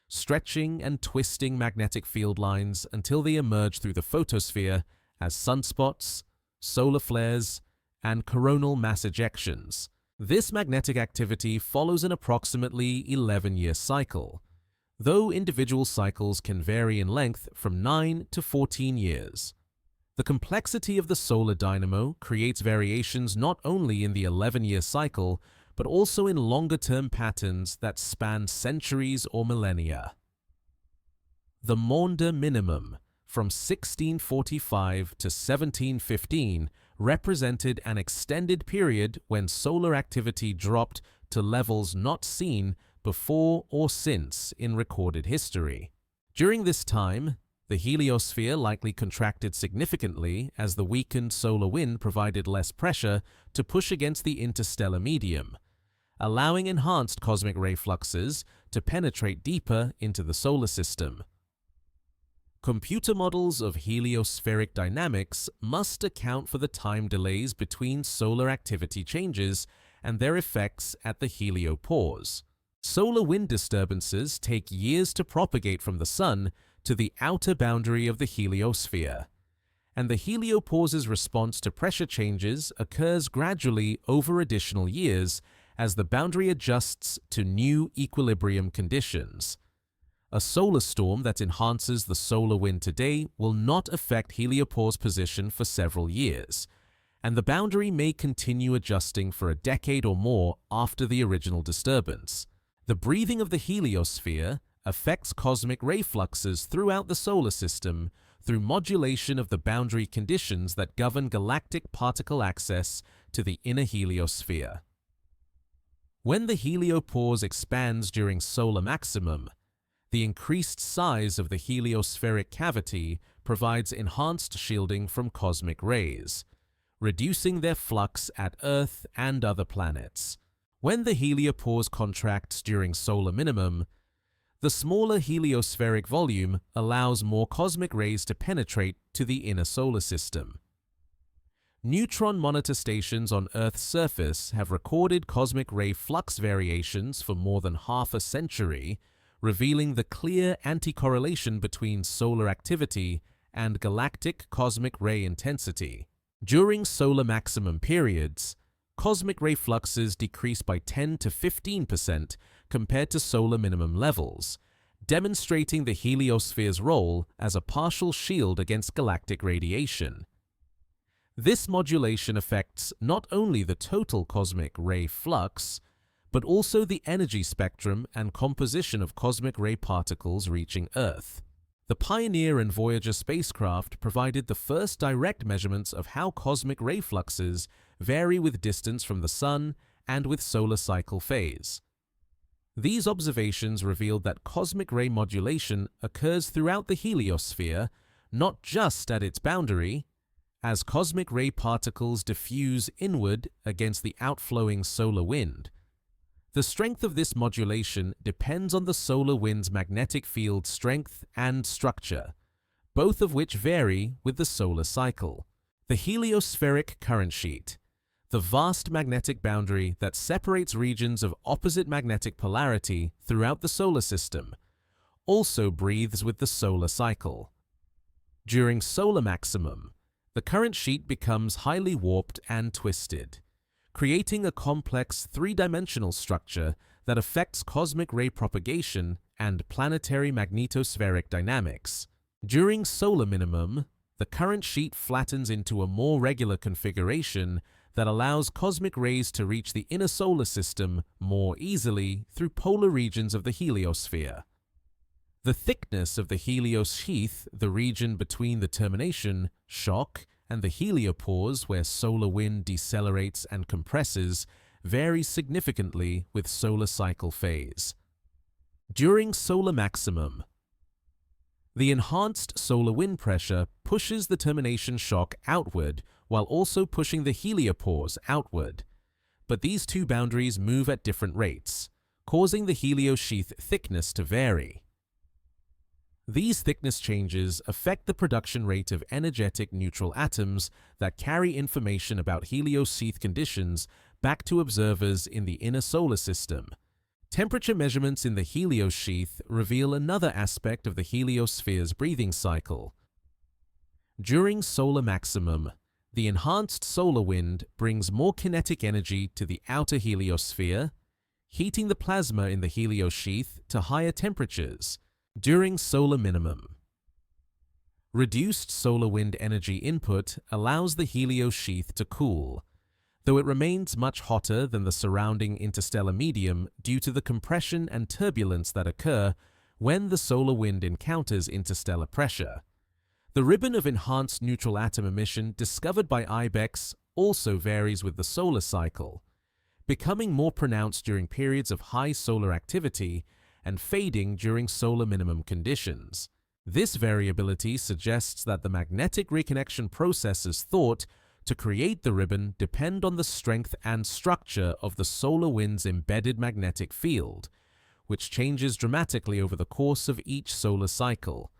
stretching and twisting magnetic field lines until they emerge through the photosphere as sunspots, solar flares, and coronal mass ejections. This magnetic activity follows an approximately 11-year cycle, though individual cycles can vary in length from 9 to 14 years. The complexity of the solar dynamo creates variations not only in the 11-year cycle, but also in longer-term patterns that span centuries or millennia. The Maunder minimum from 1645 to 1715 represented an extended period when solar activity dropped to levels not seen before or since in recorded history. During this time, the heliosphere likely contracted significantly as the weakened solar wind provided less pressure to push against the interstellar medium, allowing enhanced cosmic ray fluxes to penetrate deeper into the solar system. Computer models of heliospheric dynamics must account for the time delays between solar activity changes and their effects at the heliopause. Solar wind disturbances take years to propagate from the Sun to the outer boundary of the heliosphere, and the heliopause's response to pressure changes occurs gradually over additional years as the boundary adjusts to new equilibrium conditions. A solar storm that enhances the solar wind today will not affect heliopause position for several years, and the boundary may continue adjusting for a decade or more after the original disturbance. The breathing of the heliosphere affects cosmic ray fluxes throughout the solar system through modulation of the boundary conditions that govern galactic particle access to the inner heliosphere. When the heliopause expands during solar maximum, the increased size of the heliospheric cavity provides enhanced shielding from cosmic rays, reducing their flux at Earth and other planets. When the heliopause contracts during solar minimum, the smaller heliospheric volume allows more cosmic rays to penetrate to the inner solar system. Neutron monitor stations on Earth's surface have recorded cosmic ray flux variations for more than half a century, revealing the clear anti-correlation between solar activity and galactic cosmic ray intensity. During solar maximum periods, cosmic ray fluxes decrease by 10 to 15% compared to solar minimum levels, demonstrating the heliosphere's role as a partial shield against galactic radiation. This modulation affects not only the total cosmic ray flux, but also the energy spectrum and composition of cosmic ray particles reaching Earth. The Pioneer and Voyager spacecraft provided the first direct measurements of how cosmic ray fluxes vary with distance from the Sun and with solar cycle phase. These observations revealed that cosmic ray modulation occurs throughout the heliosphere, not just at its boundary, as cosmic ray particles diffuse inward against the outflowing solar wind. The strength of this modulation depends on the solar wind's magnetic field strength and structure, both of which vary with the solar cycle. The heliospheric current sheet, the vast magnetic boundary that separates regions of opposite magnetic polarity throughout the solar system, also breathes with the solar cycle. During solar maximum, the current sheet becomes highly warped and twisted, creating a complex three-dimensional structure that affects cosmic ray propagation and planetary magnetospheric dynamics. During solar minimum, the current sheet flattens into a more regular configuration that allows cosmic rays to reach the inner solar system more easily through polar regions of the heliosphere. The thickness of the helios sheath, the region between the termination, shock, and the heliopause where solar wind decelerates and compresses, varies significantly with solar cycle phase. During solar maximum, the enhanced solar wind pressure pushes the termination shock outward while also pushing the heliopause outward. But these two boundaries move at different rates, causing the helios sheath thickness to vary. These thickness changes affect the production rate of energetic neutral atoms that carry information about helios sheath conditions back to observers in the inner solar system. Temperature measurements in the helios sheath reveal another aspect of the heliosphere's breathing cycle. During solar maximum, the enhanced solar wind brings more kinetic energy to the outer heliosphere, heating the plasma in the helios sheath to higher temperatures. During solar minimum, reduced solar wind energy input allows the helios sheath to cool, though it remains much hotter than the surrounding interstellar medium due to the compression and turbulence that occur when the solar wind encounters interstellar pressure. The ribbon of enhanced neutral atom emission discovered by IBEX also varies with the solar cycle, becoming more pronounced during periods of high solar activity and fading during solar minimum conditions. This variability suggests that the magnetic reconnection processes thought to create the ribbon depend on the strength and structure of the solar wind's embedded magnetic field, which changes dramatically over the course of each solar cycle.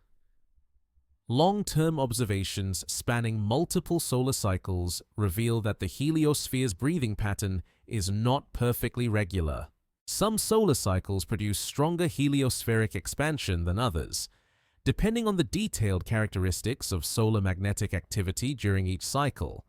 Long-term observations spanning multiple solar cycles reveal that the heliosphere's breathing pattern is not perfectly regular. Some solar cycles produce stronger heliospheric expansion than others, depending on the detailed characteristics of solar magnetic activity during each cycle.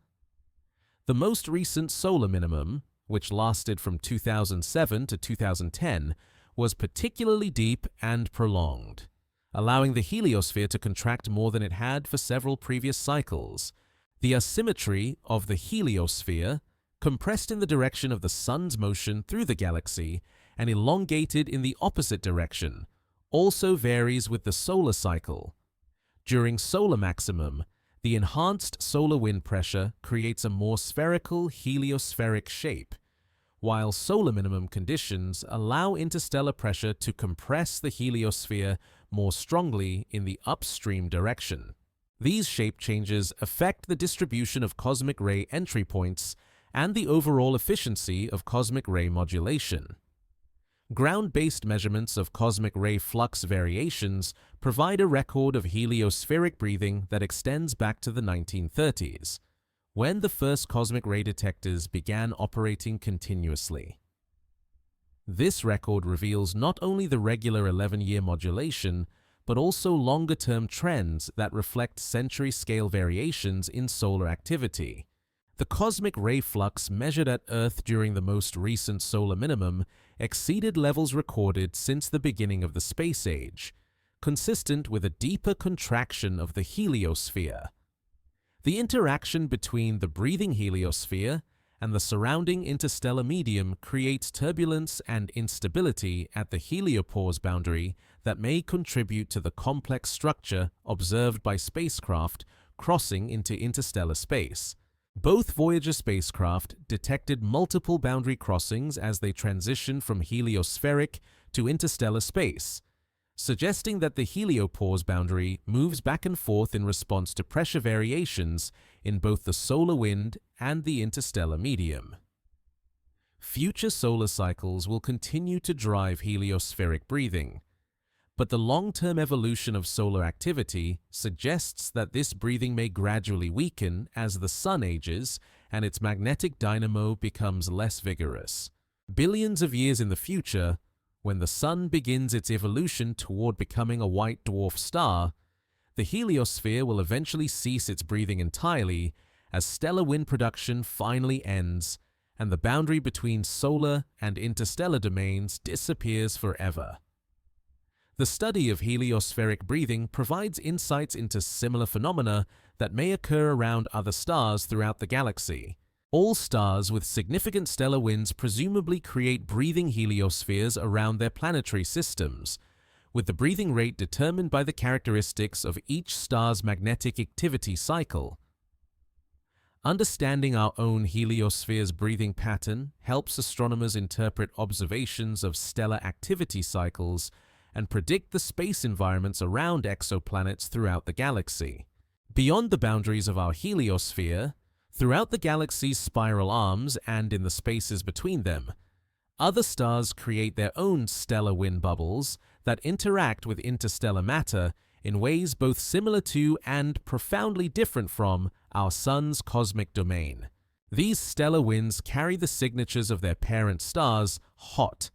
The most recent solar minimum, which lasted from 2007 to 2010, was particularly deep and prolonged, allowing the heliosphere to contract more than it had for several previous cycles. The asymmetry of the heliosphere, compressed in the direction of the sun's motion through the galaxy and elongated in the opposite direction, also varies with the solar cycle. During solar maximum, the enhanced solar wind pressure creates a more spherical heliospheric shape, while solar minimum conditions allow interstellar pressure to compress the heliosphere more strongly in the upstream direction. These shape changes affect the distribution of cosmic ray entry points and the overall efficiency of cosmic ray modulation. Ground-based measurements of cosmic ray flux variations provide a record of heliospheric breathing that extends back to the 1930s, when the first cosmic ray detectors began operating continuously. This record reveals not only the regular 11-year modulation, but also longer-term trends that reflect century-scale variations in solar activity. The cosmic ray flux measured at Earth during the most recent solar minimum exceeded levels recorded since the beginning of the space age, consistent with a deeper contraction of the heliosphere. The interaction between the breathing heliosphere and the surrounding interstellar medium creates turbulence and instability at the heliopause boundary that may contribute to the complex structure observed by spacecraft crossing into interstellar space. Both Voyager spacecraft detected multiple boundary crossings as they transitioned from heliospheric to interstellar space, suggesting that the heliopause boundary moves back and forth in response to pressure variations in both the solar wind and the interstellar medium. Future solar cycles will continue to drive heliospheric breathing, but the long-term evolution of solar activity suggests that this breathing may gradually weaken as the sun ages and its magnetic dynamo becomes less vigorous. Billions of years in the future, when the sun begins its evolution toward becoming a white dwarf star, the heliosphere will eventually cease its breathing entirely as stellar wind production finally ends and the boundary between solar and interstellar domains disappears forever. The study of heliospheric breathing provides insights into similar phenomena that may occur around other stars throughout the galaxy. All stars with significant stellar winds presumably create breathing heliospheres around their planetary systems, with the breathing rate determined by the characteristics of each star's magnetic activity cycle. Understanding our own heliosphere's breathing pattern helps astronomers interpret observations of stellar activity cycles and predict the space environments around exoplanets throughout the galaxy. Beyond the boundaries of our heliosphere, throughout the galaxy's spiral arms and in the spaces between them, other stars create their own stellar wind bubbles that interact with interstellar matter in ways both similar to and profoundly different from our Sun's cosmic domain. These stellar winds carry the signatures of their parent stars, hot,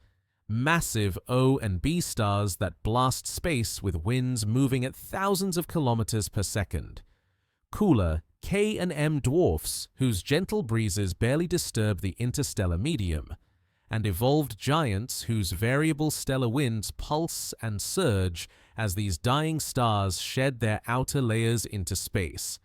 massive O and B stars that blast space with winds moving at thousands of kilometers per second. Cooler K and M dwarfs whose gentle breezes barely disturb the interstellar medium, and evolved giants whose variable stellar winds pulse and surge as these dying stars shed their outer layers into space.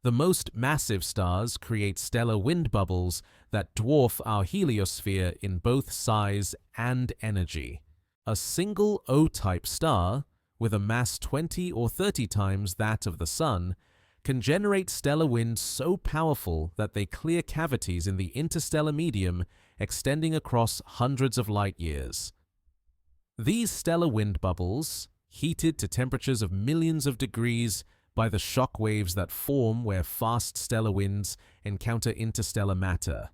The most massive stars create stellar wind bubbles that dwarf our heliosphere in both size and energy. A single O-type star, with a mass 20 or 30 times that of the Sun, can generate stellar winds so powerful that they clear cavities in the interstellar medium extending across hundreds of light years. These stellar wind bubbles, heated to temperatures of millions of degrees by the shock waves that form where fast stellar winds encounter interstellar matter,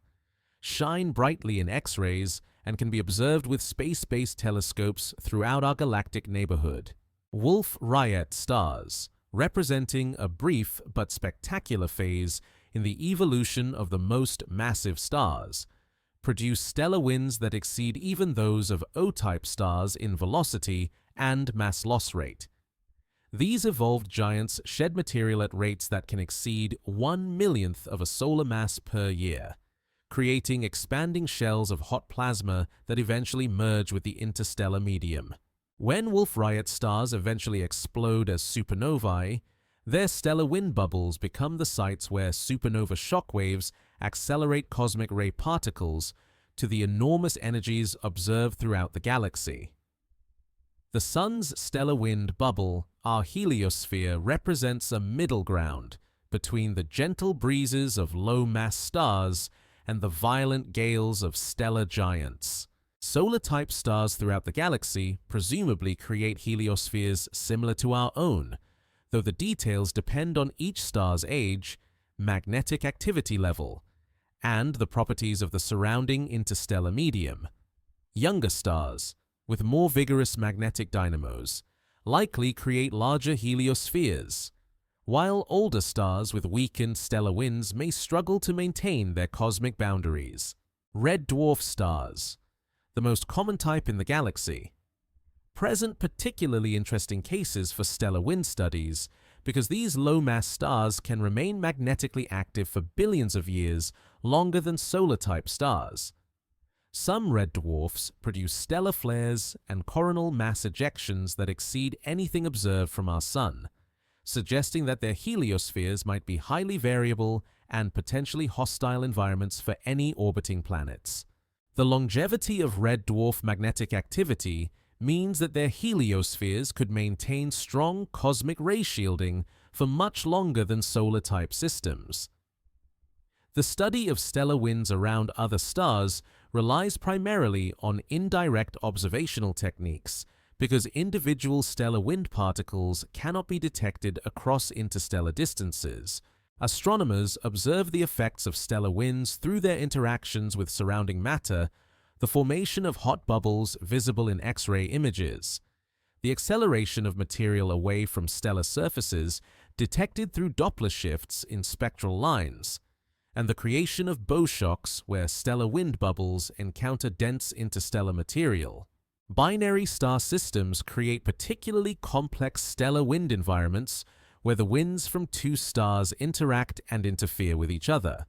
shine brightly in X-rays and can be observed with space-based telescopes throughout our galactic neighborhood. Wolf-Rayet stars, representing a brief but spectacular phase in the evolution of the most massive stars, produce stellar winds that exceed even those of O-type stars in velocity and mass loss rate. These evolved giants shed material at rates that can exceed 1/1,000,000th of a solar mass per year, creating expanding shells of hot plasma that eventually merge with the interstellar medium. When Wolf-Rayet stars eventually explode as supernovae, their stellar wind bubbles become the sites where supernova shock waves accelerate cosmic ray particles to the enormous energies observed throughout the galaxy. The Sun's stellar wind bubble, our heliosphere, represents a middle ground between the gentle breezes of low-mass stars and the violent gales of stellar giants. Solar-type stars throughout the galaxy presumably create heliospheres similar to our own, though the details depend on each star's age, magnetic activity level, and the properties of the surrounding interstellar medium. Younger stars, with more vigorous magnetic dynamos, likely create larger heliospheres, while older stars with weakened stellar winds may struggle to maintain their cosmic boundaries. Red dwarf stars, the most common type in the galaxy, present particularly interesting cases for stellar wind studies because these low-mass stars can remain magnetically active for billions of years longer than solar-type stars. Some red dwarfs produce stellar flares and coronal mass ejections that exceed anything observed from our Sun, suggesting that their heliospheres might be highly variable and potentially hostile environments for any orbiting planets. The longevity of red dwarf magnetic activity means that their heliospheres could maintain strong cosmic ray shielding for much longer than solar-type systems. The study of stellar winds around other stars relies primarily on indirect observational techniques because individual stellar wind particles cannot be detected across interstellar distances. Astronomers observe the effects of stellar winds through their interactions with surrounding matter, the formation of hot bubbles visible in X-ray images, the acceleration of material away from stellar surfaces detected through Doppler shifts in spectral lines, and the creation of bow shocks where stellar wind bubbles encounter dense interstellar material. Binary star systems create particularly complex stellar wind environments where the winds from two stars interact and interfere with each other.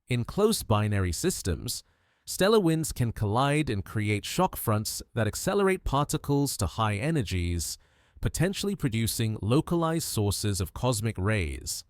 In close binary systems, stellar winds can collide and create shock fronts that accelerate particles to high energies, potentially producing localized sources of cosmic rays.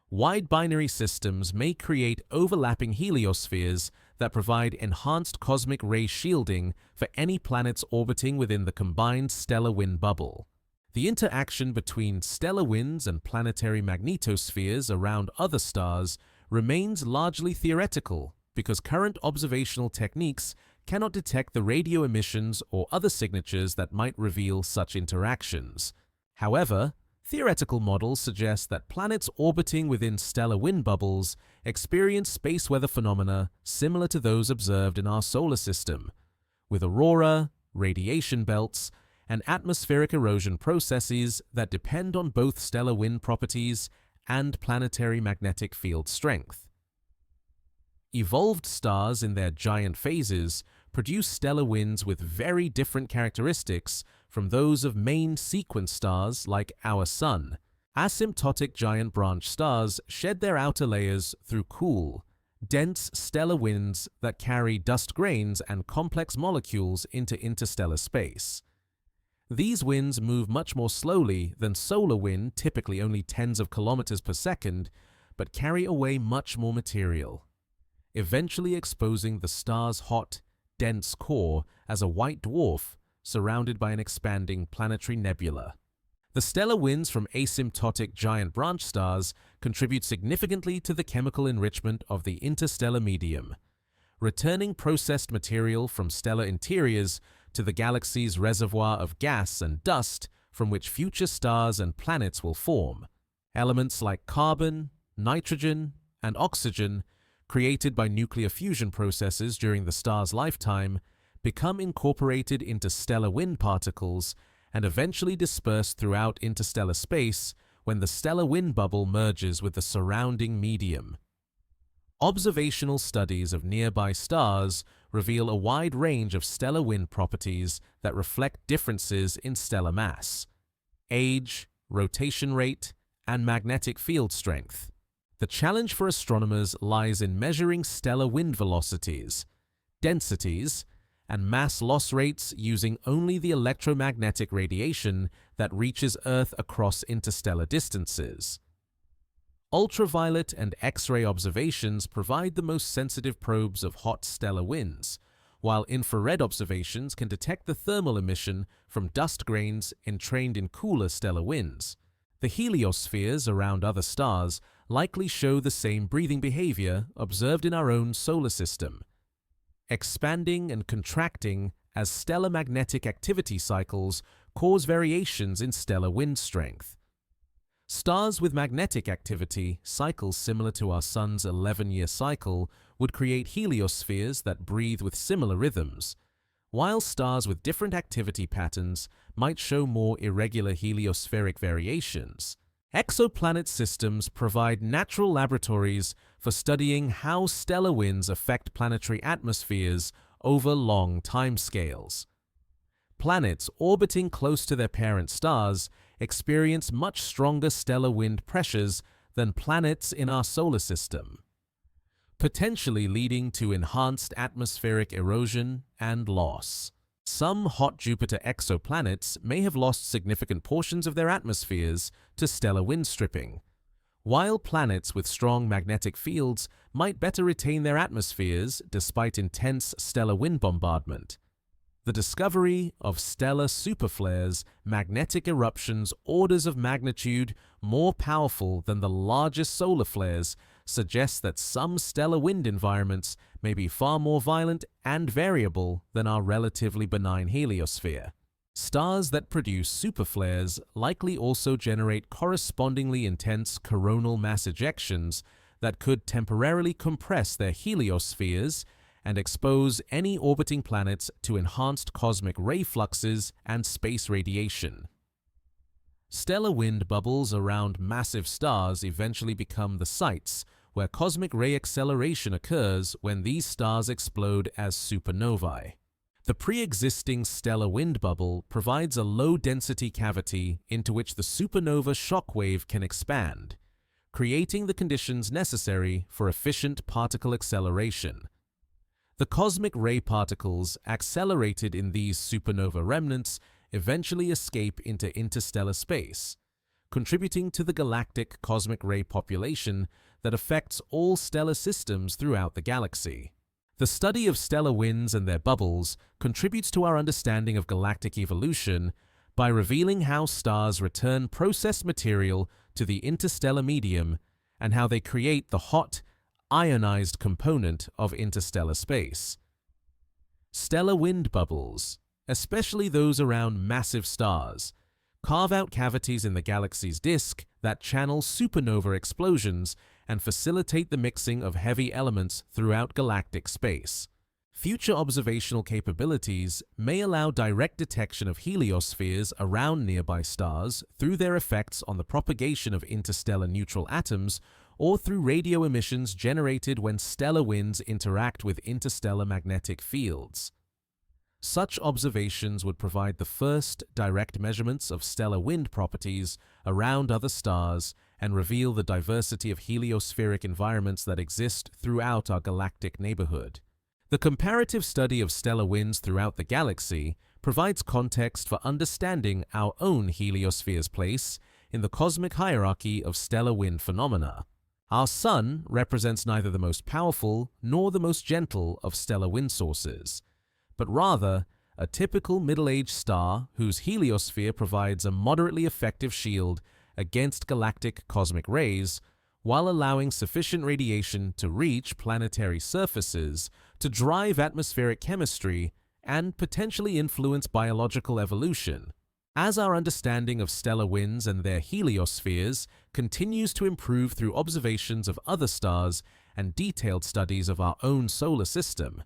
Wide binary systems may create overlapping heliospheres that provide enhanced cosmic ray shielding for any planets orbiting within the combined stellar wind bubble. The interaction between stellar winds and planetary magnetospheres around other stars remains largely theoretical because current observational techniques cannot detect the radio emissions or other signatures that might reveal such interactions. However, theoretical models suggest that planets orbiting within stellar wind bubbles experience space weather phenomena similar to those observed in our solar system, with aurora, radiation belts, and atmospheric erosion processes that depend on both stellar wind properties and planetary magnetic field strength. Evolved stars in their giant phases produce stellar winds with very different characteristics from those of main sequence stars like our Sun. Asymptotic giant branch stars shed their outer layers through cool, dense stellar winds that carry dust grains and complex molecules into interstellar space. These winds move much more slowly than solar wind, typically only tens of kilometers per second, but carry away much more material, eventually exposing the star's hot, dense core as a white dwarf surrounded by an expanding planetary nebula. The stellar winds from asymptotic giant branch stars contribute significantly to the chemical enrichment of the interstellar medium, returning processed material from stellar interiors to the galaxy's reservoir of gas and dust from which future stars and planets will form. Elements like carbon, nitrogen, and oxygen, created by nuclear fusion processes during the star's lifetime, become incorporated into stellar wind particles and eventually disperse throughout interstellar space when the stellar wind bubble merges with the surrounding medium. Observational studies of nearby stars reveal a wide range of stellar wind properties that reflect differences in stellar mass, age, rotation rate, and magnetic field strength. The challenge for astronomers lies in measuring stellar wind velocities, densities, and mass loss rates using only the electromagnetic radiation that reaches Earth across interstellar distances. Ultraviolet and X-ray observations provide the most sensitive probes of hot stellar winds, while infrared observations can detect the thermal emission from dust grains entrained in cooler stellar winds. The heliospheres around other stars likely show the same breathing behavior observed in our own solar system, expanding and contracting as stellar magnetic activity cycles cause variations in stellar wind strength. Stars with magnetic activity, cycles similar to our Sun's 11-year cycle, would create heliospheres that breathe with similar rhythms, while stars with different activity patterns might show more irregular heliospheric variations. Exoplanet systems provide natural laboratories for studying how stellar winds affect planetary atmospheres over long timescales. Planets orbiting close to their parent stars experience much stronger stellar wind pressures than planets in our solar system, potentially leading to enhanced atmospheric erosion and loss. Some hot Jupiter exoplanets may have lost significant portions of their atmospheres to stellar wind stripping, while planets with strong magnetic fields might better retain their atmospheres despite intense stellar wind bombardment. The discovery of stellar superflares, magnetic eruptions orders of magnitude more powerful than the largest solar flares, suggests that some stellar wind environments may be far more violent and variable than our relatively benign heliosphere. Stars that produce superflares likely also generate correspondingly intense coronal mass ejections that could temporarily compress their heliospheres and expose any orbiting planets to enhanced cosmic ray fluxes and space radiation. Stellar wind bubbles around massive stars eventually become the sites where cosmic ray acceleration occurs when these stars explode as supernovae. The pre-existing stellar wind bubble provides a low-density cavity into which the supernova shockwave can expand, creating the conditions necessary for efficient particle acceleration. The cosmic ray particles accelerated in these supernova remnants eventually escape into interstellar space, contributing to the galactic cosmic ray population that affects all stellar systems throughout the galaxy. The study of stellar winds and their bubbles contributes to our understanding of galactic evolution by revealing how stars return processed material to the interstellar medium and how they create the hot, ionized component of interstellar space. Stellar wind bubbles, especially those around massive stars, carve out cavities in the galaxy's disk that channel supernova explosions and facilitate the mixing of heavy elements throughout galactic space. Future observational capabilities may allow direct detection of heliospheres around nearby stars through their effects on the propagation of interstellar neutral atoms or through radio emissions generated when stellar winds interact with interstellar magnetic fields. Such observations would provide the first direct measurements of stellar wind properties around other stars and reveal the diversity of heliospheric environments that exist throughout our galactic neighborhood. The comparative study of stellar winds throughout the galaxy provides context for understanding our own heliosphere's place in the cosmic hierarchy of stellar wind phenomena. Our Sun represents neither the most powerful nor the most gentle of stellar wind sources, but rather a typical middle-aged star whose heliosphere provides a moderately effective shield against galactic cosmic rays while allowing sufficient radiation to reach planetary surfaces to drive atmospheric chemistry and potentially influence biological evolution. As our understanding of stellar winds and their heliospheres continues to improve through observations of other stars and detailed studies of our own solar system,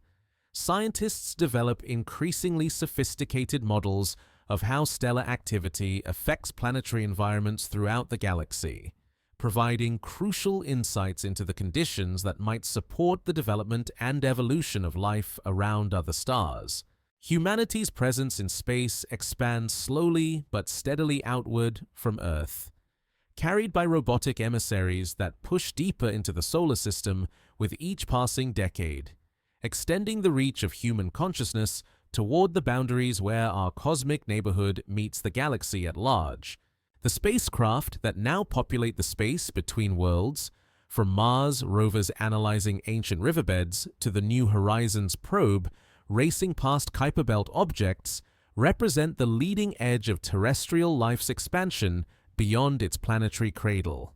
scientists develop increasingly sophisticated models of how stellar activity affects planetary environments throughout the galaxy, providing crucial insights into the conditions that might support the development and evolution of life around other stars. Humanity's presence in space expands slowly but steadily outward from Earth, carried by robotic emissaries that push deeper into the solar system with each passing decade, extending the reach of human consciousness toward the boundaries where our cosmic neighborhood meets the galaxy at large. The spacecraft that now populate the space between worlds, from Mars rovers analyzing ancient riverbeds to the New Horizons probe racing past Kuiper Belt objects, represent the leading edge of terrestrial life's expansion beyond its planetary cradle,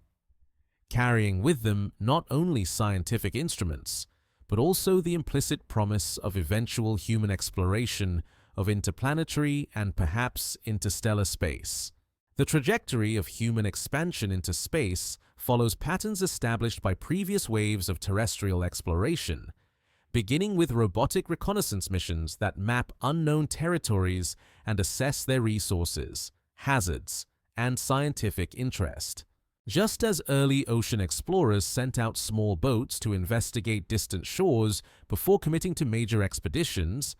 carrying with them not only scientific instruments, but also the implicit promise of eventual human exploration of interplanetary and perhaps interstellar space. The trajectory of human expansion into space follows patterns established by previous waves of terrestrial exploration, beginning with robotic reconnaissance missions that map unknown territories and assess their resources, hazards, and scientific interest. Just as early ocean explorers sent out small boats to investigate distant shores before committing to major expeditions,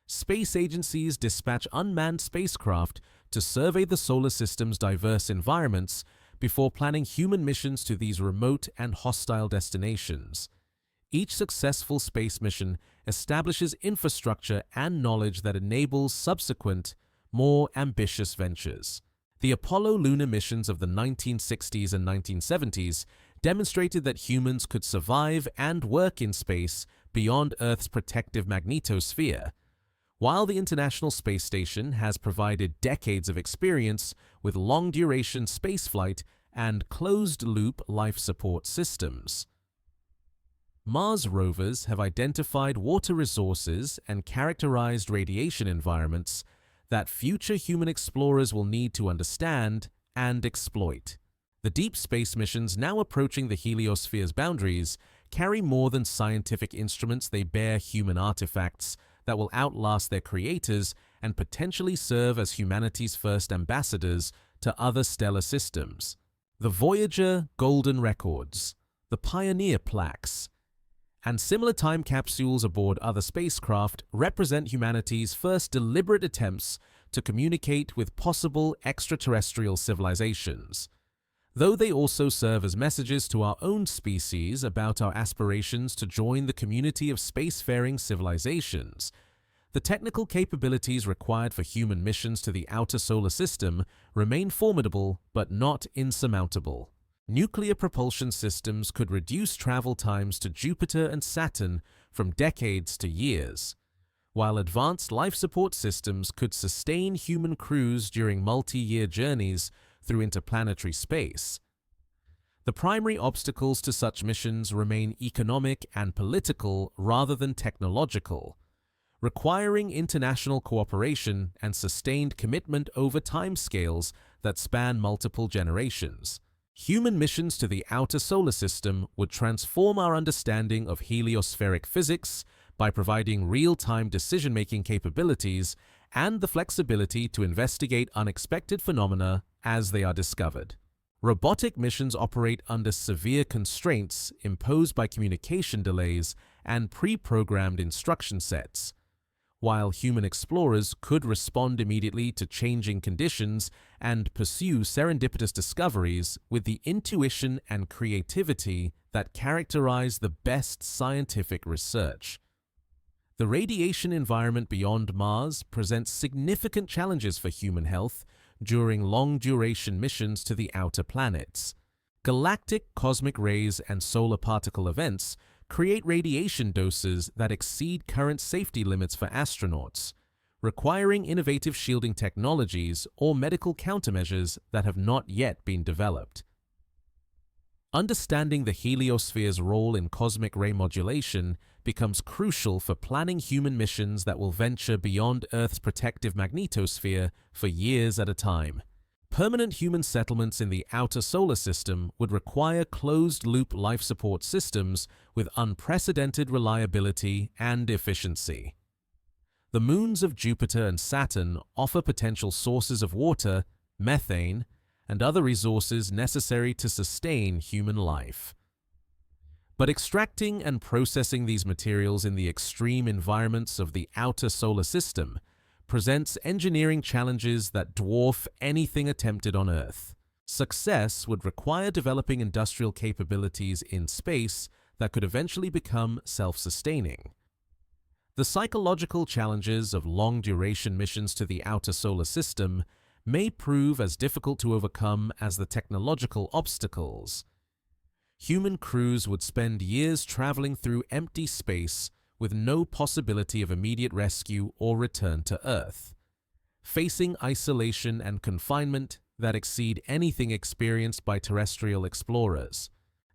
space agencies dispatch unmanned spacecraft to survey the solar system's diverse environments before planning human missions to these remote and hostile destinations. Each successful space mission establishes infrastructure and knowledge that enables subsequent, more ambitious ventures. The Apollo lunar missions of the 1960s and 1970s demonstrated that humans could survive and work in space beyond Earth's protective magnetosphere, while the International Space Station has provided decades of experience with long-duration spaceflight and closed-loop life support systems. Mars rovers have identified water resources and characterized radiation environments that future human explorers will need to understand and exploit. The deep space missions now approaching the heliosphere's boundaries carry more than scientific instruments. They bear human artifacts that will outlast their creators and potentially serve as humanity's first ambassadors to other stellar systems. The Voyager Golden Records, the Pioneer Plaques, and similar time capsules aboard other spacecraft represent humanity's first deliberate attempts to communicate with possible extraterrestrial civilizations, though they also serve as messages to our own species about our aspirations to join the community of spacefaring civilizations. The technical capabilities required for human missions to the outer solar system remain formidable but not insurmountable. Nuclear propulsion systems could reduce travel times to Jupiter and Saturn from decades to years, while advanced life support systems could sustain human crews during multi-year journeys through interplanetary space. The primary obstacles to such missions remain economic and political rather than technological, requiring international cooperation and sustained commitment over timescales that span multiple generations. Human missions to the outer solar system would transform our understanding of heliospheric physics by providing real-time decision-making capabilities and the flexibility to investigate unexpected phenomena as they are discovered. Robotic missions operate under severe constraints imposed by communication delays and pre-programmed instruction sets, while human explorers could respond immediately to changing conditions and pursue serendipitous discoveries with the intuition and creativity that characterize the best scientific research. The radiation environment beyond Mars presents significant challenges for human health during long-duration missions to the outer planets. Galactic cosmic rays and solar particle events create radiation doses that exceed current safety limits for astronauts, requiring innovative shielding technologies or medical countermeasures that have not yet been developed. Understanding the heliosphere's role in cosmic ray modulation becomes crucial for planning human missions that will venture beyond Earth's protective magnetosphere for years at a time. Permanent human settlements in the outer solar system would require closed-loop life support systems with unprecedented reliability and efficiency. The moons of Jupiter and Saturn offer potential sources of water, methane, and other resources necessary to sustain human life. But extracting and processing these materials in the extreme environments of the outer solar system presents engineering challenges that dwarf anything attempted on Earth. Success would require developing industrial capabilities in space that could eventually become self-sustaining. The psychological challenges of long-duration missions to the outer solar system may prove as difficult to overcome as the technological obstacles. Human crews would spend years traveling through empty space with no possibility of immediate rescue or return to Earth, facing isolation and confinement that exceed anything experienced by terrestrial explorers.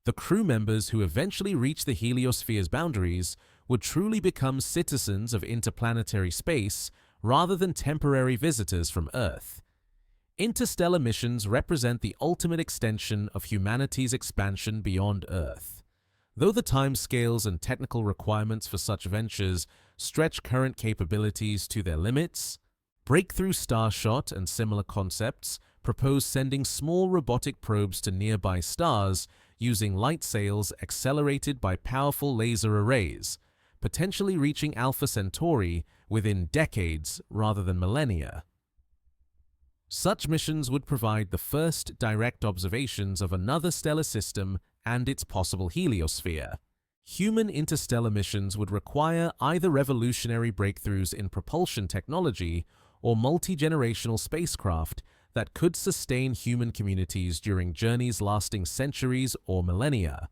The crew members who eventually reach the heliosphere's boundaries would truly become citizens of interplanetary space rather than temporary visitors from Earth. Interstellar missions represent the ultimate extension of humanity's expansion beyond Earth. Though the timescales and technical requirements for such ventures stretch current capabilities to their limits, Breakthrough Starshot and similar concepts propose sending small robotic probes to nearby stars using light sails accelerated by powerful laser arrays, potentially reaching Alpha Centauri within decades rather than millennia. Such missions would provide the first direct observations of another stellar system and its possible heliosphere. Human interstellar missions would require either revolutionary breakthroughs in propulsion technology or multi-generational spacecraft that could sustain human communities during journeys lasting centuries or millennia.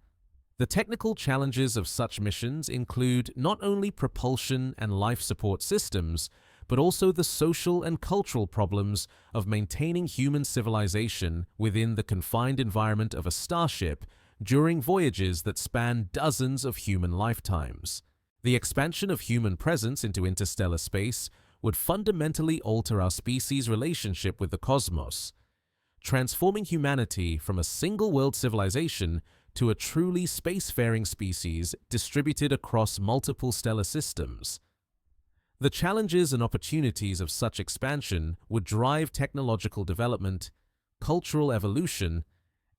The technical challenges of such missions include not only propulsion and life support systems, but also the social and cultural problems of maintaining human civilization within the confined environment of a starship during voyages that span dozens of human lifetimes. The expansion of human presence into interstellar space would fundamentally alter our species' relationship with the cosmos, transforming humanity from a single-world civilization to a truly spacefaring species distributed across multiple stellar systems. The challenges and opportunities of such expansion would drive technological development, cultural evolution,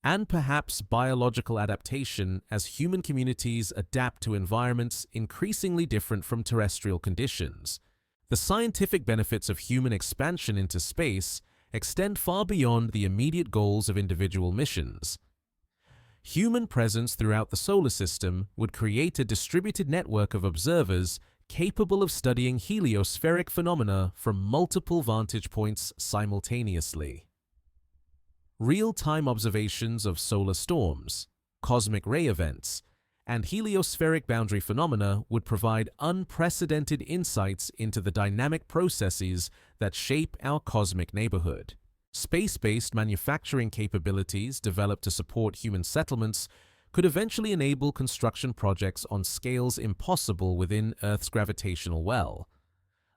and perhaps biological adaptation as human communities adapt to environments increasingly different from terrestrial conditions. The scientific benefits of human expansion into space extend far beyond the immediate goals of individual missions. Human presence throughout the solar system would create a distributed network of observers capable of studying heliospheric phenomena from multiple vantage points simultaneously. Real-time observations of solar storms, cosmic ray events, and heliospheric boundary phenomena would provide unprecedented insights into the dynamic processes that shape our cosmic neighborhood. Space-based manufacturing capabilities developed to support human settlements could eventually enable construction projects on scales impossible within Earth's gravitational well.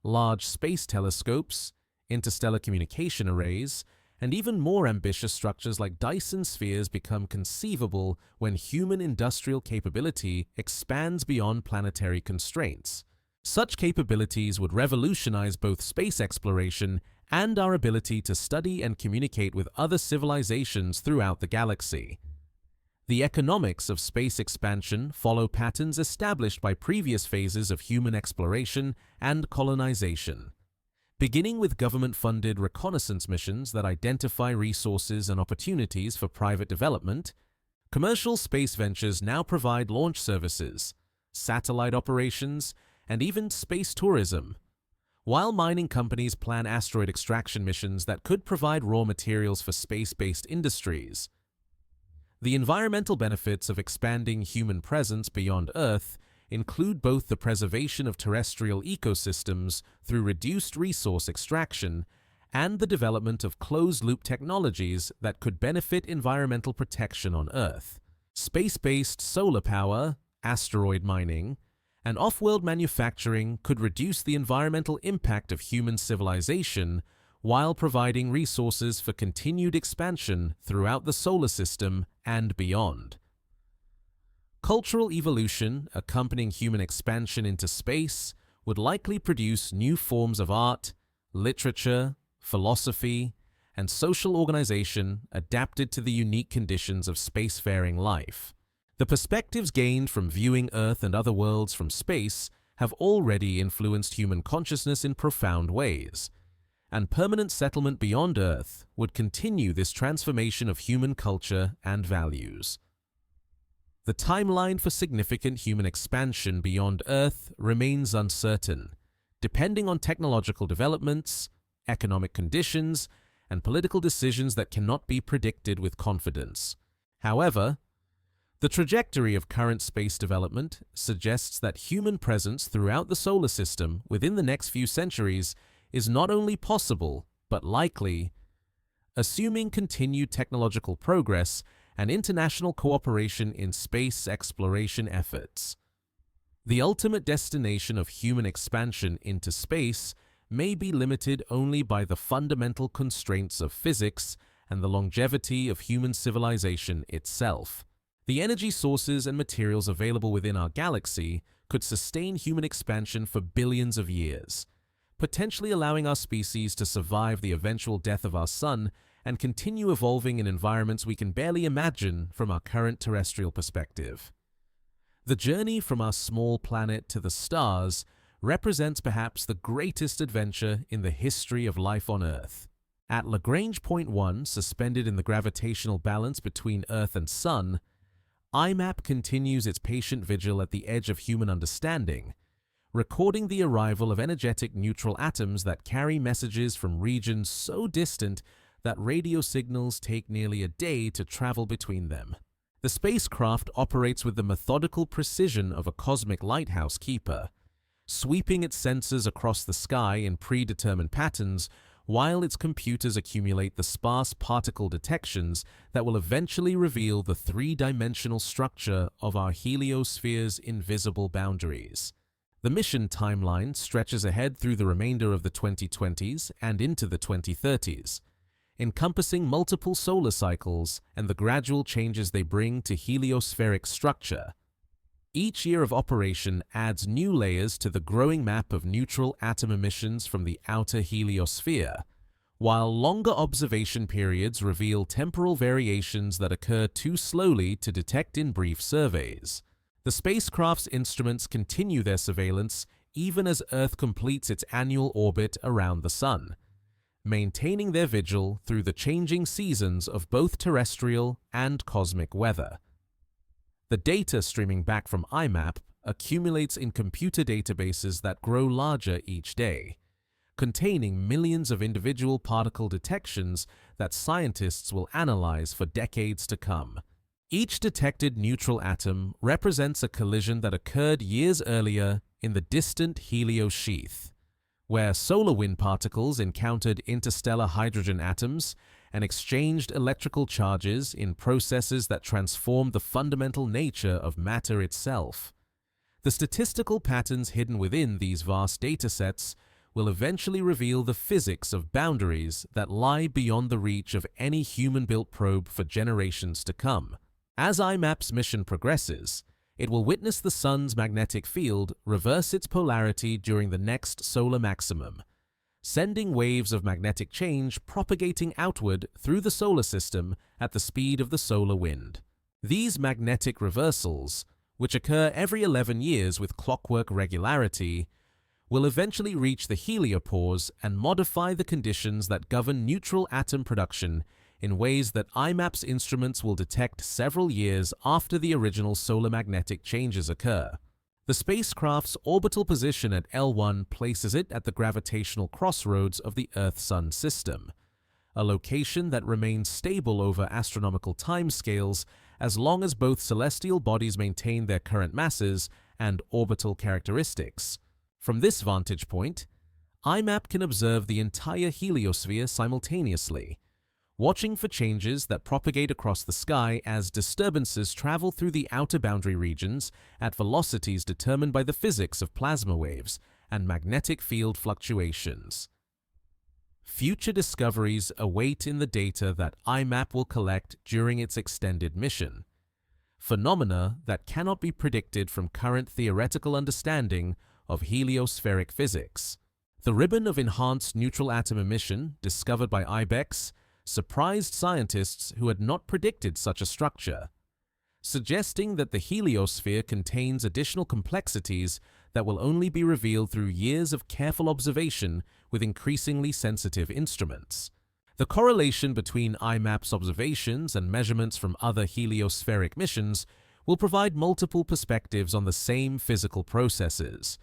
Large space telescopes, interstellar communication arrays, and even more ambitious structures like Dyson spheres become conceivable when human industrial capability expands beyond planetary constraints. Such capabilities would revolutionize both space exploration and our ability to study and communicate with other civilizations throughout the galaxy. The economics of space expansion follow patterns established by previous phases of human exploration and colonization. Beginning with government-funded reconnaissance missions that identify resources and opportunities for private development, commercial space ventures now provide launch services, satellite operations, and even space tourism, while mining companies plan asteroid extraction missions that could provide raw materials for space-based industries. The environmental benefits of expanding human presence beyond Earth include both the preservation of terrestrial ecosystems through reduced resource extraction and the development of closed-loop technologies that could benefit environmental protection on Earth. Space-based solar power, asteroid mining, and off-world manufacturing could reduce the environmental impact of human civilization while providing resources for continued expansion throughout the solar system and beyond. Cultural evolution accompanying human expansion into space would likely produce new forms of art, literature, philosophy, and social organization adapted to the unique conditions of spacefaring life. The perspectives gained from viewing Earth and other worlds from space have already influenced human consciousness in profound ways, and permanent settlement beyond Earth would continue this transformation of human culture and values. The timeline for significant human expansion beyond Earth remains uncertain, depending on technological developments, economic conditions, and political decisions that cannot be predicted with confidence. However, the trajectory of current space development suggests that human presence throughout the solar system within the next few centuries is not only possible, but likely, assuming continued technological progress and international cooperation in space exploration efforts. The ultimate destination of human expansion into space may be limited only by the fundamental constraints of physics and the longevity of human civilization itself. The energy sources and materials available within our galaxy could sustain human expansion for billions of years, potentially allowing our species to survive the eventual death of our sun and continue evolving in environments we can barely imagine from our current terrestrial perspective. The journey from our small planet to the stars represents perhaps the greatest adventure in the history of life on Earth. At Lagrange point 1, suspended in the gravitational balance between Earth and Sun, IMAP continues its patient vigil at the edge of human understanding, recording the arrival of energetic neutral atoms that carry messages from regions so distant that radio signals take nearly a day to travel between them. The spacecraft operates with the methodical precision of a cosmic lighthouse keeper, sweeping its sensors across the sky in predetermined patterns while its computers accumulate the sparse particle detections that will eventually reveal the three-dimensional structure of our heliosphere's invisible boundaries. The mission timeline stretches ahead through the remainder of the 2020s and into the 2030s, encompassing multiple solar cycles and the gradual changes they bring to heliospheric structure. Each year of operation adds new layers to the growing map of neutral atom emissions from the outer heliosphere, while longer observation periods reveal temporal variations that occur too slowly to detect in brief surveys. The spacecraft's instruments continue their surveillance even as Earth completes its annual orbit around the Sun, maintaining their vigil through the changing seasons of both terrestrial and cosmic weather. The data streaming back from IMAP accumulates in computer databases that grow larger each day, containing millions of individual particle detections that scientists will analyze for decades to come. Each detected neutral atom represents a collision that occurred years earlier in the distant heliosheath, where solar wind particles encountered interstellar hydrogen atoms and exchanged electrical charges in processes that transformed the fundamental nature of matter itself. The statistical patterns hidden within these vast datasets will eventually reveal the physics of boundaries that lie beyond the reach of any human-built probe for generations to come. As IMAP's mission progresses, it will witness the Sun's magnetic field reverse its polarity during the next solar maximum, sending waves of magnetic change propagating outward through the solar system at the speed of the solar wind. These magnetic reversals, which occur every 11 years with clockwork regularity, will eventually reach the heliopause and modify the conditions that govern neutral atom production in ways that IMAP's instruments will detect several years after the original solar magnetic changes occur. The spacecraft's orbital position at L1 places it at the gravitational crossroads of the Earth-Sun system, a location that remains stable over astronomical timescales as long as both celestial bodies maintain their current masses and orbital characteristics. From this vantage point, IMAP can observe the entire heliosphere simultaneously, watching for changes that propagate across the sky as disturbances travel through the outer boundary regions at velocities determined by the physics of plasma waves and magnetic field fluctuations. Future discoveries await in the data that IMAP will collect during its extended mission, phenomena that cannot be predicted from current theoretical understanding of heliospheric physics. The ribbon of enhanced neutral atom emission discovered by IBEX surprised scientists who had not predicted such a structure, suggesting that the heliosphere contains additional complexities that will only be revealed through years of careful observation with increasingly sensitive instruments. The correlation between IMAP's observations and measurements from other heliospheric missions will provide multiple perspectives on the same physical processes,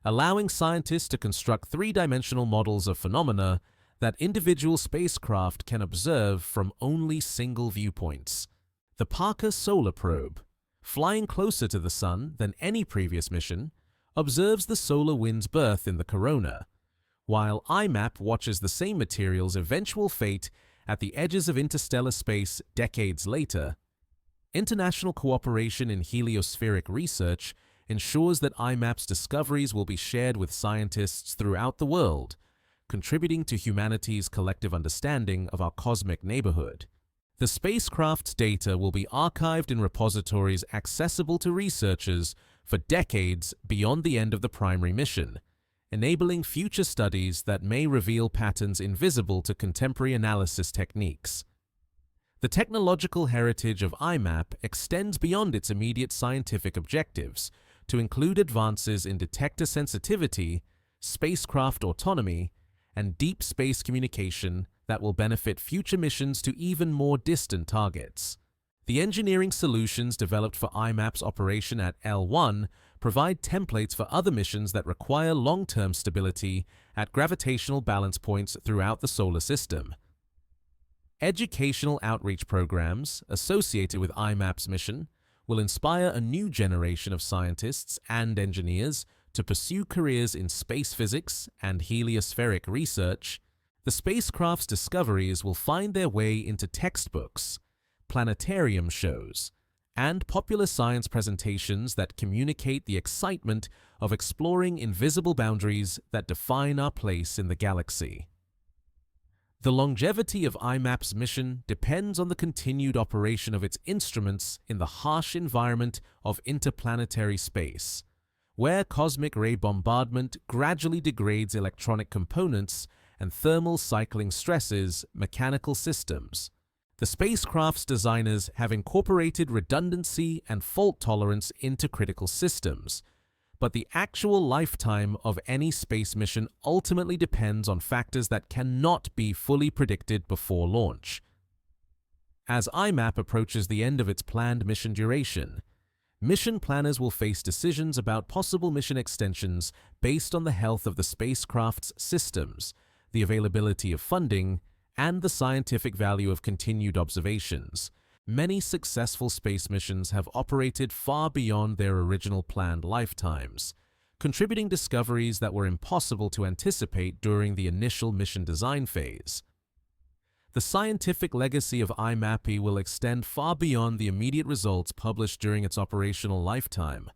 allowing scientists to construct three-dimensional models of phenomena that individual spacecraft can observe from only single viewpoints. The Parker Solar Probe, flying closer to the Sun than any previous mission, observes the solar wind's birth in the corona, while IMAP watches the same material's eventual fate at the edges of interstellar space decades later. International cooperation in heliospheric research ensures that IMAP's discoveries will be shared with scientists throughout the world, contributing to humanity's collective understanding of our cosmic neighborhood. The spacecraft's data will be archived in repositories accessible to researchers for decades beyond the end of the primary mission, enabling future studies that may reveal patterns invisible to contemporary analysis techniques. The technological heritage of IMAP extends beyond its immediate scientific objectives to include advances in detector sensitivity, spacecraft autonomy, and deep space communication that will benefit future missions to even more distant targets. The engineering solutions developed for IMAP's operation at L1 provide templates for other missions that require long-term stability at gravitational balance points throughout the solar system. Educational outreach programs associated with IMAP's mission will inspire a new generation of scientists and engineers to pursue careers in space physics and heliospheric research. The spacecraft's discoveries will find their way into textbooks, planetarium shows, and popular science presentations that communicate the excitement of exploring invisible boundaries that define our place in the galaxy. The longevity of IMAP's mission depends on the continued operation of its instruments in the harsh environment of interplanetary space, where cosmic ray bombardment gradually degrades electronic components and thermal cycling stresses mechanical systems. The spacecraft's designers have incorporated redundancy and fault tolerance into critical systems, but the actual lifetime of any space mission ultimately depends on factors that cannot be fully predicted before launch. As IMAP approaches the end of its planned mission duration, mission planners will face decisions about possible mission extensions based on the health of the spacecraft's systems, the availability of funding, and the scientific value of continued observations. Many successful space missions have operated far beyond their original planned lifetimes, contributing discoveries that were impossible to anticipate during the initial mission design phase. The scientific legacy of IMAP will extend far beyond the immediate results published during its operational lifetime.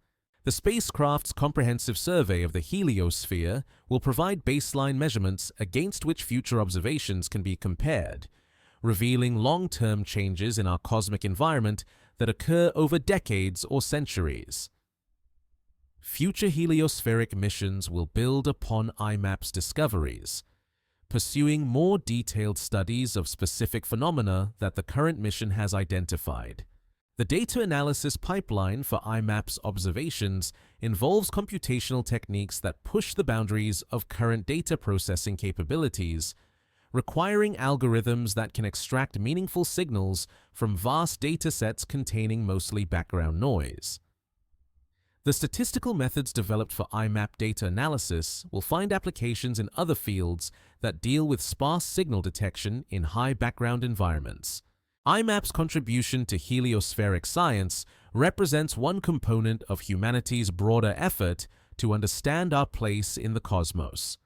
The spacecraft's comprehensive survey of the heliosphere will provide baseline measurements against which future observations can be compared, revealing long-term changes in our cosmic environment that occur over decades or centuries. Future heliospheric missions will build upon IMAP's discoveries, pursuing more detailed studies of specific phenomena that the current mission has identified. The data analysis pipeline for IMAP's observations involves computational techniques that push the boundaries of current data processing capabilities, requiring algorithms that can extract meaningful signals from vast datasets containing mostly background noise. The statistical methods developed for IMAP data analysis will find applications in other fields that deal with sparse signal detection in high background environments. IMAP's contribution to heliospheric science represents one component of humanity's broader effort to understand our place in the cosmos.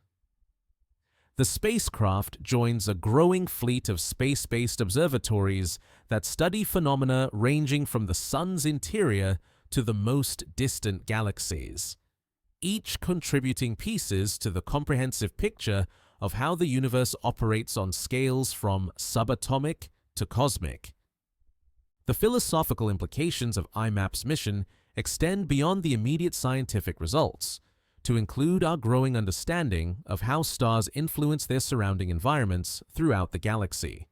The spacecraft joins a growing fleet of space-based observatories that study phenomena ranging from the Sun's interior to the most distant galaxies, each contributing pieces to the comprehensive picture of how the universe operates on scales from subatomic to cosmic. The philosophical implications of IMAP's mission extend beyond the immediate scientific results, to include our growing understanding of how stars influence their surrounding environments throughout the galaxy.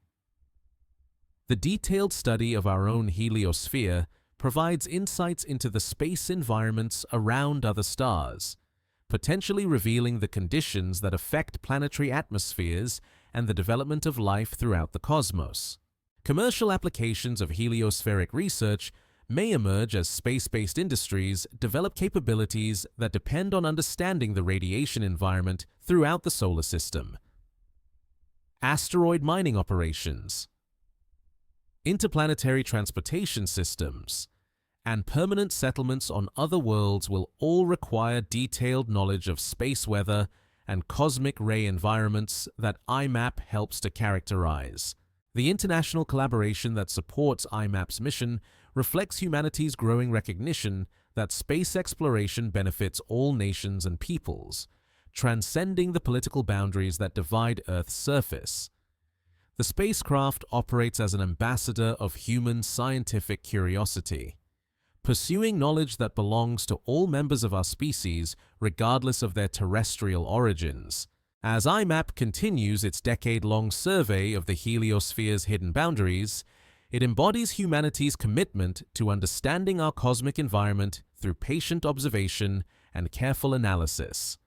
The detailed study of our own heliosphere provides insights into the space environments around other stars, potentially revealing the conditions that affect planetary atmospheres and the development of life throughout the cosmos. Commercial applications of heliospheric research may emerge as space-based industries develop capabilities that depend on understanding the radiation environment throughout the solar system. Asteroid mining operations, interplanetary transportation systems, and permanent settlements on other worlds will all require detailed knowledge of space weather and cosmic ray environments that IMAP helps to characterize. The international collaboration that supports IMAP's mission reflects humanity's growing recognition that space exploration benefits all nations and peoples, transcending the political boundaries that divide Earth's surface. The spacecraft operates as an ambassador of human scientific curiosity, pursuing knowledge that belongs to all members of our species regardless of their terrestrial origins. As IMAP continues its decade-long survey of the heliosphere's hidden boundaries, it embodies humanity's commitment to understanding our cosmic environment through patient observation and careful analysis.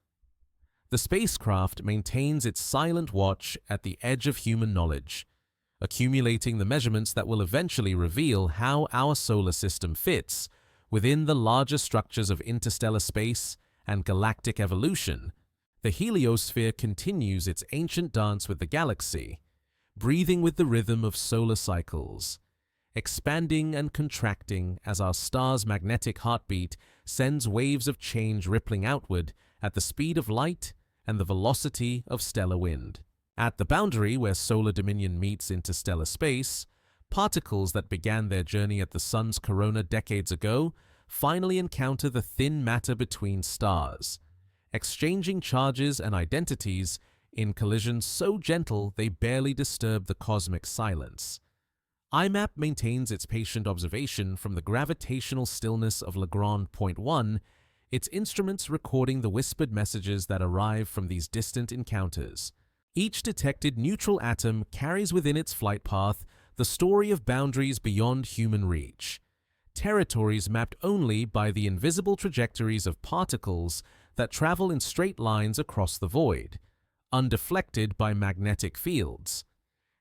The spacecraft maintains its silent watch at the edge of human knowledge, accumulating the measurements that will eventually reveal how our solar system fits within the larger structures of interstellar space and galactic evolution. The heliosphere continues its ancient dance with the galaxy, breathing with the rhythm of solar cycles, expanding and contracting as our star's magnetic heartbeat sends waves of change rippling outward at the speed of light and the velocity of stellar wind. At the boundary where solar dominion meets interstellar space, particles that began their journey at the sun's corona decades ago finally encounter the thin matter between stars, exchanging charges and identities in collisions so gentle they barely disturb the cosmic silence. IMAP maintains its patient observation from the gravitational stillness of Lagrange point 1, its instruments recording the whispered messages that arrive from these distant encounters. Each detected neutral atom carries within its flight path the story of boundaries beyond human reach, territories mapped only by the invisible trajectories of particles that travel in straight lines across the void, undeflected by magnetic fields,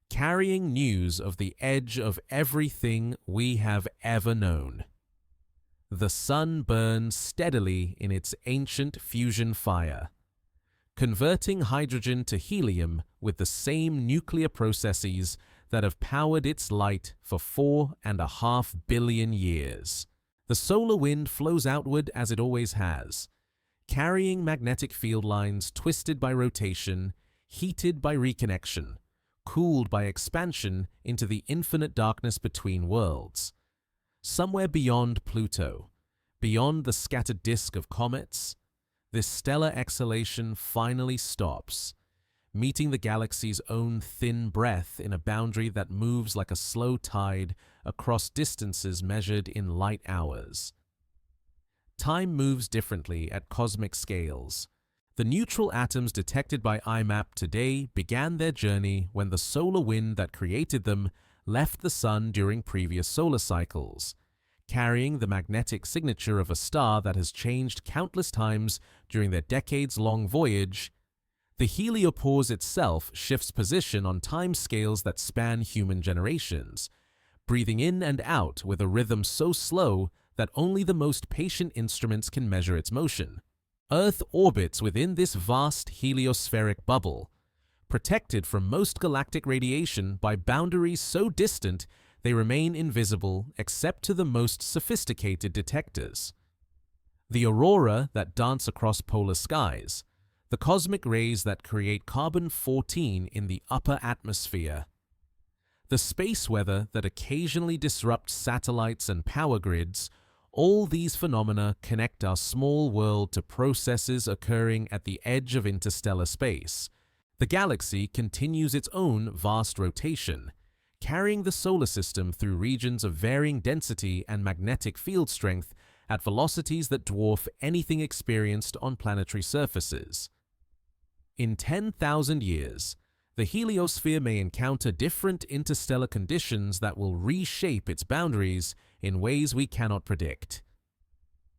carrying news of the edge of everything we have ever known. The sun burns steadily in its ancient fusion fire, converting hydrogen to helium with the same nuclear processes that have powered its light for 4.5 billion years. The solar wind flows outward as it always has, carrying magnetic field lines twisted by rotation, heated by reconnection, cooled by expansion into the infinite darkness between worlds. Somewhere beyond Pluto, beyond the scattered disk of comets, this stellar exhalation finally stops, meeting the galaxy's own thin breath in a boundary that moves like a slow tide across distances measured in light hours. Time moves differently at cosmic scales. The neutral atoms detected by IMAP today began their journey when the solar wind that created them left the Sun during previous solar cycles, carrying the magnetic signature of a star that has changed countless times during their decades-long voyage. The heliopause itself shifts position on time scales that span human generations, breathing in and out with a rhythm so slow that only the most patient instruments can measure its motion. Earth orbits within this vast heliospheric bubble, protected from most galactic radiation by boundaries so distant they remain invisible except to the most sophisticated detectors. The aurora that dance across polar skies, the cosmic rays that create carbon-14 in the upper atmosphere, the space weather that occasionally disrupts satellites and power grids, all these phenomena connect our small world to processes occurring at the edge of interstellar space. The galaxy continues its own vast rotation, carrying the solar system through regions of varying density and magnetic field strength at velocities that dwarf anything experienced on planetary surfaces. In 10,000 years, the heliosphere may encounter different interstellar conditions that will reshape its boundaries in ways we cannot predict.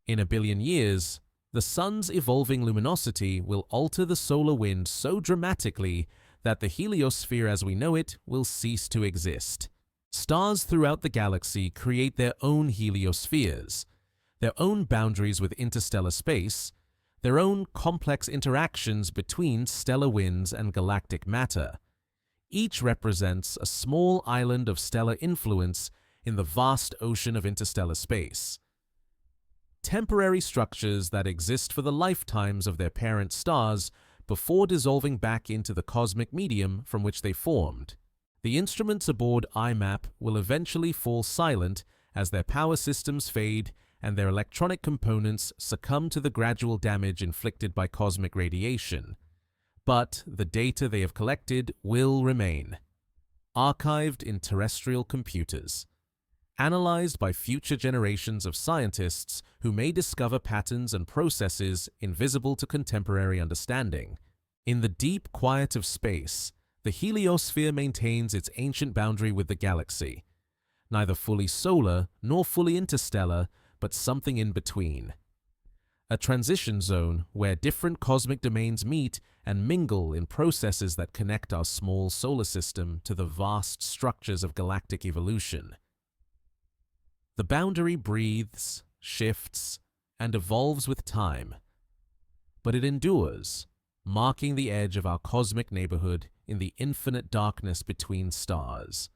In a billion years, the Sun's evolving luminosity will alter the solar wind so dramatically that the heliosphere as we know it will cease to exist. Stars throughout the galaxy create their own heliospheres, their own boundaries with interstellar space, their own complex interactions between stellar winds and galactic matter. Each represents a small island of stellar influence in the vast ocean of interstellar space. Temporary structures that exist for the lifetimes of their parent stars before dissolving back into the cosmic medium from which they formed. The instruments aboard IMAP will eventually fall silent as their power systems fade and their electronic components succumb to the gradual damage inflicted by cosmic radiation. But the data they have collected will remain, archived in terrestrial computers, analyzed by future generations of scientists who may discover patterns and processes invisible to contemporary understanding. In the deep quiet of space, the heliosphere maintains its ancient boundary with the galaxy, neither fully solar nor fully interstellar, but something in between. A transition zone where different cosmic domains meet and mingle in processes that connect our small solar system to the vast structures of galactic evolution. The boundary breathes, shifts, and evolves with time, but it endures, marking the edge of our cosmic neighborhood in the infinite darkness between stars.